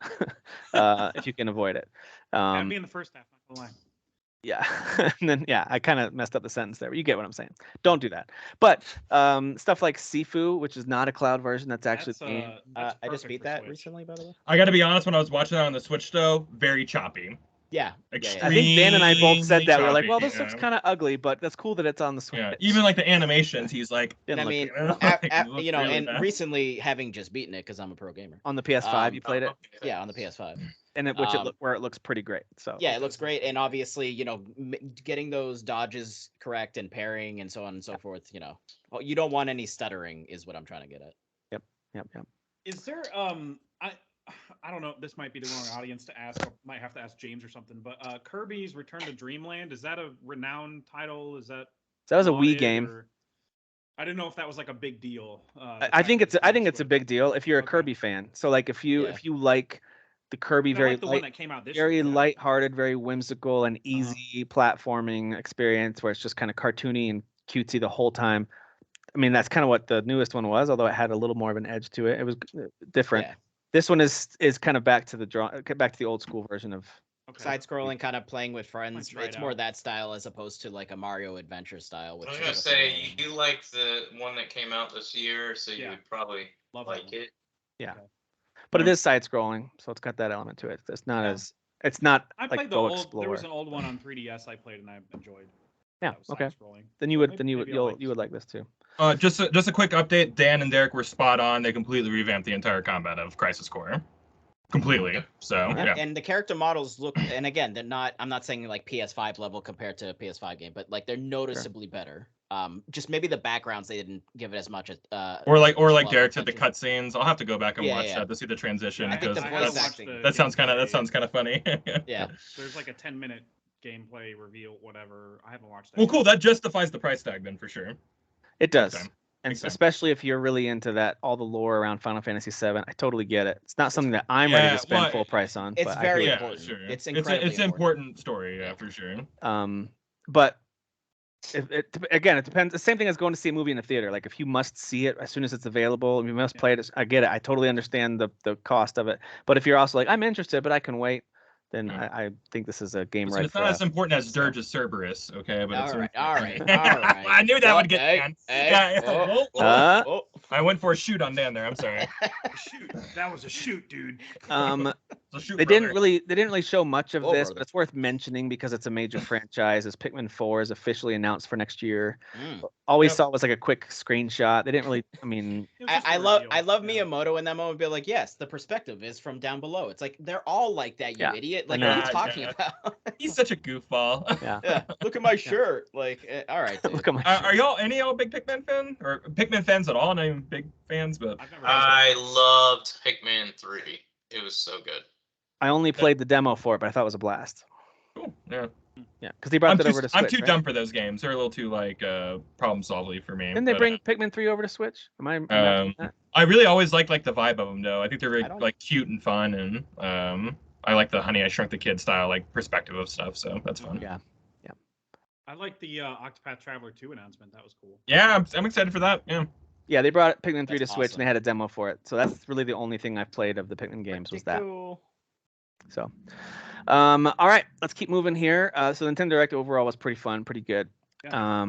F: if you can avoid it.
B: That'd be in the first half. Not gonna lie.
F: Yeah, and then I kind of messed up the sentence there, but you get what I'm saying. Don't do that. But stuff like Sifu, which is not a cloud version, that's actually the game.
B: That's
D: I just
B: perfect
D: beat
B: for
D: that
B: Switch.
D: recently, by the way.
E: I got to be honest. When I was watching that on the Switch, though, very choppy.
D: Yeah.
F: I think Dan and I both said that. We were like, well, this
E: Extremely
F: looks
E: choppy,
F: kind of ugly, but that's cool that it's on the Switch.
E: yeah. Even like the animations, he's like,
D: And I
F: Didn't look
D: mean,
F: good.
E: Like, it looks
D: you know,
E: really
D: and
E: bad.
D: recently having just beaten it because I'm a pro gamer.
F: On the PS5, you played it,
D: Yeah, on the PS5.
F: and where it looks pretty great. So
D: Yeah, it looks great, and obviously, you know, getting those dodges correct and parrying and so on and so forth. You know, you don't want any stuttering, is what I'm trying to get at.
F: Yep.
B: Is there I don't know, this might be the wrong audience to ask. I might have to ask James or something, but Kirby's Return to Dreamland, is that a renowned title? Is that
F: So that was a Wii
B: lauded,
F: game.
B: or- I didn't know if that was like a big deal.
F: I think it's a big deal if you're a
B: Okay.
F: Kirby fan. So like if you
D: Yeah.
F: like the Kirby,
B: I
F: very
B: like the one that came out this
F: very
B: year. yeah.
F: lighthearted, very whimsical and easy platforming experience where it's just kind of cartoony and cutesy the whole time. I mean, that's kind of what the newest one was, although it had a little more of an edge to it. It was different.
D: Yeah.
F: This one is kind of back to the old school version of.
B: Okay.
D: Side scrolling, kind of playing with friends.
B: try it
D: It's more
B: out.
D: that style as opposed to like a Mario Adventure style. Which
C: I was
D: is
C: gonna
D: what
C: say
D: they're-
C: you like the one that came out this year, so you
B: Yeah.
C: would probably
B: Love that
C: like
B: one.
C: it.
F: But it is side scrolling, so it's got that element to it. It's not
B: Yeah.
F: it's not
B: I
F: like
B: played the
F: Go
B: old.
F: Explorer.
B: There was an old one on 3DS I played and I enjoyed.
F: Yeah,
B: That was
F: okay.
B: side-scrolling.
F: Then you
B: So
F: would
B: maybe-
F: then you
B: maybe I'll like
F: you would like this too.
E: just a quick update. Dan and Derek were spot on. They completely revamped the entire combat of Crisis Core. Completely. So
D: Yeah,
E: yeah.
D: and the character models look, and again, they're not. I'm not saying like PS5 level compared to a PS5 game, but like they're noticeably better. Just maybe the backgrounds they didn't give it as much.
E: Or like
D: love
E: Derek said, the
D: attention.
E: cutscenes. I'll have to go back and
D: Yeah,
E: watch
D: yeah.
E: that to see the transition
D: I think
E: because
D: the
B: I haven't
D: voice
B: watched
D: acting-
B: the
E: that sounds kind
B: gameplay.
E: of funny.
D: Yeah.
B: There's like a 10-minute gameplay reveal, whatever. I haven't watched that.
E: Well,
B: yet.
E: cool. That justifies the price tag then for sure.
F: It does.
E: time.
F: And
E: Big time.
F: especially if you're really into that, all the lore around Final Fantasy VII, I totally get it. It's not something that I'm ready
E: Yeah,
F: to spend
E: well,
F: full price on.
D: it's
F: but I
D: very
F: hear
E: Yeah,
D: important.
E: sure.
D: It's
E: It's
D: incredibly
E: an important story, yeah, for sure.
F: you. But again, it depends. The same thing as going to see a movie in a theater. Like if you must see it as soon as it's available, you must play it. I get it. I totally understand the cost of it. But if you're also like, I'm interested, but I can wait, then
E: Yeah.
F: I think this is a game
E: So
F: right
E: it's
F: for
E: not
F: us.
E: as important as
F: So-
E: Dirge Cerberus, okay? But it's
D: All right.
E: I knew that would get
D: Hey,
E: Dan.
D: hey,
E: Yeah,
D: oh,
E: whoa,
F: Uh,
D: oh.
E: I went for a shoot on Dan there. I'm sorry.
B: Shoot, that was a shoot, dude.
E: So shoot,
F: They
E: brother.
F: didn't really show much of
D: Whoa,
F: this,
D: brother.
F: but it's worth mentioning because it's a major franchise. As Pikmin 4 is officially announced for next year.
D: Mm.
F: All we
E: Yep.
F: saw was like a quick screenshot. They didn't really. I mean,
B: It was just
D: I
B: a
D: love
B: reveal, yeah.
D: Miyamoto in that moment. Be like, yes, the perspective is from down below. It's like they're all like that, you
F: Yeah,
D: idiot.
F: I
D: Like,
F: know.
D: what are you
E: Yeah,
D: talking
E: yeah.
D: about?
E: He's such a goofball.
F: yeah.
D: Yeah, look at my shirt. Like, all right, dude.
F: Look at my.
E: Are y'all big Pikmin fan or Pikmin fans at all? Not even big fans, but
B: I've never
C: I loved Pikmin 3. It was so good.
F: I only played the demo for it, but I thought it was a blast.
E: cool. Yeah.
F: Yeah, because he brought that over to Switch.
E: I'm too
F: right?
E: dumb for those games. They're a little too like problem solving for me.
F: Didn't they
E: but,
F: bring Pikmin 3 over to Switch? Am I imagining that?
E: I really always like the vibe of them though. I think they're
D: I
E: really
D: don't-
E: like cute and fun, and I like the Honey I Shrunk the Kid style like perspective of stuff. So that's fun.
F: Yeah.
B: I like the Octopath Traveler 2 announcement. That was cool.
E: Yeah, I'm excited for that. Yeah.
F: Yeah, they brought Pikmin 3
D: That's
F: to Switch
D: awesome.
F: and they had a demo for it. So that's really the only thing I've played of the Pikmin games was that.
D: Cool.
F: So, all right, let's keep moving here. So Nintendo Direct overall was pretty fun, pretty good.
B: Yeah.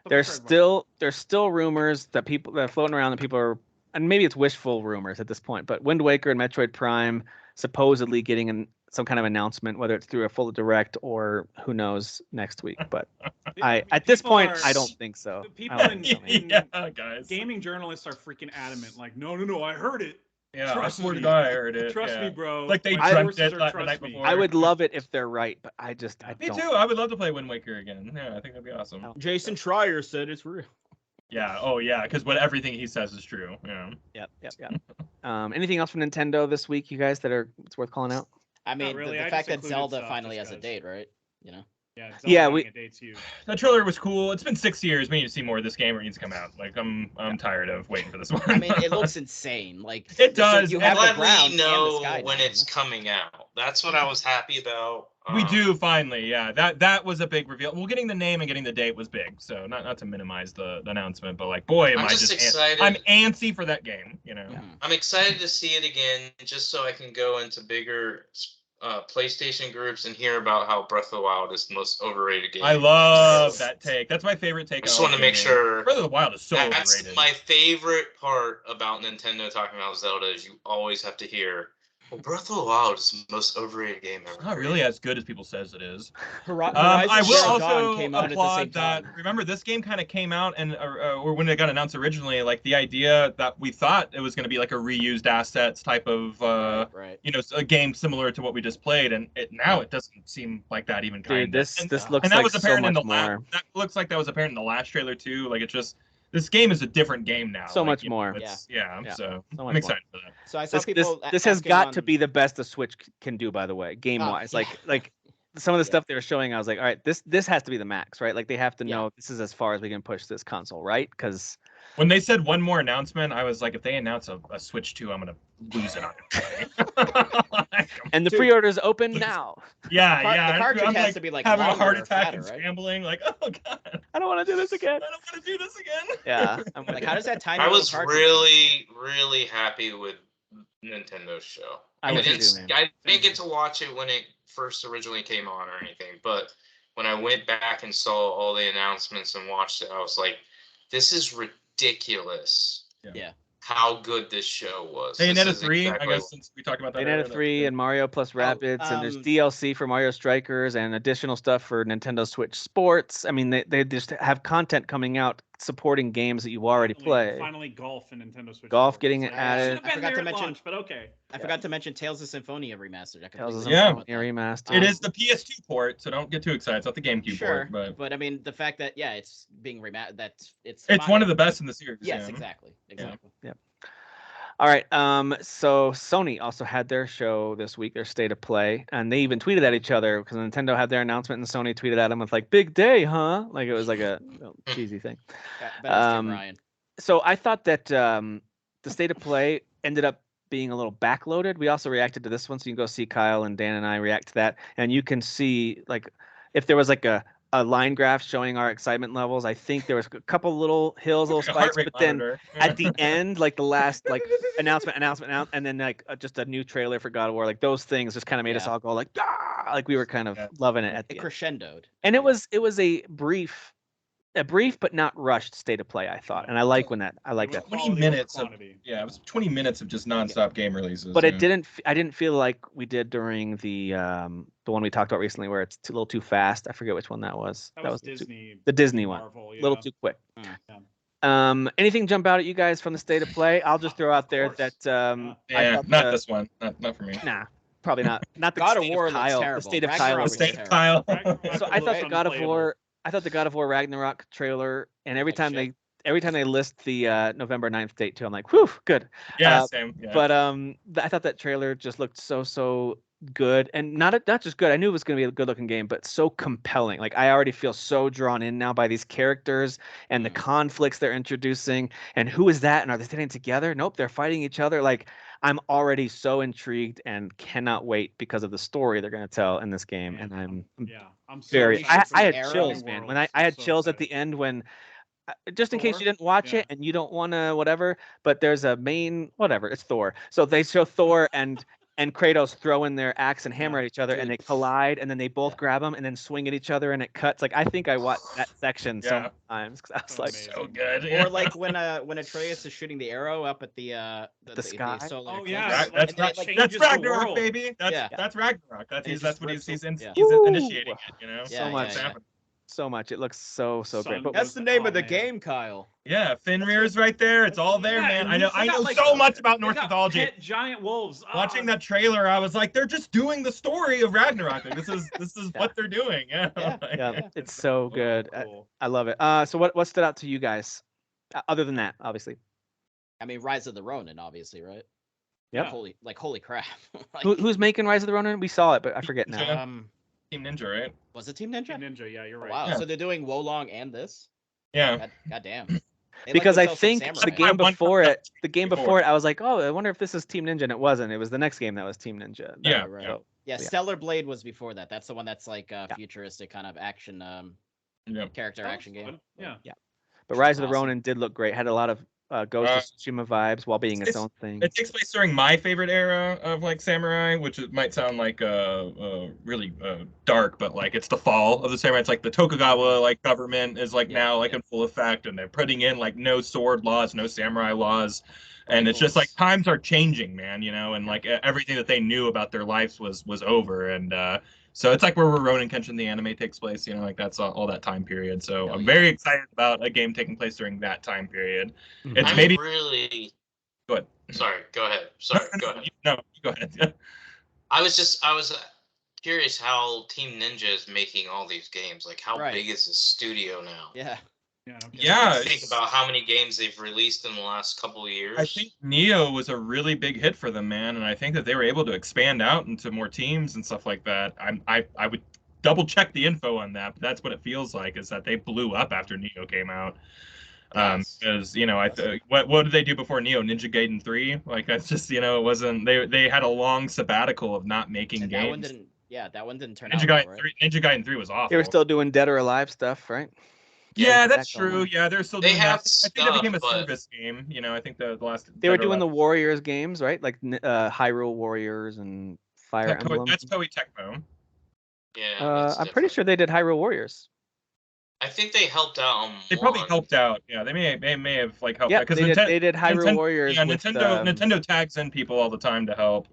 F: there's still rumors that people that are floating around that people are, and maybe it's wishful rumors at this point, but Wind Waker and Metroid Prime supposedly getting some kind of announcement, whether it's through a full direct or who knows next week. But at this point, I don't think so.
B: People
E: guys.
B: Gaming journalists are freaking adamant. Like, no, I heard it.
E: Yeah,
B: Trust
E: I swear
B: me.
E: to God, I heard it.
B: Trust me, bro.
E: Like they
B: My
E: dreamt
B: sources
E: it
B: are
E: the night
B: trust me.
E: before.
F: I would love it if they're right, but I
E: Me
F: don't.
E: too. I would love to play Wind Waker again. Yeah, I think that'd be awesome.
D: Jason Schreier said it's real.
E: Yeah. Oh yeah, because everything he says is true. Yeah.
F: Yep. Anything else from Nintendo this week, you guys, that it's worth calling out?
D: I mean,
B: really.
D: the
B: I
D: fact
B: just
D: that
B: included
D: Zelda
B: stuff
D: finally
B: just
D: has a
B: 'cause.
D: date, right? You know.
F: Yeah,
B: we. Date's huge.
E: That trailer was cool. It's been 6 years. We need to see more of this game, or it needs to come out. Like I'm tired of waiting for this one.
D: I mean, it looks insane. Like
E: It does.
D: You
E: I'm
D: have the
C: glad
D: ground
C: we
D: and the
C: know
D: sky
C: when
D: now,
C: it's coming out. That's what I was happy about.
E: We do finally, yeah. That was a big reveal. Well, getting the name and getting the date was big. So not to minimize the announcement, but like, boy, am
C: I'm
E: I
C: just excited.
E: I'm antsy for that game. You know.
F: Yeah.
C: I'm excited to see it again, just so I can go into bigger PlayStation groups and hear about how Breath of the Wild is the most overrated game.
E: I love that take. That's my favorite take.
C: I just want to make sure.
E: Breath of the Wild is so
C: That's
E: overrated.
C: my favorite part about Nintendo talking about Zelda is you always have to hear, well, Breath of the Wild is the most overrated game ever.
E: It's not really as good as people says it is.
D: Horizon
E: I will
D: Zero Dawn
E: also
D: came out at the same
E: applaud that.
D: time.
E: Remember, this game kind of came out, and or when it got announced originally, like the idea that we thought it was going to be like a reused assets type of,
D: Right.
E: a game similar to what we just played, and now it doesn't seem like that even.
F: Dude, this looks
E: and that
F: like
E: was
F: so
E: apparent in
F: much
E: the
F: more.
E: that looks like that was apparent in the last trailer too. Like this game is a different game now.
F: So
E: Like,
F: much
E: you know,
F: more.
E: it's-
F: Yeah.
E: So
F: So much
E: I'm excited for that.
D: So I saw people.
F: This has
D: asking
F: got to
D: on-
F: be the best the Switch can do, by the way, game wise.
D: yeah.
F: Like some of the
D: Yeah.
F: stuff they were showing, I was like, all right, this has to be the max, right? Like they have to
D: Yeah.
F: know this is as far as we can push this console, right? Because
E: When they said one more announcement, I was like, if they announce a Switch 2, I'm gonna lose it on it.
F: and the
D: Dude.
F: pre-orders open now.
E: Yeah,
D: The
E: yeah.
D: cartridge
E: I'm
D: has
E: like
D: to be like
E: having a
D: longer
E: heart
D: or
E: attack
D: fatter,
E: and
D: right?
E: scrambling. Like, oh god,
F: I don't want to do this
E: I
F: again.
E: don't want to do this again.
F: Yeah. I'm with
D: Like,
F: you.
D: how does that tiny?
C: I
D: little
C: was
D: cartridge-
C: really, really happy with Nintendo's show.
F: I
C: I
F: was
C: didn't,
F: too, man.
C: I didn't get to watch it when it first originally came on or anything, but when I went back and saw all the announcements and watched it, I was like, this is ridiculous.
D: Yeah.
C: How good this show was.
E: Bayonetta
C: This is
E: 3,
C: exactly
E: I guess, since we talked about that.
F: Bayonetta
E: earlier,
F: 3 and Mario plus Rabbids, and there's DLC for Mario Strikers and additional stuff for Nintendo Switch Sports. I mean, they just have content coming out supporting games that you already play.
B: Finally, golf and Nintendo Switch.
F: Golf
B: Sports.
F: getting
B: Like,
F: it added.
B: Should've been
D: I forgot
B: there
D: to
B: at
D: mention-
B: launch, but okay.
D: I forgot to mention Tales of Symphonia remastered. I
F: Tales of
D: completely
E: Yeah.
D: forgot about
F: Symphonia
D: that.
F: remastered.
E: It is the PS2 port, so don't get too excited. It's not the GameCube
D: Sure,
E: port, but
D: I mean the fact that it's being remastered. It's
E: one of the best in the series.
D: Yes,
E: yeah.
D: exactly.
F: All right. So Sony also had their show this week, their State of Play, and they even tweeted at each other because Nintendo had their announcement and Sony tweeted at them with like "Big day, huh?" Like it was like a cheesy thing.
D: Ryan.
F: So I thought that the State of Play ended up being a little backloaded. We also reacted to this one, so you can go see Kyle and Dan and I react to that, and you can see like if there was like a line graph showing our excitement levels. I think there was a couple little hills, little
E: Like a heart
F: spikes,
E: rate
F: but then
E: monitor.
F: at the end, like the last like announcement, and then like just a new trailer for God of War, like those things just kind of made us
D: Yeah.
F: all go like, ah! Like we were kind of loving it at the
D: It
F: end.
D: crescendoed.
F: And it was a brief but not rushed State of Play, I thought, and I like when that I like that.
E: 20
B: Quality over
E: minutes of
B: quantity.
E: it was 20 minutes of just nonstop game releases.
F: But
E: yeah.
F: it didn't. I didn't feel like we did during the one we talked about recently, where it's a little too fast. I forget which one that was.
B: That was
F: too-
B: Disney.
F: the Disney one.
B: Marvel,
F: A little
B: yeah.
F: too quick.
D: Mm.
F: Anything jump out at you guys from the State of Play? I'll just throw out there
B: course.
F: that I
E: Yeah,
F: thought
E: not
F: the-
E: this one. Not for me.
F: Nah, probably not. Not the
D: God of
F: State
D: War
F: of
D: looks
F: Kyle. The
D: terrible.
F: State of
D: Ragnarok
F: Kyle.
E: The
D: was
F: was-
E: state of Kyle.
F: So I thought the God of War. I thought the God of War Ragnarok trailer, and every
D: Like
F: time
D: shit.
F: they list the November 9th date too, I'm like, whew, good.
E: Yeah,
F: Uh,
E: same. Yeah.
F: But I thought that trailer just looked so good, and not just good. I knew it was going to be a good looking game, but so compelling. Like I already feel so drawn in now by these characters and the conflicts they're introducing, and who is that? And are they standing together? Nope, they're fighting each other. Like I'm already so intrigued and cannot wait because of the story they're going to tell in this game, and I'm
B: I'm so
F: very.
B: excited for
F: I
B: the
F: had
D: Arrow
F: chills, man. When I had
B: so
F: chills at
B: excited.
F: the end when. Just in case you
B: Thor?
F: didn't watch
B: Yeah.
F: it and you don't want to whatever, but there's a main whatever, it's Thor. So they show Thor and and Kratos throwing their axe and hammer
B: Yeah.
F: at each other, and they collide, and then they both grab them and then swing at each other, and it cuts. Like I think I watched that section so many times because I was like,
B: Amazing.
E: So good.
D: Or like when Atreus is shooting the arrow up at the
F: sky?
D: solar
B: Oh,
D: eclipse.
B: yeah.
E: Right,
B: Like,
E: that's
B: it
E: that's
B: changes the
E: Ragnarok,
B: world.
E: baby. That's Ragnarok.
D: And it
E: That's
D: just
E: what he's
D: rips
E: he's,
D: yeah.
E: he's
F: Ooh.
E: initiating it. You know.
D: Yeah,
E: So
D: yeah,
E: it's
D: yeah.
E: happening.
F: so much. It looks so great.
B: Sun
F: But
D: That's the name of the
B: man.
D: game, Kyle.
E: Yeah, Fenrir's right there. It's all there,
B: Yeah,
E: man.
B: and
E: I
B: they
E: know
B: got, like,
E: so much about
B: They
E: Norse
B: got
E: mythology.
B: pet giant wolves.
E: Watching that trailer, I was like, they're just doing the story of Ragnarok. Like, this is what they're doing. Yeah.
D: Yeah,
E: Like,
F: yeah, it's so good.
B: Cool.
F: I love it. So what stood out to you guys, other than that, obviously?
D: I mean, Rise of the Ronin, obviously, right?
F: Yep.
D: Holy crap. Like,
F: Who's making Rise of the Ronin? We saw it, but I forget now.
E: Yeah.
D: um,
E: Team Ninja, right?
D: was it Team Ninja?
B: Team Ninja, yeah, you're
D: Oh,
B: right.
D: wow,
E: Yeah.
D: so they're doing Wolong and this?
E: Yeah.
D: God damn. They
F: Because
D: like
F: I
D: themselves some
F: think
D: samurai.
F: the game
E: One
F: before
E: from
F: it, I was like, oh, I wonder if this is Team Ninja, and it wasn't. It was the next game that was Team Ninja.
E: Yeah,
D: right.
F: So,
D: Yeah,
F: yeah.
D: Stellar Blade was before that. That's the one that's like a futuristic kind of action
E: Yeah.
D: character
B: That was
D: action game.
B: fun. Yeah.
F: but Rise of the
D: Awesome.
F: Ronin did look great. Had a lot of Ghost of Tsushima vibes while being its
E: it's-
F: own thing.
E: It takes place during my favorite era of like samurai, which it might sound like really dark, but like it's the fall of the samurai. It's like the Tokugawa like government is like now like in full effect, and they're putting in like no sword laws, no samurai laws, and it's just like times are changing, man. You know, and like everything that they knew about their lives was over, and so it's like where Rurouni Kenshin the anime takes place. You know, like that's all that time period. So
D: Hell
E: I'm
D: yeah.
E: very excited about a game taking place during that time period.
F: Mhm.
E: It's
C: I'm
E: maybe
C: really.
E: go ahead.
C: Sorry, go ahead. Sorry, go ahead.
E: No, go ahead.
C: I was curious how Team Ninja is making all these games. Like, how
D: Right.
C: big is this studio now?
D: Yeah.
B: Yeah. Okay.
E: Yeah,
C: Think about how many games they've released in the last couple of years.
E: I think Neo was a really big hit for them, man, and I think that they were able to expand out into more teams and stuff like that. I would double check the info on that, but that's what it feels like, is that they blew up after Neo came out.
C: Yes.
E: Because what did they do before Neo? Ninja Gaiden 3? Like that's just it wasn't they had a long sabbatical of not making
D: And
E: games.
D: that one didn't turn
E: Ninja
D: out
E: Gaiden
D: well,
E: 3 Ninja Gaiden 3 was awful.
F: They were still doing Dead or Alive stuff, right?
E: Yeah, that's
F: back on
E: true.
F: that.
E: Yeah, they're still
C: They
E: doing
C: have
E: that. I think that became a
C: stuff, but-
E: service game. You know, I think the last
F: They were
E: Dead or
F: doing the
E: Alive-
F: Warriors games, right? Like Hyrule Warriors and Fire Emblem.
E: That's Koei Tecmo.
C: Yeah, that's
F: I'm pretty
C: different.
F: sure they did Hyrule Warriors.
C: I think they helped out on
E: They probably
C: one.
E: helped out. Yeah, they may have like helped
F: Yeah,
E: out because
F: they did Hyrule Warriors.
E: Yeah,
F: with,
E: Nintendo tags in people all the time to help.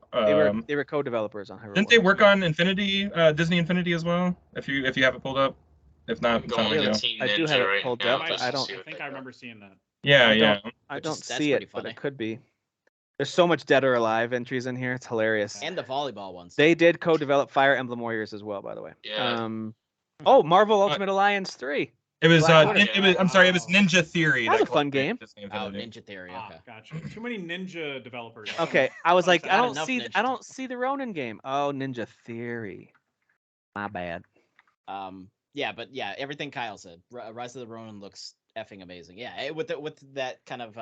F: They were co-developers on Hyrule.
E: Didn't they
F: Warriors.
E: work on Infinity, Disney Infinity as well? If you have it pulled up, if not,
C: I'm
E: it's on
C: going
E: video.
C: to Team
F: I do
C: Ninja
F: have it
C: right
F: pulled
C: now.
F: up,
C: just
F: but I
C: to
F: don't-
C: see
B: I
C: what
B: think
C: they
B: I
C: got.
B: remember seeing that.
E: Yeah,
F: I
E: yeah.
F: I
D: Which
F: don't
D: is- that's
F: see it,
D: pretty
F: but
D: funny.
F: it could be. There's so much Dead or Alive entries in here. It's hilarious.
D: And the volleyball ones.
F: They did co-develop Fire Emblem Warriors as well, by the way.
C: Yeah.
F: Oh, Marvel Ultimate Alliance 3.
E: It was
F: Black Widow.
E: it was I'm sorry, it was Ninja Theory.
F: That was a fun
E: collaborated
F: game.
E: with Disney
D: Oh,
E: Infinity.
D: Ninja Theory.
B: Ah,
D: Okay.
B: gotcha. Too many ninja developers.
F: Okay, I was like, I
D: Not
F: don't
D: enough
F: see,
D: Ninja
F: I don't see the Ronin game. Oh, Ninja Theory. My bad.
D: Yeah, but yeah, everything Kyle said. Rise of the Ronin looks effing amazing. Yeah, with that kind of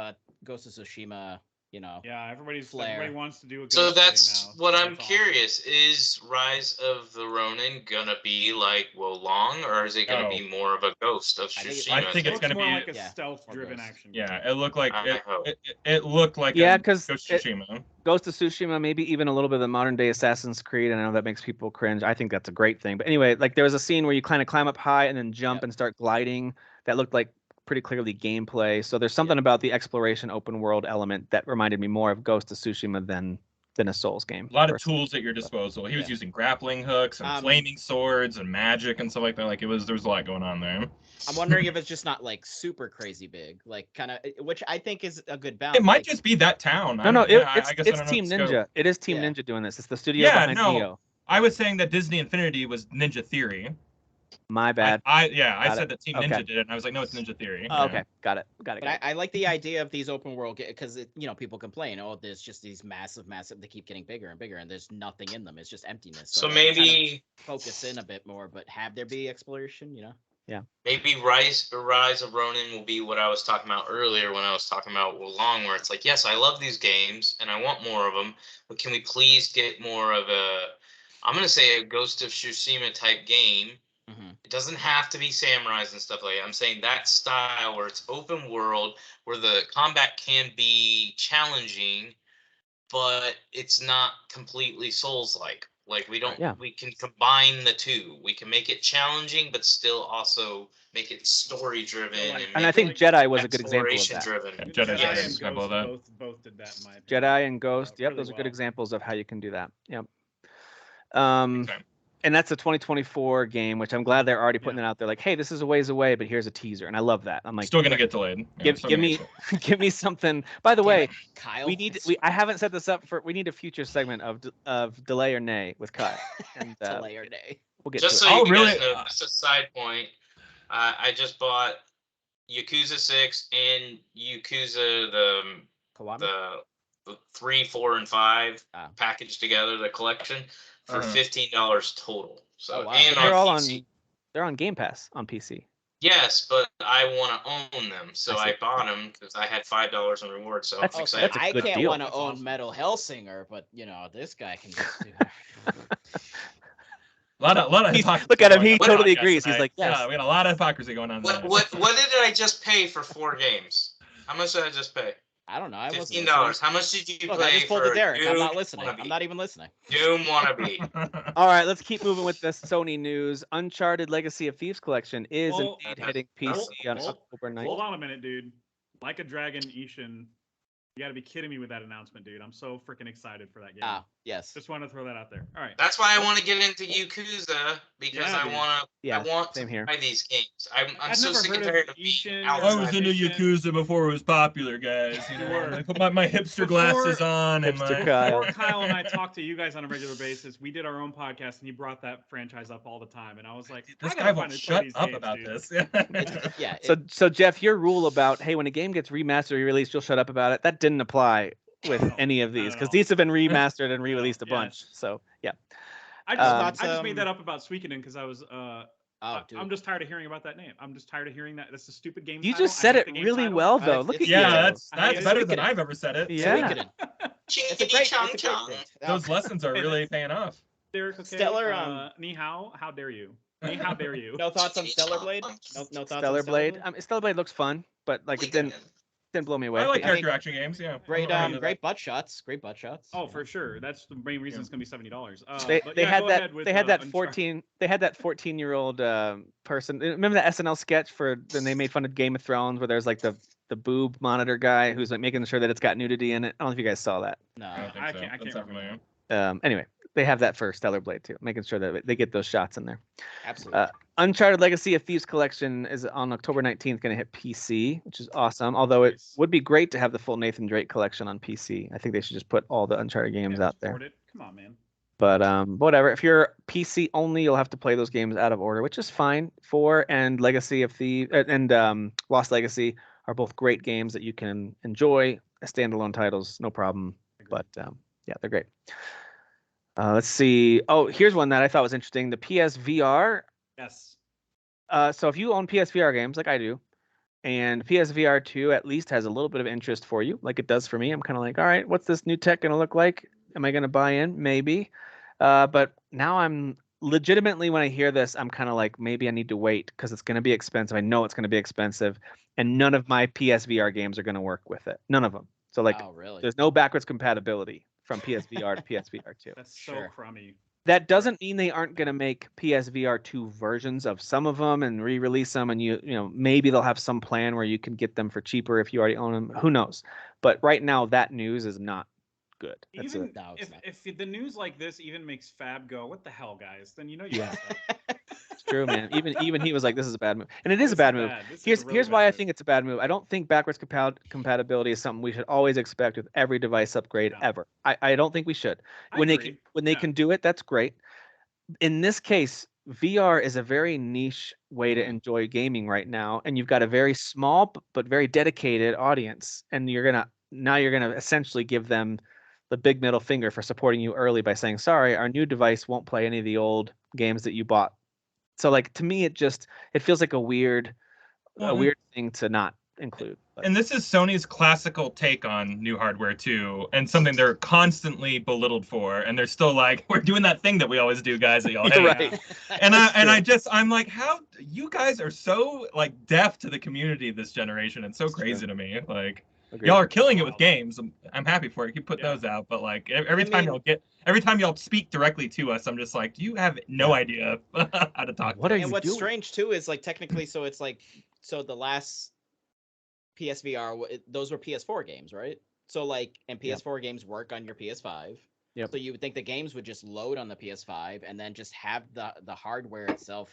D: Ghost of Tsushima,
B: Yeah, everybody
D: Flair.
B: wants to do a good
C: So
B: thing
C: that's
B: now.
C: what
B: so
C: I'm
B: that's awesome.
C: curious. Is Rise of the Ronin gonna be like Wolong, or is it gonna
E: No.
C: be more of a Ghost of
D: I think
C: Tsushima?
E: I think
B: It
E: it's
B: looks
E: gonna
B: more
E: be-
B: like a
D: Yeah,
B: stealth-driven
D: more
B: action game.
E: Yeah, it looked like
C: I hope.
E: it looked like
F: Yeah,
E: a
F: 'cause
E: Ghost of Tsushima.
F: Ghost of Tsushima, maybe even a little bit of the modern day Assassin's Creed. I know that makes people cringe. I think that's a great thing. But anyway, like there was a scene where you kind of climb up high and then jump
D: Yep.
F: and start gliding. That looked like pretty clearly gameplay. So there's something about the exploration open world element that reminded me more of Ghost of Tsushima than a Souls game.
E: A lot of
F: personally.
E: tools at your disposal. He was
D: Yeah.
E: using grappling hooks and flaming swords and magic and stuff like that. Like there was a lot going on there.
D: I'm wondering if it's just not like super crazy big, like kind of, which I think is a good balance.
E: It might
D: like,
E: just be that town.
F: No,
E: I guess I
F: it's
E: don't know
F: Team
E: the scope.
F: Ninja. It is Team
D: Yeah.
F: Ninja doing this. It's the studio
E: Yeah,
F: behind
E: no.
F: Neo.
E: I was saying that Disney Infinity was Ninja Theory.
F: My bad.
E: I
F: Got
E: said
F: it.
E: that Team
F: Okay.
E: Ninja did it, and I was like, no, it's Ninja Theory.
F: Oh,
E: Yeah.
F: okay, got it.
D: But I like the idea of these open world because people complain, oh, there's just these massive. They keep getting bigger and bigger, and there's nothing in them. It's just emptiness.
C: So
D: they kind of
C: maybe
D: focus in a bit more, but have there be exploration.
C: maybe Rise of Ronin will be what I was talking about earlier when I was talking about Wolong, where it's like, yes, I love these games and I want more of them, but can we please get more of I'm gonna say a Ghost of Tsushima type game.
D: Mhm.
C: It doesn't have to be samurais and stuff like that. I'm saying that style where it's open world, where the combat can be challenging, but it's not completely Souls-like. Like we don't,
F: Yeah.
C: we can combine the two. We can make it challenging, but still also make it story-driven.
B: So, like-
F: And I
C: make
F: think
C: it
F: Jedi was a good example of that.
C: exploration-driven.
E: Yeah, Jedi's
B: Jedi
E: a good
B: and
E: example of
B: Ghost
E: that.
B: both did that in my opinion.
F: Jedi and Ghost. Yep,
B: really
F: those are good
B: well.
F: examples of how you can do that. Yep.
E: Okay.
F: And that's a 2024 game, which I'm glad they're already putting it out there. Like, hey, this is a ways away, but here's a teaser, and I love that. I'm like,
E: Still gonna get delayed. Yeah,
F: give,
E: still
F: give
E: gonna
F: me,
E: get
F: give me something. By the way,
D: Kyle,
F: we need. I haven't set this up for. We need a future segment of delay or nay with Kyle, and
D: delay or nay.
F: we'll get
C: Just
F: to
C: so
F: it.
C: you
E: Oh,
C: guys
E: really?
C: know, just a side point, I just bought Yakuza 6 and Yakuza
D: Kiwami?
C: the 3, 4, and 5
D: Ah.
C: packaged together, the collection, for
E: Uh-huh.
C: $15 total. So
D: Oh, wow.
C: and
F: They're
C: on
F: all
C: PC.
F: They're on Game Pass on PC.
C: Yes, but I want to own them, so
F: I see.
C: I bought them because I had $5 in rewards. So
F: That's-
C: I'm
D: Oh,
C: excited.
F: that's a
D: I
F: good
D: can't
F: deal.
D: want to
B: That's
D: own
B: awesome.
D: Metal Hellsinger, but this guy can just do
E: A lot of
F: He's-
E: hypocrisy
F: look at him,
E: going
F: he
E: on
F: totally
E: podcast
F: agrees. He's
E: tonight.
F: like, yes.
E: Yeah, we got a lot of hypocrisy going on.
C: What
E: tonight.
C: what did I just pay for 4 games? How much did I just pay?
D: I don't know. I wasn't
C: $15. How much did you
D: listening. Look, I
C: pay
D: just pulled
C: for
D: the Derek. I'm not
C: Doom
D: listening.
C: Wannabe?
D: I'm not even listening.
C: Doom Wannabe.
F: All right, let's keep moving with this Sony news. Uncharted Legacy of Thieves collection is
B: Well,
F: indeed hitting PC on
B: hold-
F: October 9th.
B: Hold on a minute, dude. Like a Dragon, Ishin. You got to be kidding me with that announcement, dude. I'm so freaking excited for that game.
D: Ah, yes.
B: Just want to throw that out there. All right.
C: That's why I want to get into Yakuza because
B: Yeah,
C: I
B: dude.
C: want to.
F: Yeah,
C: I want
F: same
C: to
F: here.
C: play these games. I'm
B: I've
C: so
B: never
C: sick and
B: heard of
C: tired of being
B: Ishin or
E: I was
C: outside.
E: into
B: Edition.
E: Yakuza before it was popular, guys. You
B: You
E: know,
B: were.
E: I put my hipster
B: Before-
E: glasses on and
F: Hipster
E: my.
F: Kyle.
B: Before Kyle and I talk to you guys on a regular basis, we did our own podcast, and he brought that franchise up all the time. And I was like,
E: This
B: I
E: guy
B: gotta
E: won't
B: find and play
E: shut
B: these
E: up
B: games,
E: about
B: dude.
E: this.
D: Yeah.
F: So Jeff, your rule about hey, when a game gets remastered or released, you'll shut up about it. That didn't apply with
B: No,
F: any of
B: not
F: these
B: at
F: because
B: all.
F: these have been remastered and re-released a
B: yeah.
F: bunch. So yeah,
B: I just,
F: Um,
B: I just
D: um,
B: made that up about Suikoden because I was
D: Oh, dude.
B: I'm just tired of hearing about that name. I'm just tired of hearing that. That's a stupid game.
F: you
B: title.
F: just
B: I
F: said
B: hate
F: it
B: the game
F: really
B: title.
F: well though.
D: It's-
F: Look at
D: it's-
F: you.
E: Yeah, that's
B: I hate
E: better
B: it.
E: than I've ever said it.
F: Yeah.
D: Suikoden. It's a great thing.
E: Those lessons are really paying off.
B: Derek, okay?
D: Stellar,
B: Ni hao, how dare you? Ni how dare you?
D: No thoughts on Stellar Blade? No thoughts
F: Stellar
D: on
F: Blade. Stellar Blade looks fun, but like it didn't blow me away.
E: I like
D: I
E: character
D: think-
E: action games. Yeah.
D: Great,
E: I'm into
D: great butt shots. Great butt shots.
B: Oh, for sure. That's the main reason it's gonna be $70.
F: They
B: But
F: they
B: yeah,
F: had
B: go
F: that
B: ahead with,
F: they had that
B: Uncharted.
F: 14-year-old person. Remember that SNL sketch for when they made fun of Game of Thrones where there's like the boob monitor guy who's like making sure that it's got nudity in it. I don't know if you guys saw that.
D: No.
E: that. I don't think
B: I
E: so.
B: can't- I
E: That's
B: can't
E: not
B: remember.
E: familiar.
F: Anyway, they have that for Stellar Blade too, making sure that they get those shots in there.
D: Absolutely.
F: Uncharted Legacy of Thieves collection is on October 19th going to hit PC, which is awesome. Although it
B: Nice.
F: would be great to have the full Nathan Drake collection on PC. I think they should just put all the Uncharted games
B: Yeah,
F: out there.
B: support it. Come on, man.
F: But whatever. If you're PC only, you'll have to play those games out of order, which is fine. 4 and Legacy of Thieves and Lost Legacy are both great games that you can enjoy as standalone titles, no problem. But yeah, they're great. Let's see. Oh, here's one that I thought was interesting. The PSVR.
B: Yes.
F: So if you own PSVR games like I do, and PSVR 2 at least has a little bit of interest for you, like it does for me, I'm kind of like, all right, what's this new tech going to look like? Am I going to buy in? Maybe. But now I'm legitimately, when I hear this, I'm kind of like, maybe I need to wait because it's going to be expensive. I know it's going to be expensive, and none of my PSVR games are going to work with it. None of them. So like,
D: Oh, really?
F: there's no backwards compatibility from PSVR to PSVR 2.
B: That's so
D: Sure.
B: crummy.
F: That doesn't mean they aren't going to make PSVR 2 versions of some of them and re-release them, and you know maybe they'll have some plan where you can get them for cheaper if you already own them. Who knows? But right now, that news is not good. That's
B: Even
D: No, it's not.
B: if the news like this even makes Fab go, what the hell, guys? Then you know you
F: Yeah.
B: messed up.
F: it's true, man. Even he was like, "This is a bad move," and it is
B: This
F: a bad move.
B: This is
F: Here's
B: a really
F: here's
B: bad
F: why I
B: move.
F: think it's a bad move. I don't think backwards compatibility is something we should always expect with every device upgrade
B: No.
F: ever. I don't think we should.
B: I
F: When
B: agree.
F: they
B: Yeah.
F: can do it, that's great. In this case, VR is a very niche way to enjoy gaming right now, and you've got a very small but very dedicated audience, and you're gonna essentially give them the big middle finger for supporting you early by saying, sorry, our new device won't play any of the old games that you bought. So like to me, it feels like a weird thing to not include. But
E: And this is Sony's classical take on new hardware too, and something they're constantly belittled for, and they're still like, we're doing that thing that we always do, guys, that y'all
F: You're
E: hate.
F: right.
E: I'm like, how you guys are so like deaf to the community this generation. It's so
F: It's true.
E: crazy to me. Like,
F: Agreed.
E: Y'all are killing it with games. I'm happy for it. You put those out, but like every time y'all speak directly to us, I'm just like, you have no idea how to talk.
F: What
E: to
F: are
E: us.
F: you
D: And what's
F: doing?
D: strange too is like technically, so it's like, so the last PSVR, those were PS4 games, right? So like, and PS4 games work on your PS5.
F: Yep.
D: So you would think the games would just load on the PS5 and then just have the hardware itself,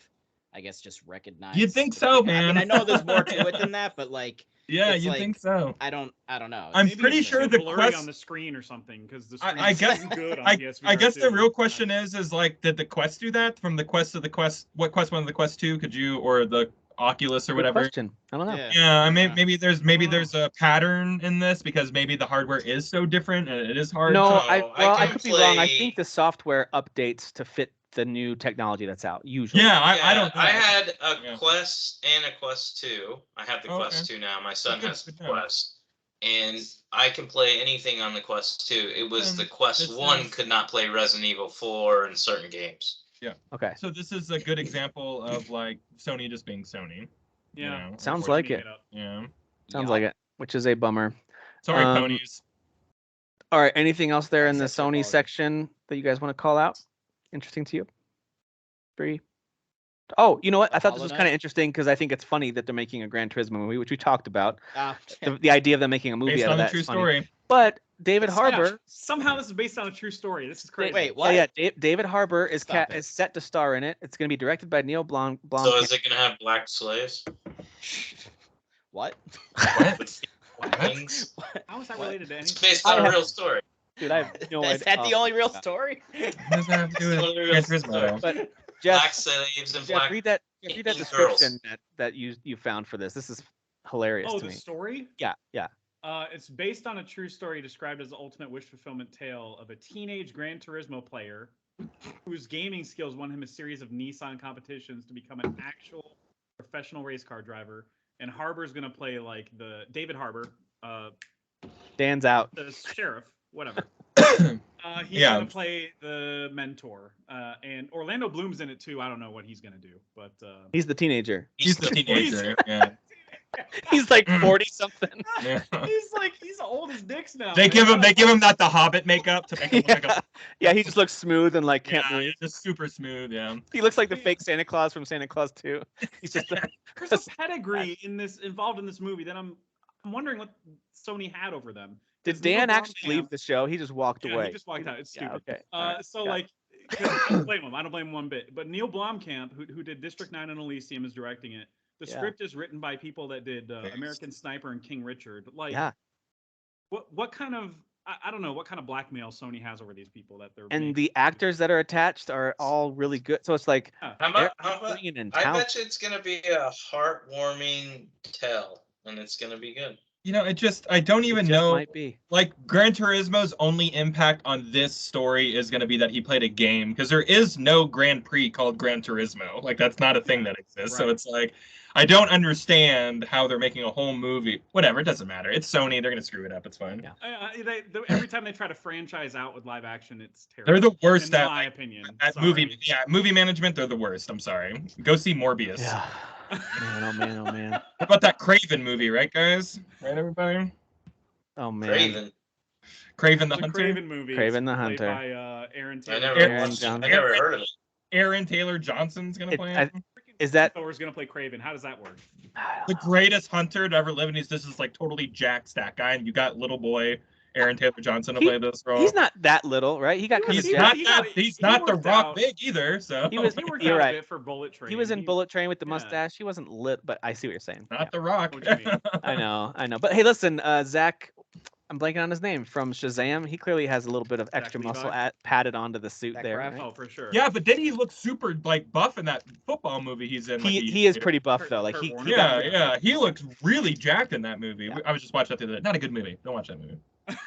D: I guess, just recognize.
E: You'd think so, man.
D: I mean, I know there's more to it than that, but like,
E: Yeah,
D: it's
E: you
D: like,
E: think so?
D: I don't know.
E: I'm
B: Maybe
E: pretty
B: it's
E: sure
B: too
E: the
B: blurry
E: Quest
B: on the screen or something because the
E: I
B: screen
E: guess-
B: good on
E: I
B: PSVR
E: guess the
B: too.
E: real question is like, did the Quest do that? From the Quest to the Quest, what Quest 1 to the Quest 2? Could you, or the Oculus or
F: Good
E: whatever?
F: question. I don't know.
E: Yeah, I mean,
B: Yeah.
E: maybe there's a pattern in this because maybe the hardware is so different and it is hard.
F: No,
E: to...
F: I
C: can
F: could be wrong. I
C: play-
F: think the software updates to fit the new technology that's out. Usually.
E: Yeah, I don't know.
C: I had a
E: Yeah.
C: Quest and a Quest 2. I have the
E: Okay.
C: Quest 2 now. My son
E: good-
C: has the
E: good to know.
C: Quest. And I can play anything on the Quest 2. It was the Quest
E: this
C: 1
E: is-
C: could not play Resident Evil 4 and certain games.
F: Okay.
E: So this is a good example of like Sony just being Sony.
B: Yeah.
E: You know?
F: Sounds like it.
E: Yeah.
F: Sounds like it, which is a bummer.
E: Sorry,
F: Um,
E: ponies.
F: All right. Anything else there in the
D: Access to
F: Sony
D: quality.
F: section that you guys want to call out? Interesting to you? Bree? Oh, you know what? I thought this was
D: Hollow
F: kind of
D: Knight?
F: interesting because I think it's funny that they're making a Gran Turismo movie, which we talked about.
D: Ah,
F: The idea of them making a movie
E: Based
F: out
E: on
F: of
E: a
F: that
E: true
F: is funny.
E: story.
F: But David Harbour,
B: Somehow this is based on a true story. This is crazy.
D: Wait, what?
F: David Harbour is
D: Stop it.
F: is set to star in it. It's going to be directed by Neil
C: So
F: Blomkamp.
C: is it going to have black slaves?
D: What?
E: What?
C: Wings?
B: How is that
D: What?
B: related to
C: It's
B: anything?
C: based on
F: I
C: a
F: have-
C: real story.
F: Dude, I have no
D: Is
F: idea.
D: that the only real story?
E: What does that have to do with
C: It's
E: Gran Turismo?
C: story.
F: But
C: Black
F: Jeff,
C: slaves and
F: Jeff,
C: black.
F: read that
C: girls.
F: description that you found for this. This is hilarious
B: Oh,
F: to
B: the
F: me.
B: story?
F: Yeah.
B: It's based on a true story described as the ultimate wish fulfillment tale of a teenage Gran Turismo player whose gaming skills won him a series of Nissan competitions to become an actual professional race car driver. And Harbor's gonna play like David Harbour,
F: Dan's out.
B: the sheriff, whatever. He's
E: Yeah.
B: gonna play the mentor, and Orlando Bloom's in it too. I don't know what he's gonna do, but
F: He's the teenager.
E: He's the teenager. Yeah.
F: He's like 40 something.
E: Yeah.
B: he's old as dicks now.
E: They
B: man.
E: give him that the Hobbit makeup to make him look like
F: Yeah, he just looks smooth and like
E: a
F: can't
E: yeah,
F: move.
E: just super smooth. Yeah.
F: He looks like the fake Santa Claus from Santa Claus 2. He's just
B: There's a pedigree involved in this movie that I'm wondering what Sony had over them.
F: Did
B: 'Cause Neil
F: Dan actually leave
B: Blomkamp-
F: the show? He just walked
B: Yeah,
F: away.
B: he just walked out. It's
F: Yeah,
B: stupid.
F: okay. All right,
B: So
F: got
B: like, 'cause I don't blame him. I don't blame him one bit. But Neil Blomkamp, who did District 9 and Elysium, is directing it. The
F: Yeah.
B: script is written by people that did American Sniper and King Richard. Like,
F: Yeah.
B: what kind of I don't know what kind of blackmail Sony has over these people that they're
F: And
B: making
F: the actors that are attached are all really good. So it's like
C: How
F: they're
C: about, how about,
F: bringing in
C: I
F: talent.
C: bet you it's going to be a heartwarming tale, and it's going to be good.
E: You know, I don't
F: It
E: even
F: just
E: know.
F: might be.
E: Like Gran Turismo's only impact on this story is going to be that he played a game because there is no Grand Prix called Gran Turismo. Like that's not a thing that exists. So
B: Right.
E: it's like I don't understand how they're making a whole movie. Whatever, it doesn't matter. It's Sony. They're going to screw it up. It's fine.
F: Yeah.
B: Every time they try to franchise out with live action, it's terrible.
E: They're the worst
B: in
E: at
B: my
E: like,
B: opinion.
E: at
B: Sorry.
E: movie management. They're the worst. I'm sorry. Go see Morbius.
F: Yeah. Man, oh man, oh man.
E: How about that Craven movie, right, guys? Right, everybody?
F: Oh man.
C: Craven.
E: Craven the
B: The
E: Hunter.
B: Craven movie.
F: Craven the
B: Played
F: Hunter.
B: by Aaron
C: I
B: Taylor.
C: never
F: Aaron
C: watched it. I
F: Johnson.
C: never heard of it.
E: Aaron Taylor Johnson's gonna
F: It-
E: play
F: I-
E: him.
F: Is that
B: Thor's gonna play Craven? How does that work?
E: The greatest hunter to ever live, and he's just this like totally jacked stat guy, and you got little boy Aaron Taylor Johnson to
F: He-
E: play this role.
F: He's not that little, right? He got kind of
E: He's
B: He-
E: not
B: he
E: that.
B: got-
E: He's
B: he
E: not the
B: worked
E: Rock
B: out.
E: big either. So
F: He was-
B: He worked
F: You're
B: out
F: right.
B: a bit for Bullet Train.
F: He was in Bullet Train with the
B: yeah.
F: mustache. He wasn't lit, but I see what you're saying.
E: not
F: Yeah,
E: the Rock.
B: What you mean?
F: I know. But hey, listen, Zach, I'm blanking on his name from Shazam. He clearly has a little bit of extra
B: Levi?
F: muscle padded onto the suit
D: Zach
F: there.
D: Braff?
F: right?
B: Oh, for sure.
E: Yeah, but then he looks super like buff in that football movie he's in. Like,
F: He is pretty buff
B: Kurt-
F: though. Like
B: Kurt
F: he
B: Warner.
E: Yeah, he looks really jacked in that movie.
F: Yeah.
E: I was just watching that the other day. Not a good movie. Don't watch that movie.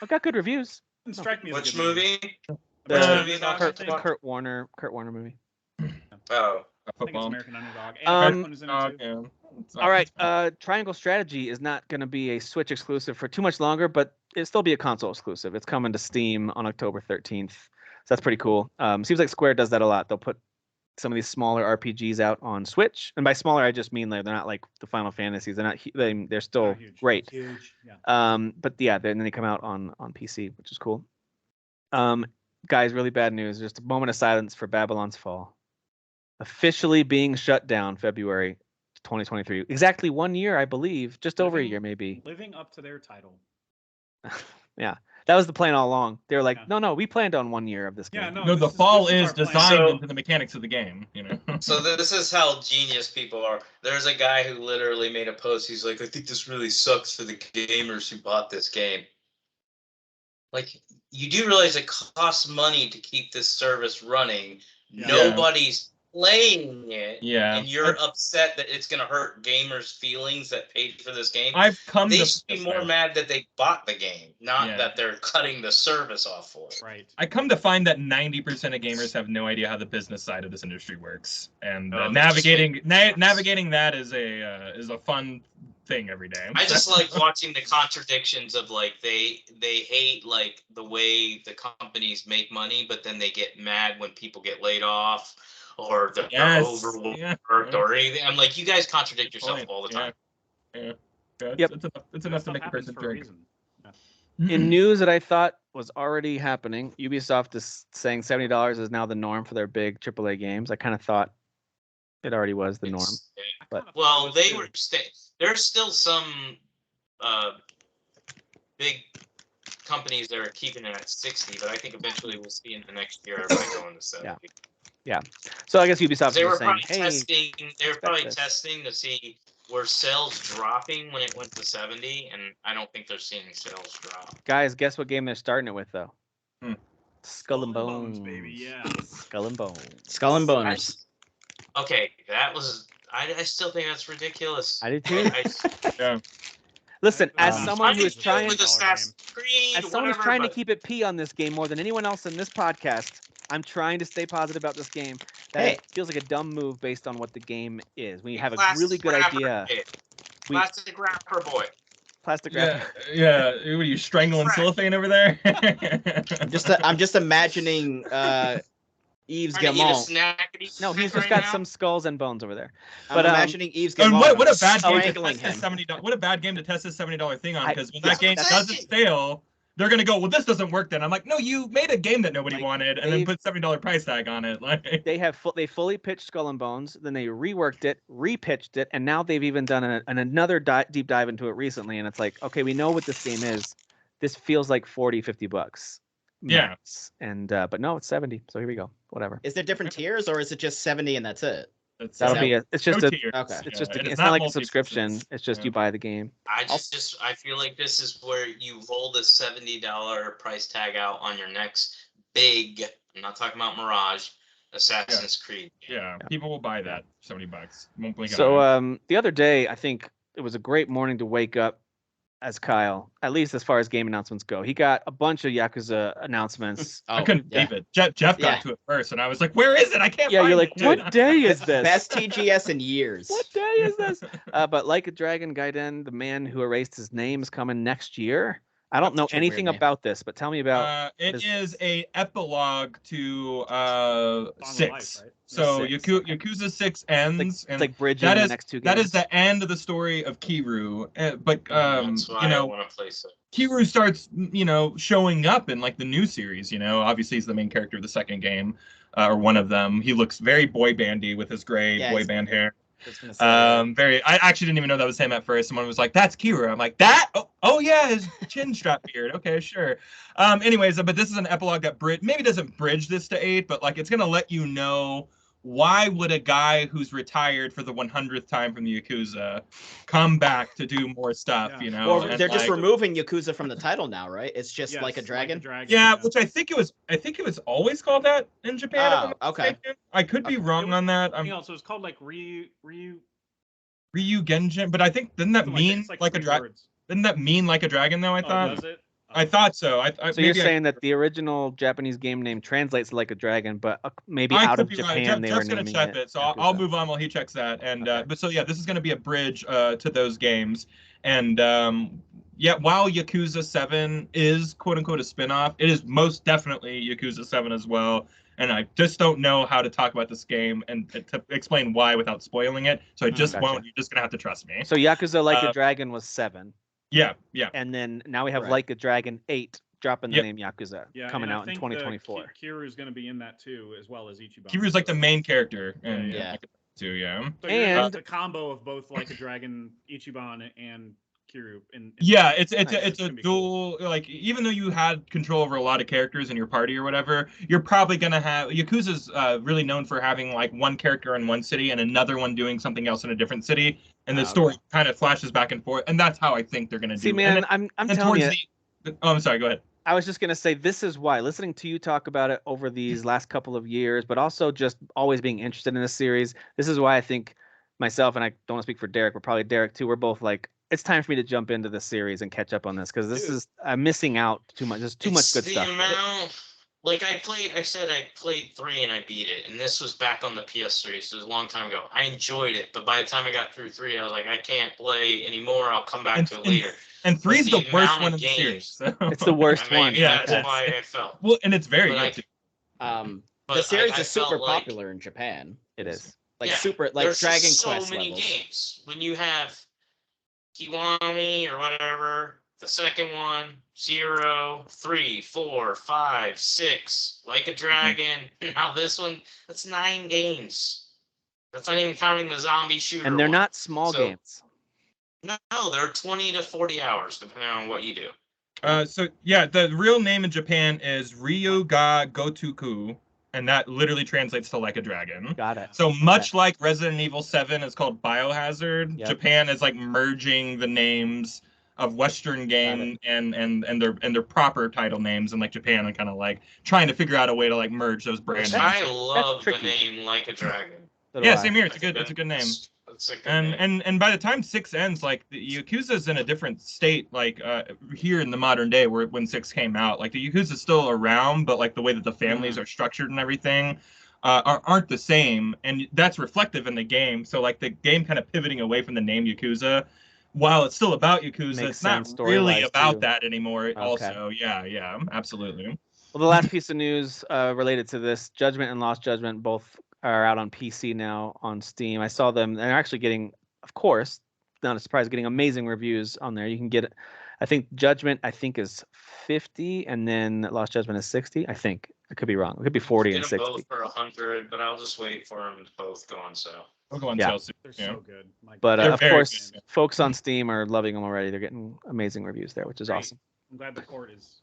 F: got good reviews.
B: Didn't strike me as a
C: Which
B: good movie.
C: movie?
F: The
C: Which movie is that?
F: Kurt Warner movie.
C: Oh.
B: I think it's
E: Football.
B: American Underdog. And
F: Um,
B: American is in it too.
E: Yeah. It's
F: All right,
E: awesome.
F: Triangle Strategy is not going to be a Switch exclusive for too much longer, but it'll still be a console exclusive. It's coming to Steam on October 13th. So that's pretty cool. Seems like Square does that a lot. They'll put some of these smaller RPGs out on Switch, and by smaller I just mean like they're not like the Final Fantasies. They're not. They're still
B: huge.
F: great.
B: Huge. Yeah.
F: But yeah, then they come out on PC, which is cool. Guys, really bad news. Just a moment of silence for Babylon's Fall, officially being shut down February 2023. Exactly 1 year, I believe, just over a year maybe.
B: Living up to their title.
F: Yeah, that was the plan all along. They were like, no, we planned on 1 year of this game.
B: Yeah,
E: No, the fall is
B: our plan.
E: designed into the mechanics of the game, you know.
C: So this is how genius people are. There's a guy who literally made a post. He's like, I think this really sucks for the gamers who bought this game. Like, you do realize it costs money to keep this service running.
B: Yeah.
C: Nobody's playing it.
E: Yeah.
C: And you're upset that it's going to hurt gamers' feelings that paid for this game.
E: I've come
C: They
E: to
C: should be more mad that they bought the game, not that they're cutting the service off for it.
B: Right.
E: I come to find that 90% of gamers have no idea how the business side of this industry works, and navigating that is a fun thing every day.
C: I just like watching the contradictions of like they hate like the way the companies make money, but then they get mad when people get laid off or they're overworked or anything. I'm like, you guys contradict yourself all the time.
E: Yeah.
F: Yep.
E: It's enough to make a person drink.
F: In news that I thought was already happening, Ubisoft is saying $70 is now the norm for their big AAA games. I kind of thought it already was the norm. But
C: well, there's still some big companies that are keeping it at 60, but I think eventually we'll see in the next year everybody going to 70.
F: Yeah. So I guess Ubisoft
C: They were
F: was saying,
C: probably
F: hey,
C: They were probably testing to see were sales dropping when it went to 70, and I don't think they're seeing sales drop.
F: guys, guess what game they're starting it with though? Skull and Bones,
B: baby. Yeah.
F: Skull and Bones.
D: Skull and Boners.
C: Okay, that was. I still think that's ridiculous.
F: I did too.
E: Yeah.
F: Listen, as someone who is trying,
C: with Assassin's Creed,
F: as someone who's trying to keep it P on this game more than anyone else in this podcast, I'm trying to stay positive about this game. That it feels like a dumb move based on what the game is. We have a really good idea.
C: Plastic wrapper boy.
F: Plastic wrapper.
E: Yeah. What are you strangling cellophane over there?
D: I'm just imagining Yves Guillemot.
F: No, he's just got some skulls and bones over there.
D: But
F: I'm
D: imagining Yves
E: And
D: Guillemot.
E: what a bad game to
D: strangling
E: test this
D: him.
E: $70. What a bad game to test this $70 thing on, because when
F: Yeah,
E: that game doesn't stale, they're gonna go, well, this doesn't work. Then I'm like, no, you made a game that nobody wanted, and then put $70 price tag on it. Like
F: they fully pitched Skull and Bones, then they reworked it, repitched it, and now they've even done another deep dive into it recently. And it's like, okay, we know what this game is. This feels like $40-$50.
E: Yeah.
F: And but no, it's 70. So here we go. Whatever.
D: Is there different tiers, or is it just 70 and that's it?
F: That'll be it's just
E: no
F: a
E: tiers.
D: Okay.
F: it's just a,
E: and
F: it's not like a
E: multi-pieces.
F: subscription. It's just you buy the game.
C: I feel like this is where you roll the $70 price tag out on your next big. I'm not talking about Mirage, Assassin's Creed.
E: Yeah, people will buy that $70. Won't blink an eye.
F: So the other day, I think it was a great morning to wake up as Kyle, at least as far as game announcements go. He got a bunch of Yakuza announcements.
E: I couldn't believe it. Jeff got to it first, and I was like, "Where is it? I can't."
F: Yeah,
E: find
F: you're like,
E: it.
F: "What day is this?
D: Best TGS in years."
F: What day is this? But Like a Dragon Gaiden, the man who erased his name, is coming next year. I don't know
D: Such a weird
F: anything
D: name.
F: about this, but tell me about.
E: It is a epilogue to
B: Life,
E: 6.
B: right?
E: So
F: Six.
E: Yakuza 6 ends,
F: It's like bridging the next two games.
E: that is the end of the story of Kiryu. But
C: That's why I want to play so.
E: Kiryu starts, showing up in like the new series. Obviously he's the main character of the second game, or one of them. He looks very boy bandy with his gray boy band hair. I actually didn't even know that was him at first. Someone was like, "That's Kiryu." I'm like, "That? Oh yeah, his chin strap beard. Okay, sure." Anyways, but this is an epilogue that maybe doesn't bridge this to 8, but like it's gonna let you know, why would a guy who's retired for the 100th time from the Yakuza come back to do more stuff,
B: Yeah.
D: Or
E: and,
D: they're just
E: like,
D: removing Yakuza from the title now, right? It's just
B: Yes,
D: like a dragon.
E: Yeah, which I think it was always called that in Japan. if I'm not
D: okay.
E: mistaken. I could be wrong on that.
B: So it's called like Ryu
E: Genjin, but I think didn't that mean
B: it's
E: like a dragon? Didn't that mean like a dragon though? I thought.
B: Does it?
E: I thought so.
F: So you're saying that the original Japanese game name translates like a dragon, but maybe
E: I
F: out
E: could
F: of
E: be
F: Japan
E: right.
F: they
E: Jeff's
F: were
E: gonna
F: naming
E: check it, so I'll
F: Yakuza.
E: move on while he checks that. And
F: Okay.
E: but so yeah, this is gonna be a bridge to those games. And while Yakuza 7 is quote unquote a spinoff, it is most definitely Yakuza 7 as well. And I just don't know how to talk about this game and to explain why without spoiling it. So I just won't. You're just gonna have to trust me.
F: So Yakuza Like a Dragon was 7.
E: Yeah.
F: And then now we have Like a Dragon 8 dropping the name Yakuza coming out in 2024.
B: Kiryu's going to be in that too, as well as Ichiban.
E: Kiryu's like the main character. And
B: So
F: and
B: a combo of both Like a Dragon, Ichiban, and Kiryu.
E: It's a dual, like, even though you had control over a lot of characters in your party or whatever, you're probably gonna have Yakuza's really known for having like one character in one city and another one doing something else in a different city, and the story kind of flashes back and forth, and that's how I think they're gonna do.
F: See, man, I'm telling you.
E: I'm sorry. Go ahead.
F: I was just gonna say, this is why listening to you talk about it over these last couple of years, but also just always being interested in this series. This is why I think myself, and I don't want to speak for Derek, but probably Derek too, we're both like, it's time for me to jump into the series and catch up on this, because this is I'm missing out too much. There's too much good stuff.
C: Like I said I played 3 and I beat it, and this was back on the PS3, so it was a long time ago. I enjoyed it, but by the time I got through 3, I was like, I can't play anymore. I'll come back to it later.
E: And 3 is the worst one in the series. So.
F: It's the worst one.
C: Yeah, that's why I felt.
E: Well, and it's very good too.
D: The series is super popular in Japan.
F: It is.
D: Like super, like
C: there's
D: Dragon
C: so
D: Quest
C: many
D: levels.
C: games. When you have Kiwami or whatever, the second one, 0, 3, 4, 5, 6, Like a Dragon. Now this one, that's 9 games. That's not even counting the zombie shooter.
F: And they're not small games.
C: No, they're 20 to 40 hours, depending on what you do.
E: The real name in Japan is Ryu ga Gotoku, and that literally translates to Like a Dragon.
F: Got it.
E: So much like Resident Evil 7 is called Biohazard, Japan is like merging the names of Western game and their proper title names, and like Japan and kind of like trying to figure out a way to like merge those brands.
C: I love the name Like a Dragon.
E: Same here. It's a good name. And by the time 6 ends, like the Yakuza's in a different state, like here in the modern day, when 6 came out, like the Yakuza's still around, but like the way that the families are structured and everything aren't the same, and that's reflective in the game. So like the game kind of pivoting away from the name Yakuza, while it's still about Yakuza, it's not really about that anymore. Okay. Also, yeah, absolutely.
F: Well, the last piece of news related to this, Judgment and Lost Judgment both are out on PC now on Steam. I saw them. They're actually getting, of course, not a surprise, getting amazing reviews on there. You can get, I think Judgment, is 50, and then Lost Judgment is 60. I think I could be wrong. It could be 40 and 60.
C: Both for 100, but I'll just wait for them to both go on sale.
E: We'll go on sale soon.
B: They're so good.
F: But of course, folks on Steam are loving them already. They're getting amazing reviews there, which is awesome.
B: I'm glad the port is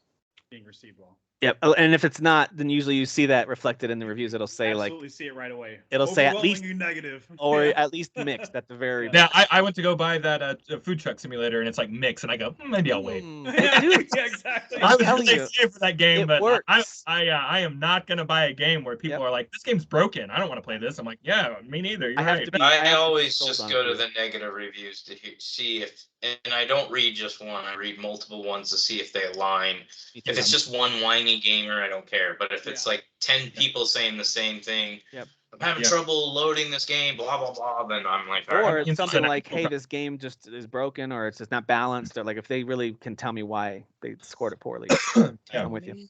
B: being received well.
F: Yep, and if it's not, then usually you see that reflected in the reviews. It'll say
B: absolutely see it right away.
F: It'll say at least
B: negative,
F: or at least mixed at the very.
E: Yeah, I went to go buy that food truck simulator, and it's like mixed, and I go maybe I'll wait.
F: Dude,
B: yeah, exactly.
E: I was really excited for that game, but
F: works.
E: I am not gonna buy a game where people are like, this game's broken. I don't want to play this. I'm like, yeah, me neither. You're right.
C: I always just go to the negative reviews to see if, and I don't read just one. I read multiple ones to see if they align. If it's just one whiny gamer, I don't care. But if it's like 10 people saying the same thing, I'm having trouble loading this game, blah blah blah, then I'm like,
F: or it's something like, hey, this game just is broken, or it's just not balanced, or like if they really can tell me why they scored it poorly, I'm with you.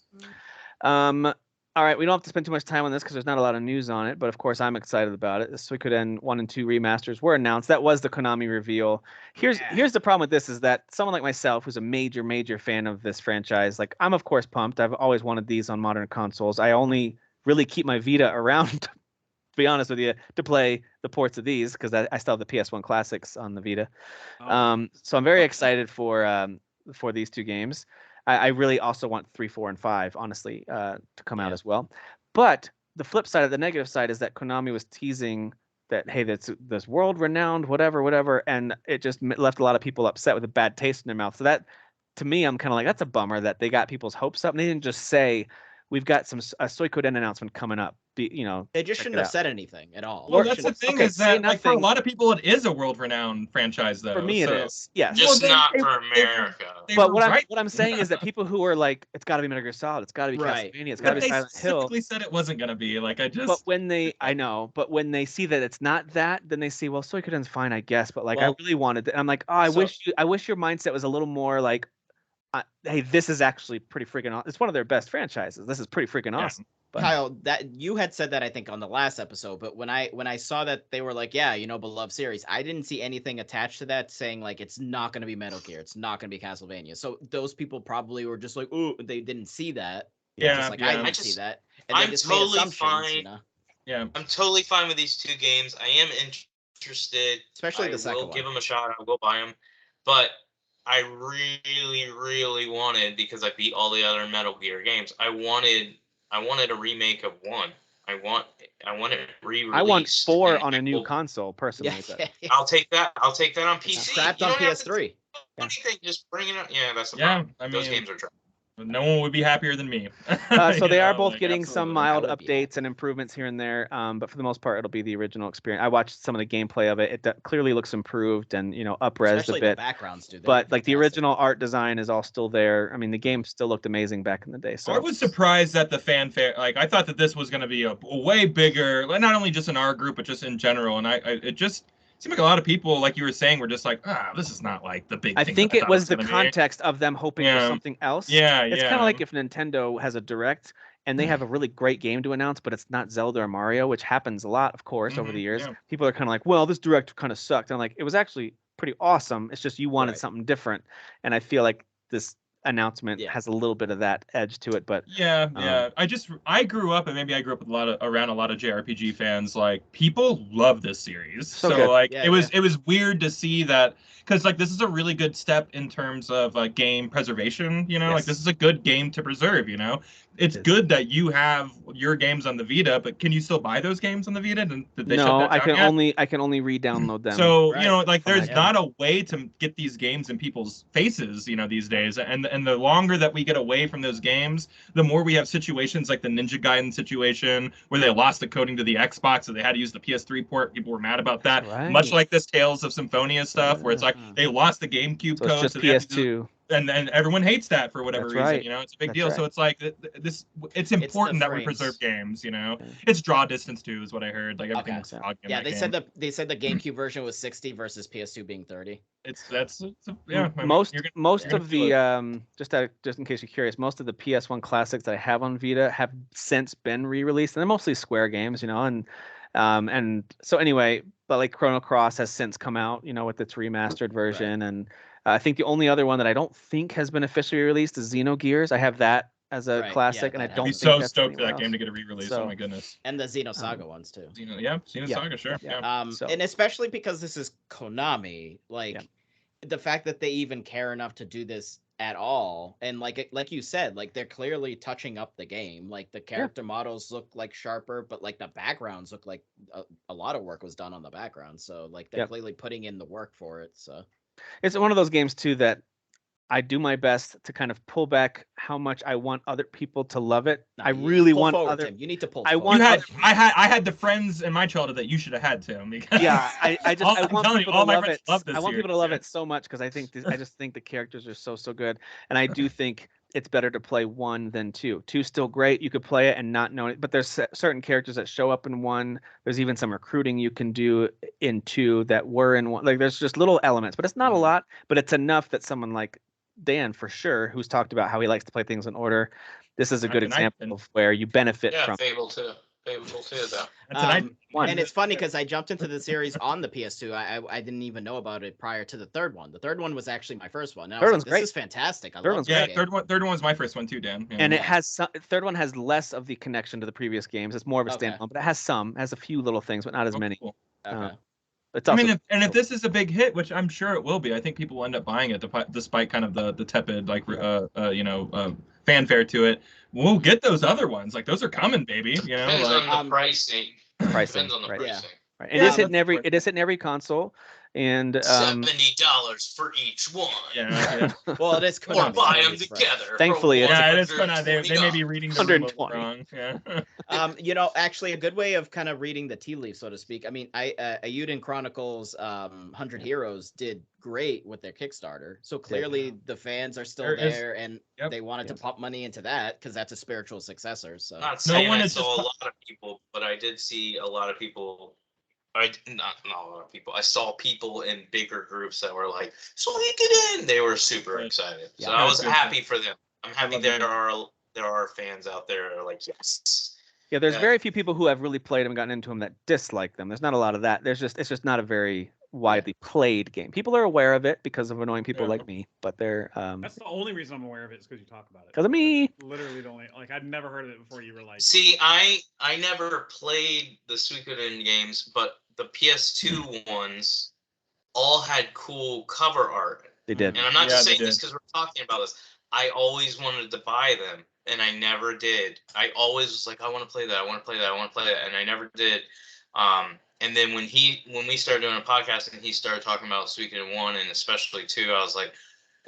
F: All right, we don't have to spend too much time on this because there's not a lot of news on it, but of course I'm excited about it. The Suikoden 1 and 2 remasters were announced. That was the Konami reveal. Here's the problem with this is that someone like myself, who's a major fan of this franchise, like I'm of course pumped. I've always wanted these on modern consoles. I only really keep my Vita around, to be honest with you, to play the ports of these because I still have the PS1 classics on the Vita. So I'm very excited for these two games. I really also want 3, 4, and 5, honestly, to come out as well. But the flip side of the negative side is that Konami was teasing that, hey, that's this world-renowned, whatever, and it just left a lot of people upset with a bad taste in their mouth. So that, to me, I'm kind of like, that's a bummer that they got people's hopes up. And they didn't just say, we've got a Suikoden announcement coming up.
D: They just shouldn't have said anything at all.
E: Well, that's the thing
F: okay,
E: is that like for a lot of people, it is a world-renowned franchise, though.
F: For me, it is. Yes.
C: Just not for America.
F: But what I'm saying is that people who are like, it's got to be Metal Gear Solid, it's got to be Castlevania, it's got to be Silent Hill.
E: They specifically said it wasn't going to be. Like
F: But when they see that it's not that, then they see, well, Suikoden's fine, I guess. But like, I really wanted it. And I'm like, oh, I wish your mindset was a little more like, hey, this is actually pretty freaking awesome. It's one of their best franchises. This is pretty freaking awesome. But
D: Kyle, that you had said that I think on the last episode, but when I saw that they were like, yeah, beloved series, I didn't see anything attached to that saying like it's not going to be Metal Gear, it's not going to be Castlevania. So those people probably were just like, ooh, they didn't see that.
E: Yeah,
D: I didn't see that. And
C: I'm totally fine.
E: Yeah,
C: I'm totally fine with these 2 games. I am interested,
D: especially the second one.
C: I will give them a shot. I'll go buy them, but I really, really wanted, because I beat all the other Metal Gear games, I wanted a remake of 1. I want it re-released.
F: I want 4 on a new console, personally.
D: Yeah.
C: I'll take that. I'll take that on PC.
D: Scrapped on PS3.
C: Anything, just bring it up. Yeah, that's the
E: problem.
C: Those games are trash.
E: No one would be happier than me.
F: So they are both getting some mild updates and improvements here and there, but for the most part, it'll be the original experience. I watched some of the gameplay of it. It clearly looks improved and up-resed a bit.
D: The backgrounds do.
F: But like the original art design is all still there. I mean, the game still looked amazing back in the day. So
E: I was surprised at the fanfare. Like I thought that this was going to be a way bigger, not only just in our group, but just in general. And it just seemed like a lot of people, like you were saying, were just like, this is not like the big thing.
F: I think it was the context of them hoping for something else.
E: Yeah,
F: it's kind of like if Nintendo has a Direct and they have a really great game to announce, but it's not Zelda or Mario, which happens a lot, of course, over the years. Yeah. People are kind of like, well, this Direct kind of sucked. And I'm like, it was actually pretty awesome. It's just you wanted something different. And I feel like this announcement has a little bit of that edge to it, but I grew up, and maybe I grew up with around a lot of JRPG fans. Like people love this series, so like it was weird to see that, because like this is a really good step in terms of game preservation. Like this is a good game to preserve. It's good that you have your games on the Vita, but can you still buy those games on the Vita? Did they shut that down I can only re-download them.
E: So there's not a way to get these games in people's faces, these days. And the longer that we get away from those games, the more we have situations like the Ninja Gaiden situation, where they lost the coding to the Xbox, so they had to use the PS3 port. People were mad about that. Much like this Tales of Symphonia stuff, where it's like they lost the GameCube code.
F: It's just PS2.
E: And everyone hates that for whatever reason. It's a big deal. So it's like it's important that we preserve games. It's draw distance too, is what I heard. Like everything was fog.
D: Yeah, they said the GameCube version was 60 versus PS2 being 30.
F: Most of the just in case you're curious, most of the PS1 classics that I have on Vita have since been re-released, and they're mostly Square games, and so anyway, but like Chrono Cross has since come out, with its remastered version, and I think the only other one that I don't think has been officially released is Xenogears. I have that as a classic, and I don't.
E: Be so stoked for that game to get a re-release. Oh my goodness!
D: And the Xenosaga ones too.
E: Xenosaga, sure. Yeah.
D: And especially because this is Konami, the fact that they even care enough to do this at all, and like you said, like they're clearly touching up the game. Like the character models look like sharper, but like the backgrounds look like a lot of work was done on the background. So like they're clearly putting in the work for it. So.
F: It's one of those games too that I do my best to kind of pull back how much I want other people to love it. I really want other.
D: Tim. You need to pull.
E: I had the friends in my childhood that you should have had, Tim. Because
F: I want people to love it. I want people to love it so much because I just think the characters are so good, and I do think it's better to play 1 than 2. 2's still great. You could play it and not know it, but there's certain characters that show up in 1. There's even some recruiting you can do in 2 that were in 1. Like there's just little elements, but it's not a lot, but it's enough that someone like Dan, for sure, who's talked about how he likes to play things in order, this is a good example of where you benefit from.
C: Fable too. Though.
D: And it's funny because I jumped into the series on the PS2. I didn't even know about it prior to the third one. The third one was actually my first one.
F: Third one's great.
D: This is fantastic.
E: Third one was my first one too, Dan.
F: And it has third one has less of the connection to the previous games. It's more of a standalone, but it has a few little things, but not as many.
E: Cool.
D: Okay.
E: If this is a big hit, which I'm sure it will be, I think people will end up buying it despite kind of the tepid fanfare to it. We'll get those other ones. Like those are coming, baby.
C: Depends on the pricing.
F: Depends
C: on the pricing.
F: Right. It is hitting every console. And
C: $70 for each one.
E: Yeah.
D: Well, it is
C: Or
D: Konami,
C: buy
D: so
C: them
D: it's right.
C: together.
F: Thankfully, it's-
E: Yeah, it is Konami. They may be reading the rules
F: 120.
E: wrong. Yeah.
D: Actually, a good way of kind of reading the tea leaf, so to speak. I mean, Ayuden Chronicles 100 Heroes did great with their Kickstarter. So clearly the fans are still there, and they wanted to pump money into that because that's a spiritual successor. So
C: Not saying
E: one
C: I
E: is
C: saw
E: just-
C: a lot of people, but I did see a lot of people. Not a lot of people. I saw people in bigger groups that were like, Suikoden! They were super excited. So I was happy for them. I'm happy there are fans out there that are like, yes.
F: Yeah, there's very few people who have really played them and gotten into them that dislike them. There's not a lot of that. It's just not a very widely played game. People are aware of it because of annoying people like me, but they're
B: That's the only reason I'm aware of it is because you talk about it.
F: because of me.
B: That's literally the only, like, I'd never heard of it before you were like.
C: See, I never played the Suikoden games, but the PS2 ones all had cool cover art.
F: They did.
C: And I'm not just
E: Yeah, they
C: saying this because we're talking about this. I always wanted to buy them, and I never did. I always was like, I want to play that, I want to play that, I want to play that, and I never did. And then when we started doing a podcast and he started talking about Suikoden 1 and especially 2, I was like,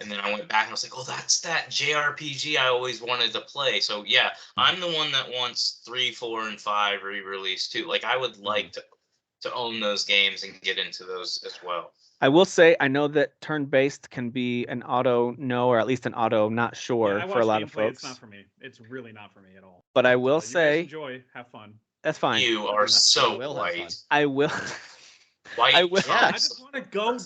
C: and then I went back and I was like, oh, that's that JRPG I always wanted to play. So yeah, I'm the one that wants 3, 4, and 5 re-released too. Like I would like to own those games and get into those as well.
F: I will say I know that turn-based can be an auto no or at least an auto not sure for a lot of folks.
B: It's not for me. It's really not for me at all.
F: But I will
B: You guys
F: say
B: enjoy, have fun.
F: that's fine.
C: You are so
D: will have fun.
C: white.
F: I will.
C: White.
F: I will-
B: I
C: trunks.
B: just want to go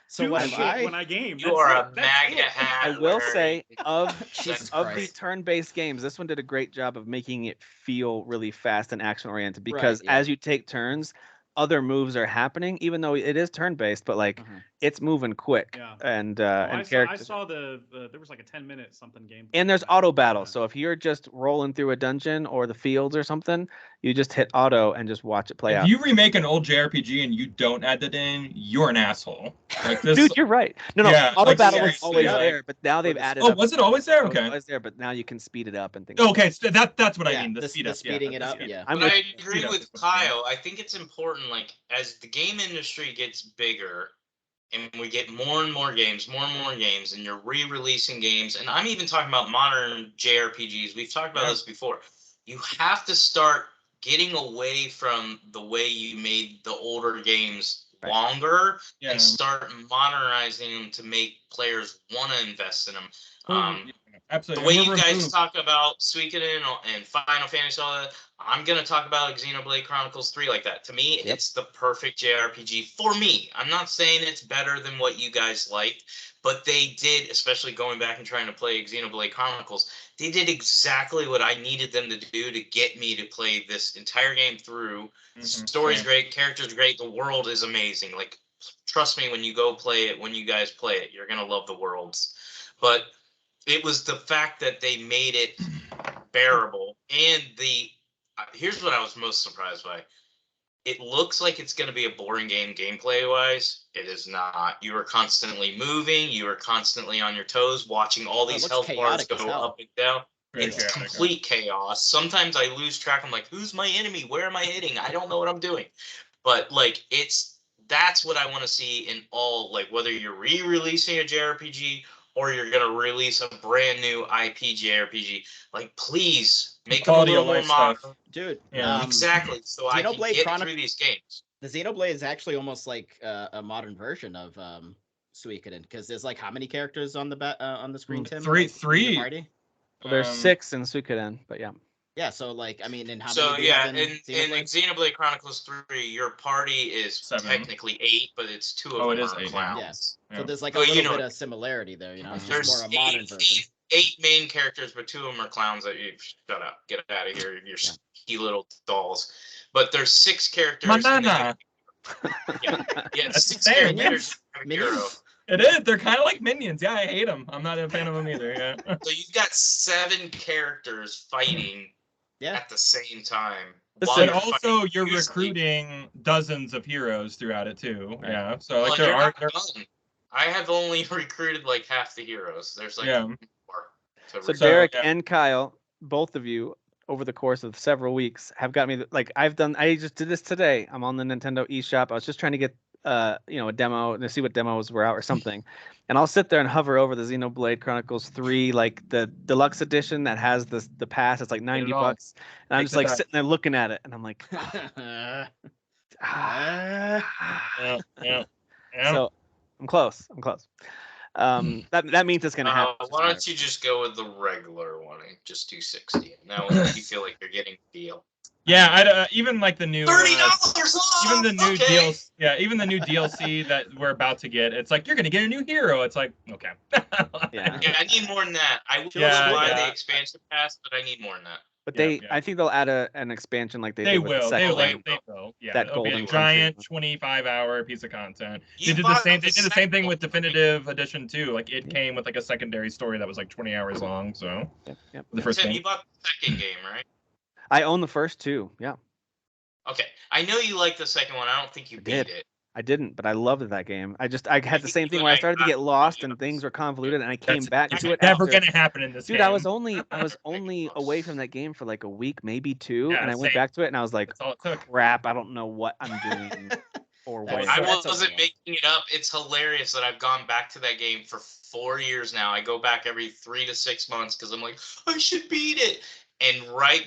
D: So
B: do
D: what am
B: shit
D: I?
B: when I game.
C: You
B: That's
C: are
B: it.
C: a
B: That's
C: MAGA
B: it.
C: hat.
F: I will
C: wearing-
F: say of
D: Jesus
F: of the
D: Christ.
F: turn-based games, this one did a great job of making it feel really fast and action-oriented because
D: Right, yeah.
F: as you take turns, other moves are happening, even though it is turn-based, but like it's moving quick.
B: Yeah.
F: And
B: I
F: characters.
B: saw the there was like a 10-minute something game.
F: And there's auto battle. So if you're just rolling through a dungeon or the fields or something, you just hit auto and just watch it play
E: If
F: out.
E: you remake an old JRPG and you don't add that in, you're an asshole. Like this.
F: Dude, you're right. No,
E: Yeah,
F: auto
E: like,
F: battle was
E: seriously,
F: always
E: like-
F: there, but now they've added.
E: Oh,
F: up-
E: was it always there?
F: it was
E: Okay.
F: always there, but now you can speed it up and things.
E: Okay, so that's what I
D: Yeah,
E: mean. The
D: the
E: speed up.
D: speeding
E: yeah,
D: it
E: the
D: up,
E: speed-
D: yeah.
F: I'm
C: But I
F: with-
C: agree
E: Speed up
C: with
E: is what I'm saying.
C: Kyle. I think it's important, like, as the game industry gets bigger and we get more and more games, and you're re-releasing games, and I'm even talking about modern JRPGs. We've talked about
E: Yeah.
C: this before. You have to start getting away from the way you made the older games
F: Right.
C: longer
E: Yeah.
C: and start modernizing them to make players want to invest in them.
E: Absolutely.
C: The way
E: And
C: you
E: we're
C: guys
E: removed-
C: talk about Suikoden and Final Fantasy, all that, I'm gonna talk about Xenoblade Chronicles 3 like that. To me,
F: Yep.
C: it's the perfect JRPG for me. I'm not saying it's better than what you guys liked, but they did, especially going back and trying to play Xenoblade Chronicles, they did exactly what I needed them to do to get me to play this entire game through. The
E: Mhm,
C: story's
E: same.
C: great, characters great, the world is amazing. Like, trust me, when you go play it, when you guys play it, you're gonna love the worlds. But it was the fact that they made it bearable, and here's what I was most surprised by. It looks like it's going to be a boring game gameplay wise. It is not. You are constantly moving. You are constantly on your toes, watching all
D: Well, it
C: these
D: looks
C: health bars
D: chaotic
C: go
D: as hell.
C: up and down.
E: Very
C: It's
E: chaotic,
C: complete chaos. Sometimes I lose track. I'm like, who's my enemy? Where am I hitting? I don't know what I'm doing. But like, that's what I want to see in all, like, whether you're re-releasing a JRPG or you're gonna release a brand new IP JRPG. Like, please make them a
E: Quality
C: little
E: of
C: more
E: life stuff.
C: modern.
D: Dude,
E: Yeah.
C: Exactly. So I can
D: Xenoblade
C: get
D: Chronic-
C: through these games.
D: the Xenoblade is actually almost like a modern version of Suikoden because there's like how many characters on the screen, Tim?
E: Three-
D: Like, in your
E: three.
D: party?
F: Well, there's
E: Um,
F: 6 in Suikoden, but yeah.
D: Yeah, so like I mean, and how
C: So
D: many? do you
C: yeah,
D: have
C: in
D: Xenoblade?
C: Xenoblade Chronicles 3, your party is
E: 7.
C: technically 8, but it's 2 of
E: Oh, it
C: them
E: is
C: are
E: 8, yeah.
C: clowns.
D: Yes.
E: Yeah.
D: So there's like a
C: Well, you
D: little
C: know-
D: bit of similarity there. You know, it's just
C: There's
D: more a modern version.
C: eight main characters, but 2 of them are clowns that you shut up, get out of here, you're squeaky little dolls. But there's 6 characters. and then-
E: Banana.
C: Yeah,
E: That's
C: 6
E: the same.
C: characters. and a hero.
D: Minions?
E: It is. They're kind of like minions. Yeah, I hate them. I'm not a fan of them either. Yeah.
C: So you've got 7 characters fighting
D: Yeah.
C: at the same time.
F: Listen,
C: while
E: And
C: you're
E: also,
C: fighting.
E: you're
C: Usually-
E: recruiting dozens of heroes throughout it too.
F: Right.
E: Yeah. So like
C: Well,
E: there
C: you're
E: are.
C: not done. I have only recruited like half the heroes. There's like
E: Yeah.
C: more to
F: So
C: recruit.
F: Derek
E: yeah.
F: and Kyle, both of you, over the course of several weeks, have got me like I just did this today. I'm on the Nintendo eShop. I was just trying to get a demo to see what demos were out or something, and I'll sit there and hover over the Xenoblade Chronicles 3, like the deluxe edition that has the pass. It's like $90, and I'm just like sitting there looking at it, and I'm like, So I'm close. That means it's gonna happen.
C: Why don't you just go with the regular one and just do 60? Now you feel like you're getting a deal.
E: Yeah, I'd even like the new
C: $30 off.
E: Even the new DLC. Yeah, even the new DLC that we're about to get. It's like you're gonna get a new hero. It's like okay.
F: Yeah,
C: I need more than that. I will buy the expansion pass, but I need more than that.
F: But I think they'll add an expansion like they did with the
E: They
F: second
E: will. Yeah,
F: that
E: it'll be a
F: golden
E: giant 25-hour piece of content. They did the same thing with Definitive Edition too. Like it came with like a secondary story that was like 20 hours long. So the first
C: Tim,
E: game.
C: you bought the second game, right?
F: I own the first two. Yeah.
C: Okay, I know you like the second one. I don't think you beat it.
F: I didn't, but I loved that game. I had the same thing where I started to get lost and things were convoluted, and I came back to it.
E: Never gonna happen in this game.
F: Dude, I was only away from that game for like a week, maybe two, and I went back to it, and I was like, crap, I don't know what I'm doing or where.
C: I wasn't making it up. It's hilarious that I've gone back to that game for 4 years now. I go back every 3 to 6 months because I'm like, I should beat it. And right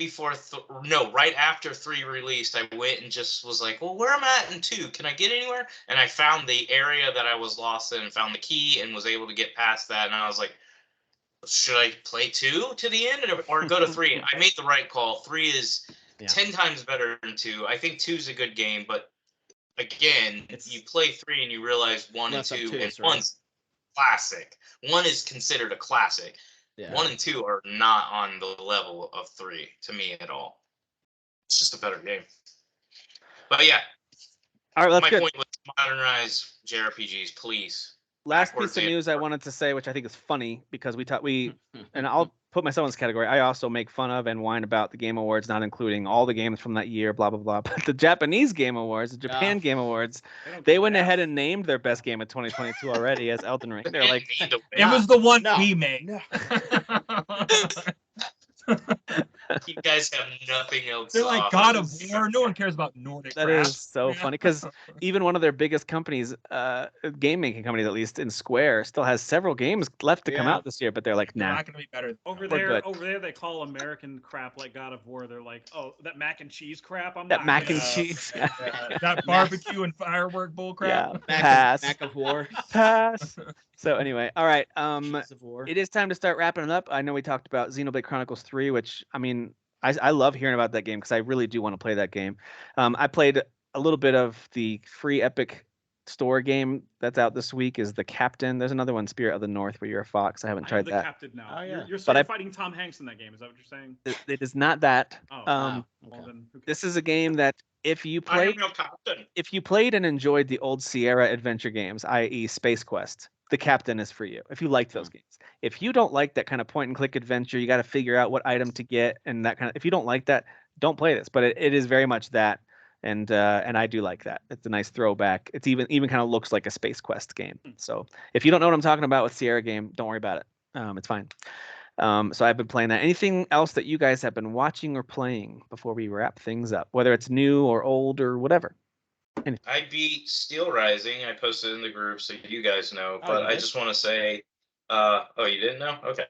C: after 3 released, I went and just was like, well, where am I at in 2? Can I get anywhere? And I found the area that I was lost in and found the key and was able to get past that. And I was like, should I play 2 to the end or go to 3? I made the right call. 3 is 10 times better than 2. I think 2 is a good game, but again, you play 3 and you realize 1 and 2, and 1's classic. 1 is considered a classic. Yeah. 1 and 2 are not on the level of 3 to me at all. It's just a better game. But yeah.
F: All right,
C: my point was modernize JRPGs, please.
F: Last piece of news I wanted to say, which I think is funny, because and I'll put myself in this category. I also make fun of and whine about the Game Awards, not including all the games from that year, blah, blah, blah. But the Japanese Game Awards, the Japan Game Awards, they went ahead and named their best game of 2022 already as Elden Ring. They're like,
E: it was the one we made.
C: You guys have nothing else.
E: They're like God of War. No one cares about Nordic.
F: That is so funny because even one of their biggest companies, game making companies at least in Square, still has several games left to come out this year. But they're like, nah,
E: they're not gonna be better.
B: Over there, they call American crap like God of War. They're like, oh, that mac and cheese crap.
F: Cheese.
E: That barbecue and firework bull crap.
F: Yeah, pass.
D: Mac of War.
F: Pass. So anyway, all right. It is time to start wrapping it up. I know we talked about Xenoblade Chronicles 3, which I mean, I love hearing about that game because I really do want to play that game. I played a little bit of the free Epic Store game that's out this week. Is The Captain? There's another one, Spirit of the North, where you're a fox. I haven't tried that.
B: Captain now.
F: Oh, yeah.
B: You're fighting Tom Hanks in that game. Is that what you're saying?
F: It is not that.
B: Oh, well, then
F: this is a game that if you played and enjoyed the old Sierra adventure games, i.e. Space Quest, The Captain is for you if you like those games. If you don't like that kind of point and click adventure, you got to figure out what item to get and that kind of. If you don't like that, don't play this. But it is very much that, and I do like that. It's a nice throwback. It's even kind of looks like a Space Quest game. So if you don't know what I'm talking about with Sierra game, don't worry about it. It's fine. So I've been playing that. Anything else that you guys have been watching or playing before we wrap things up, whether it's new or old or whatever?
C: I beat Steelrising. I posted in the group so you guys know, but I just want to say, you didn't know? Okay.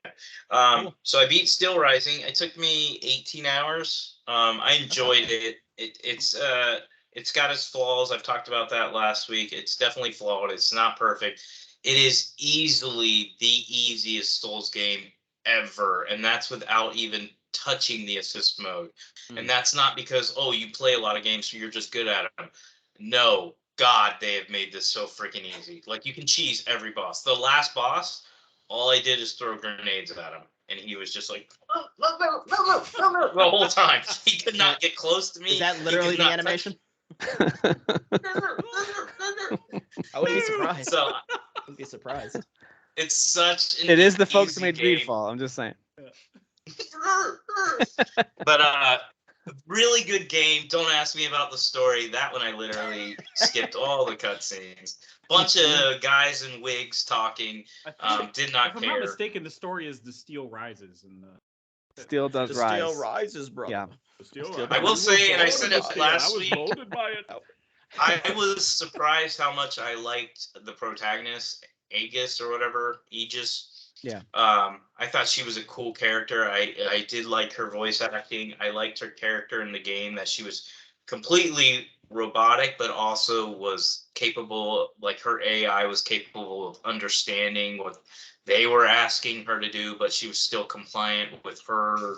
C: So I beat Steelrising. It took me 18 hours. I enjoyed it. It's got its flaws. I've talked about that last week. It's definitely flawed. It's not perfect. It is easily the easiest Souls game ever, and that's without even touching the assist mode. And that's not because you play a lot of games so you're just good at them. No, God, they have made this so freaking easy. Like, you can cheese every boss. The last boss, all I did is throw grenades at him, and he was just like, the whole time. He could not get close to me.
D: Is that literally the animation? I wouldn't be surprised.
C: So,
D: I wouldn't be surprised.
C: It's such an
F: It is the folks who made
C: game.
F: Greedfall, I'm just saying.
C: But really good game. Don't ask me about the story. That one I literally skipped all the cutscenes. Bunch of guys in wigs talking. Did not
B: if
C: care.
B: I'm not mistaken, the story is the Steel Rises and
F: Steel does rise.
D: Steel rises, bro.
F: Yeah.
B: the Steel
C: I will say, and I said it last
B: I was
C: week.
B: molded by it.
C: I was surprised how much I liked the protagonist, Aegis or whatever, Aegis.
F: Yeah.
C: I thought she was a cool character. I did like her voice acting. I liked her character in the game, that she was completely robotic, but also was capable, like her AI was capable of understanding what they were asking her to do, but she was still compliant with her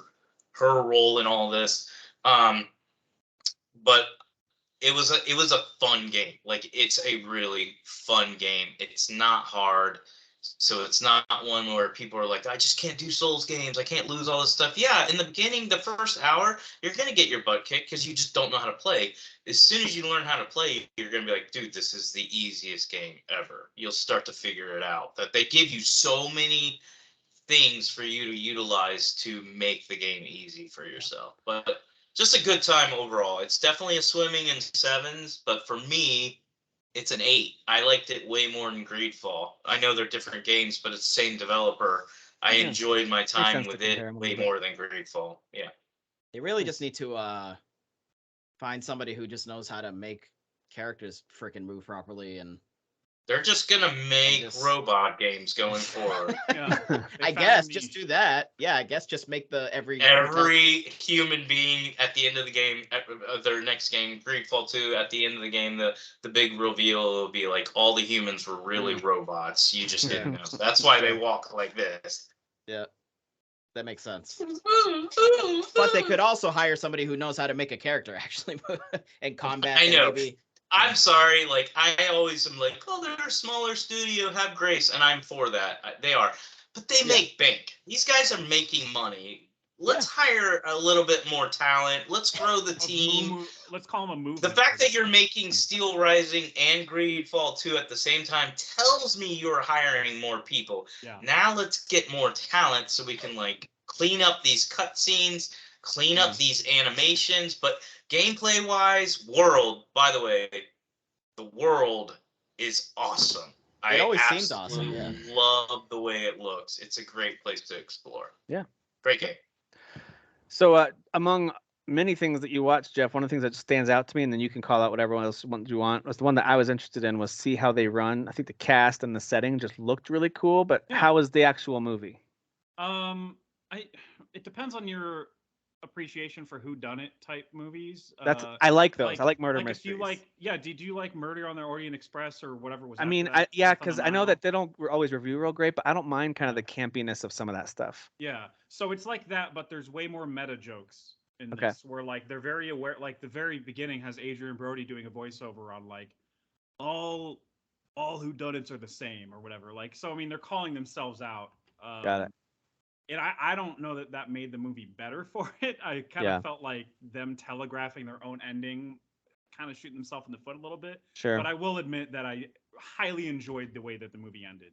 C: role in all this. But it was a fun game. Like, it's a really fun game. It's not hard. So it's not one where people are like, I just can't do Souls games. I can't lose all this stuff. Yeah, in the beginning, the first hour, you're going to get your butt kicked because you just don't know how to play. As soon as you learn how to play, you're going to be like, dude, this is the easiest game ever. You'll start to figure it out. That they give you so many things for you to utilize to make the game easy for yourself. But just a good time overall. It's definitely a swimming in sevens, but for me, it's an 8. I liked it way more than Greedfall. I know they're different games, but it's the same developer. I enjoyed my time with it way more than Greedfall. Yeah.
D: They really just need to find somebody who just knows how to make characters freaking move properly, and
C: they're just gonna make robot games going forward.
D: I guess just do that. Yeah, I guess just make every
C: human being at the end of the game, their next game, Greedfall 2, at the end of the game, the big reveal will be like all the humans were really robots. You just didn't know. That's why they walk like this.
D: Yeah. That makes sense. But they could also hire somebody who knows how to make a character actually and combat.
C: I know.
D: Maybe.
C: I'm sorry. Like, I always am like, oh, they're a smaller studio, have grace, and I'm for that. They are, but they make bank. These guys are making money. Let's hire a little bit more talent. Let's grow the team.
B: Let's call them a movement.
C: The fact that you're making Steelrising and Greedfall 2 at the same time tells me you're hiring more people.
B: Yeah.
C: Now let's get more talent so we can like clean up these cutscenes, clean up these animations. But gameplay wise, by the way, the world is awesome.
D: It always seemed awesome. Yeah.
C: Love the way it looks. It's a great place to explore.
F: Yeah.
C: Great game.
F: So among many things that you watched, Jeff, one of the things that stands out to me, and then you can call out whatever else you want, was the one that I was interested in was see how they run. I think the cast and the setting just looked really cool, but how was the actual movie?
B: It depends on your appreciation for whodunit type movies.
F: I like those. I like murder mysteries.
B: Did you like Murder on the Orient Express or whatever was?
F: I mean, because I know that they don't always review real great, but I don't mind kind of the campiness of some of that stuff.
B: Yeah, so it's like that, but there's way more meta jokes in this, where like they're very aware. Like the very beginning has Adrian Brody doing a voiceover on like all whodunits are the same or whatever. Like, so I mean, they're calling themselves out.
F: Got it.
B: And I don't know that made the movie better for it. I kind of felt like them telegraphing their own ending, kind of shooting themselves in the foot a little bit.
F: Sure.
B: But I will admit that I highly enjoyed the way that the movie ended.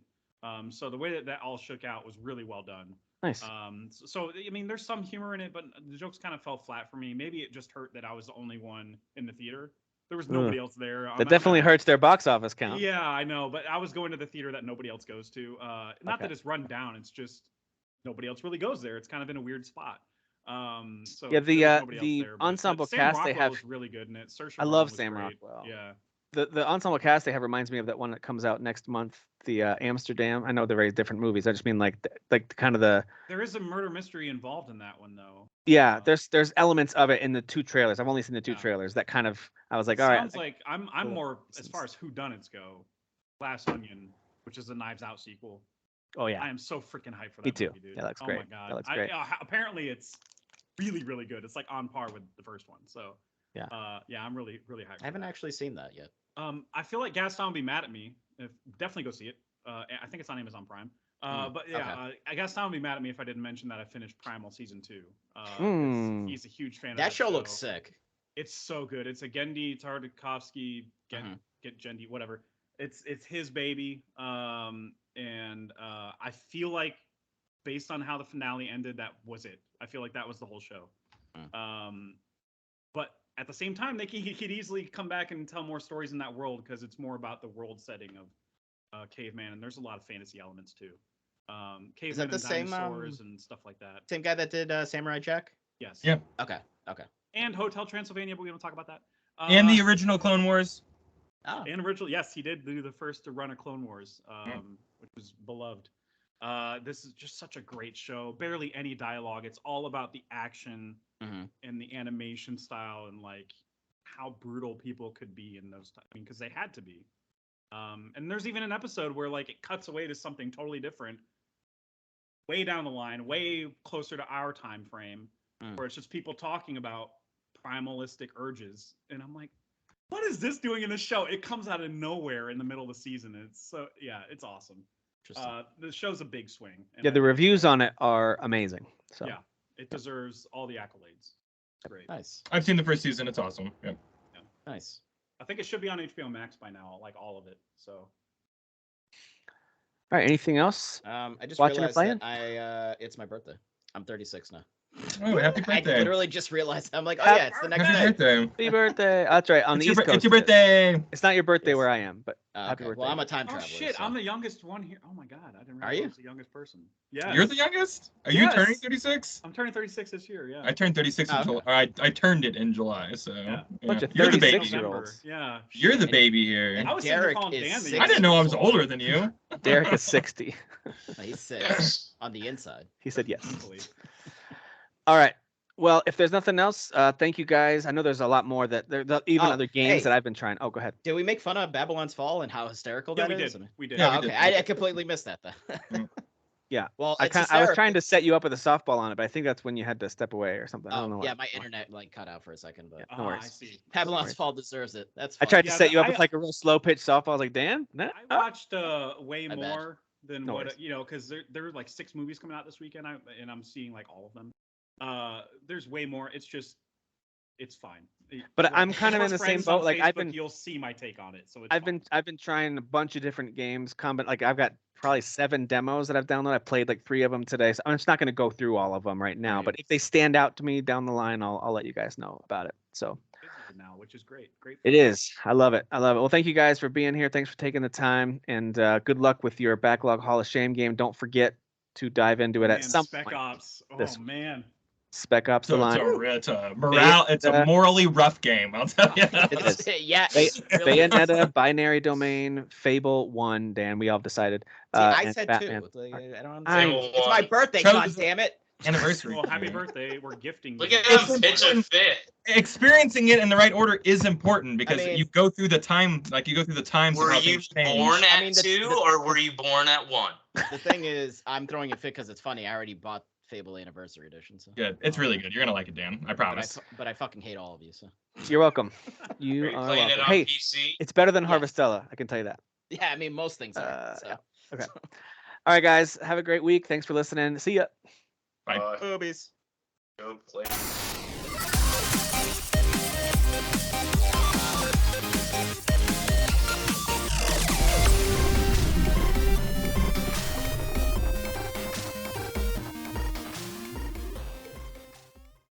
B: So the way that all shook out was really well done.
F: Nice.
B: So I mean, there's some humor in it, but the jokes kind of fell flat for me. Maybe it just hurt that I was the only one in the theater. There was nobody else there.
F: That definitely hurts their box office count.
B: Yeah, I know. But I was going to the theater that nobody else goes to. Not that it's run down. It's just nobody else really goes there. It's kind of in a weird spot. So
F: the ensemble cast they have
B: is really good in it.
F: I love Sam Rockwell.
B: Yeah.
F: The ensemble cast they have reminds me of that one that comes out next month, the Amsterdam. I know they're very different movies. I just mean like kind of the.
B: There is a murder mystery involved in that one though.
F: Yeah, there's elements of it in the 2 trailers. I've only seen the 2 trailers. That kind of I was like, all right.
B: Sounds like I'm more as far as whodunits go. Glass Onion, which is a Knives Out sequel.
F: Oh yeah,
B: I am so freaking hyped for that.
F: Me too.
B: Movie, dude.
F: Yeah, that looks great.
B: Oh my god,
F: that looks great.
B: Apparently, it's really, really good. It's like on par with the first one. So
F: yeah,
B: I'm really, really hyped.
D: I haven't actually seen that yet.
B: I feel like Gaston would be mad at me. Definitely go see it. I think it's on Amazon Prime. But yeah, Gaston would be mad at me if I didn't mention that I finished Primal season 2. He's a huge fan of that
D: show. Looks sick.
B: It's so good. It's a Gendy Tartakovsky, Gendy, whatever. It's his baby. And I feel like based on how the finale ended, that was it. I feel like that was the whole show. But at the same time, he could easily come back and tell more stories in that world because it's more about the world setting of Caveman, and there's a lot of fantasy elements too. Caveman
D: Is that the
B: and dinosaurs and stuff like that.
D: Same guy that did Samurai Jack?
B: Yes.
E: Yep.
D: Okay.
B: And Hotel Transylvania, but we don't talk about that.
E: And the original Clone Wars.
D: Oh.
B: And originally, yes, he did do the first run of Clone Wars, which was beloved. This is just such a great show. Barely any dialogue. It's all about the action and the animation style and like how brutal people could be in those times. I mean, because they had to be. And there's even an episode where like it cuts away to something totally different, way down the line, way closer to our time frame, where it's just people talking about primalistic urges, and I'm like, what is this doing in this show? It comes out of nowhere in the middle of the season. It's so it's awesome. The show's a big swing.
F: Yeah, the reviews on it are amazing. So
B: yeah, it deserves all the accolades. It's great.
D: Nice.
E: I've seen the first season. It's awesome. Yeah.
D: Nice.
B: I think it should be on HBO Max by now, like all of it. So.
F: All right. Anything else?
D: I just
F: Watching or
D: realized that it's my birthday. I'm 36 now.
E: Oh, happy birthday!
D: I literally just realized. I'm like, oh yeah, it's the next
E: Happy
D: day.
E: birthday!
F: Happy birthday! That's right. On the East Coast.
E: It's your birthday.
F: It's not your birthday
B: Yes.
F: where I am, but happy
D: Okay.
F: birthday.
D: Well, I'm a time
B: Oh
D: traveler.
B: shit!
D: so-
B: I'm the youngest one here. Oh my god! I didn't
D: Are
B: realize
D: you?
B: I was the youngest person. Yeah.
E: You're the youngest? Are you
B: Yes.
E: turning 36?
B: I'm turning 36 this year. Yeah.
E: I turned 36 in
D: Oh,
E: July. I turned it in July, so
B: Yeah.
F: Bunch of
E: you're the baby.
F: 36-year-olds.
B: Yeah.
E: You're the
B: Shit.
E: baby here.
D: And
B: I was thinking of
D: Derek
B: calling
D: is
B: Dan the
D: 6
E: I didn't know I was
D: years old.
E: older than you.
F: Derek is 60.
D: He's 6
C: Yes.
D: on the inside.
F: He said yes.
B: Thankfully.
F: All right. Well, if there's nothing else, thank you guys. I know there's a lot more that there even
D: Oh,
F: other games
D: hey.
F: that I've been trying. Oh, go ahead.
D: Did we make fun of Babylon's Fall and how hysterical
B: Yeah,
D: that
B: we
D: is?
B: did. We did.
E: Yeah,
D: Oh,
E: we
D: okay.
E: did.
D: I completely missed that then.
F: Yeah.
D: Well,
F: I
D: it's
F: was
D: hysterical.
F: trying to set you up with a softball on it, but I think that's when you had to step away or something. I don't know.
D: Yeah,
F: what.
D: my internet like cut out for a second, but
F: no
B: I
F: worries.
B: see.
D: Babylon's
F: worries.
D: Fall deserves it. That's
F: I
D: fine.
F: tried to
B: Yeah,
F: set you up
B: I-
F: with like a real slow pitch softball. I was like, Dan, no.
B: I watched way
D: My bad.
B: more than
F: No
B: what
F: worries.
B: because there are like 6 movies coming out this weekend, and I'm seeing like all of them. There's way more. It's fine.
F: But I'm kind of in
B: Plus
F: the same
B: friends on
F: boat. Like
B: Facebook, you'll see my take on it. So it's fine.
F: I've been trying a bunch of different games. Like I've got probably 7 demos that I've downloaded. I played like 3 of them today. So I'm just not going to go through all of them right now.
B: Right.
F: But if they stand out to me down the line, I'll let you guys know about it. So
B: now, which is great. Great.
F: it is. I love it. I love it. Well, thank you guys for being here. Thanks for taking the time, and good luck with your Backlog Hall of Shame game. Don't forget to dive into it at some
B: Spec
F: point.
B: Ops. Oh
F: this
B: man.
F: Spec Ops: The
E: So
F: Line.
E: it's a morale. It's a morally rough game. I'll tell you.
F: It is.
D: Yeah.
F: Bay-
D: it's really-
F: Bayonetta, Binary Domain, Fable 1. Dan, we all decided.
D: See, I
F: and
D: said
F: Batman.
D: 2. Like, I don't
F: I-
D: understand. It's my birthday,
E: Chose-
D: god damn it.
E: Anniversary.
B: Well, happy birthday. We're gifting.
C: Look
B: you.
C: at
E: It's
C: him pitch a
E: important.
C: fit.
E: Experiencing it in the right order is important because
D: mean-
E: you go through the time, like you go through the times.
C: Were
E: of how
C: you
E: things change.
C: born at
D: I mean,
C: 2 or were you born at 1?
D: The thing is, I'm throwing a fit because it's funny. I already bought Fable Anniversary Edition. So.
E: Good. It's really good. You're gonna like it, Dan. I promise.
D: But I fucking hate all of you. So.
F: You're welcome.
C: Are
F: You
C: you
F: are
C: playing it
F: welcome.
C: on
F: Hey,
C: PC?
F: it's better than
D: Yes.
F: Harvestella. I can tell you that.
D: Yeah, I mean most things are. So.
F: Okay. All right, guys. Have a great week. Thanks for listening. See ya.
E: Bye.
C: Boobies. Go play.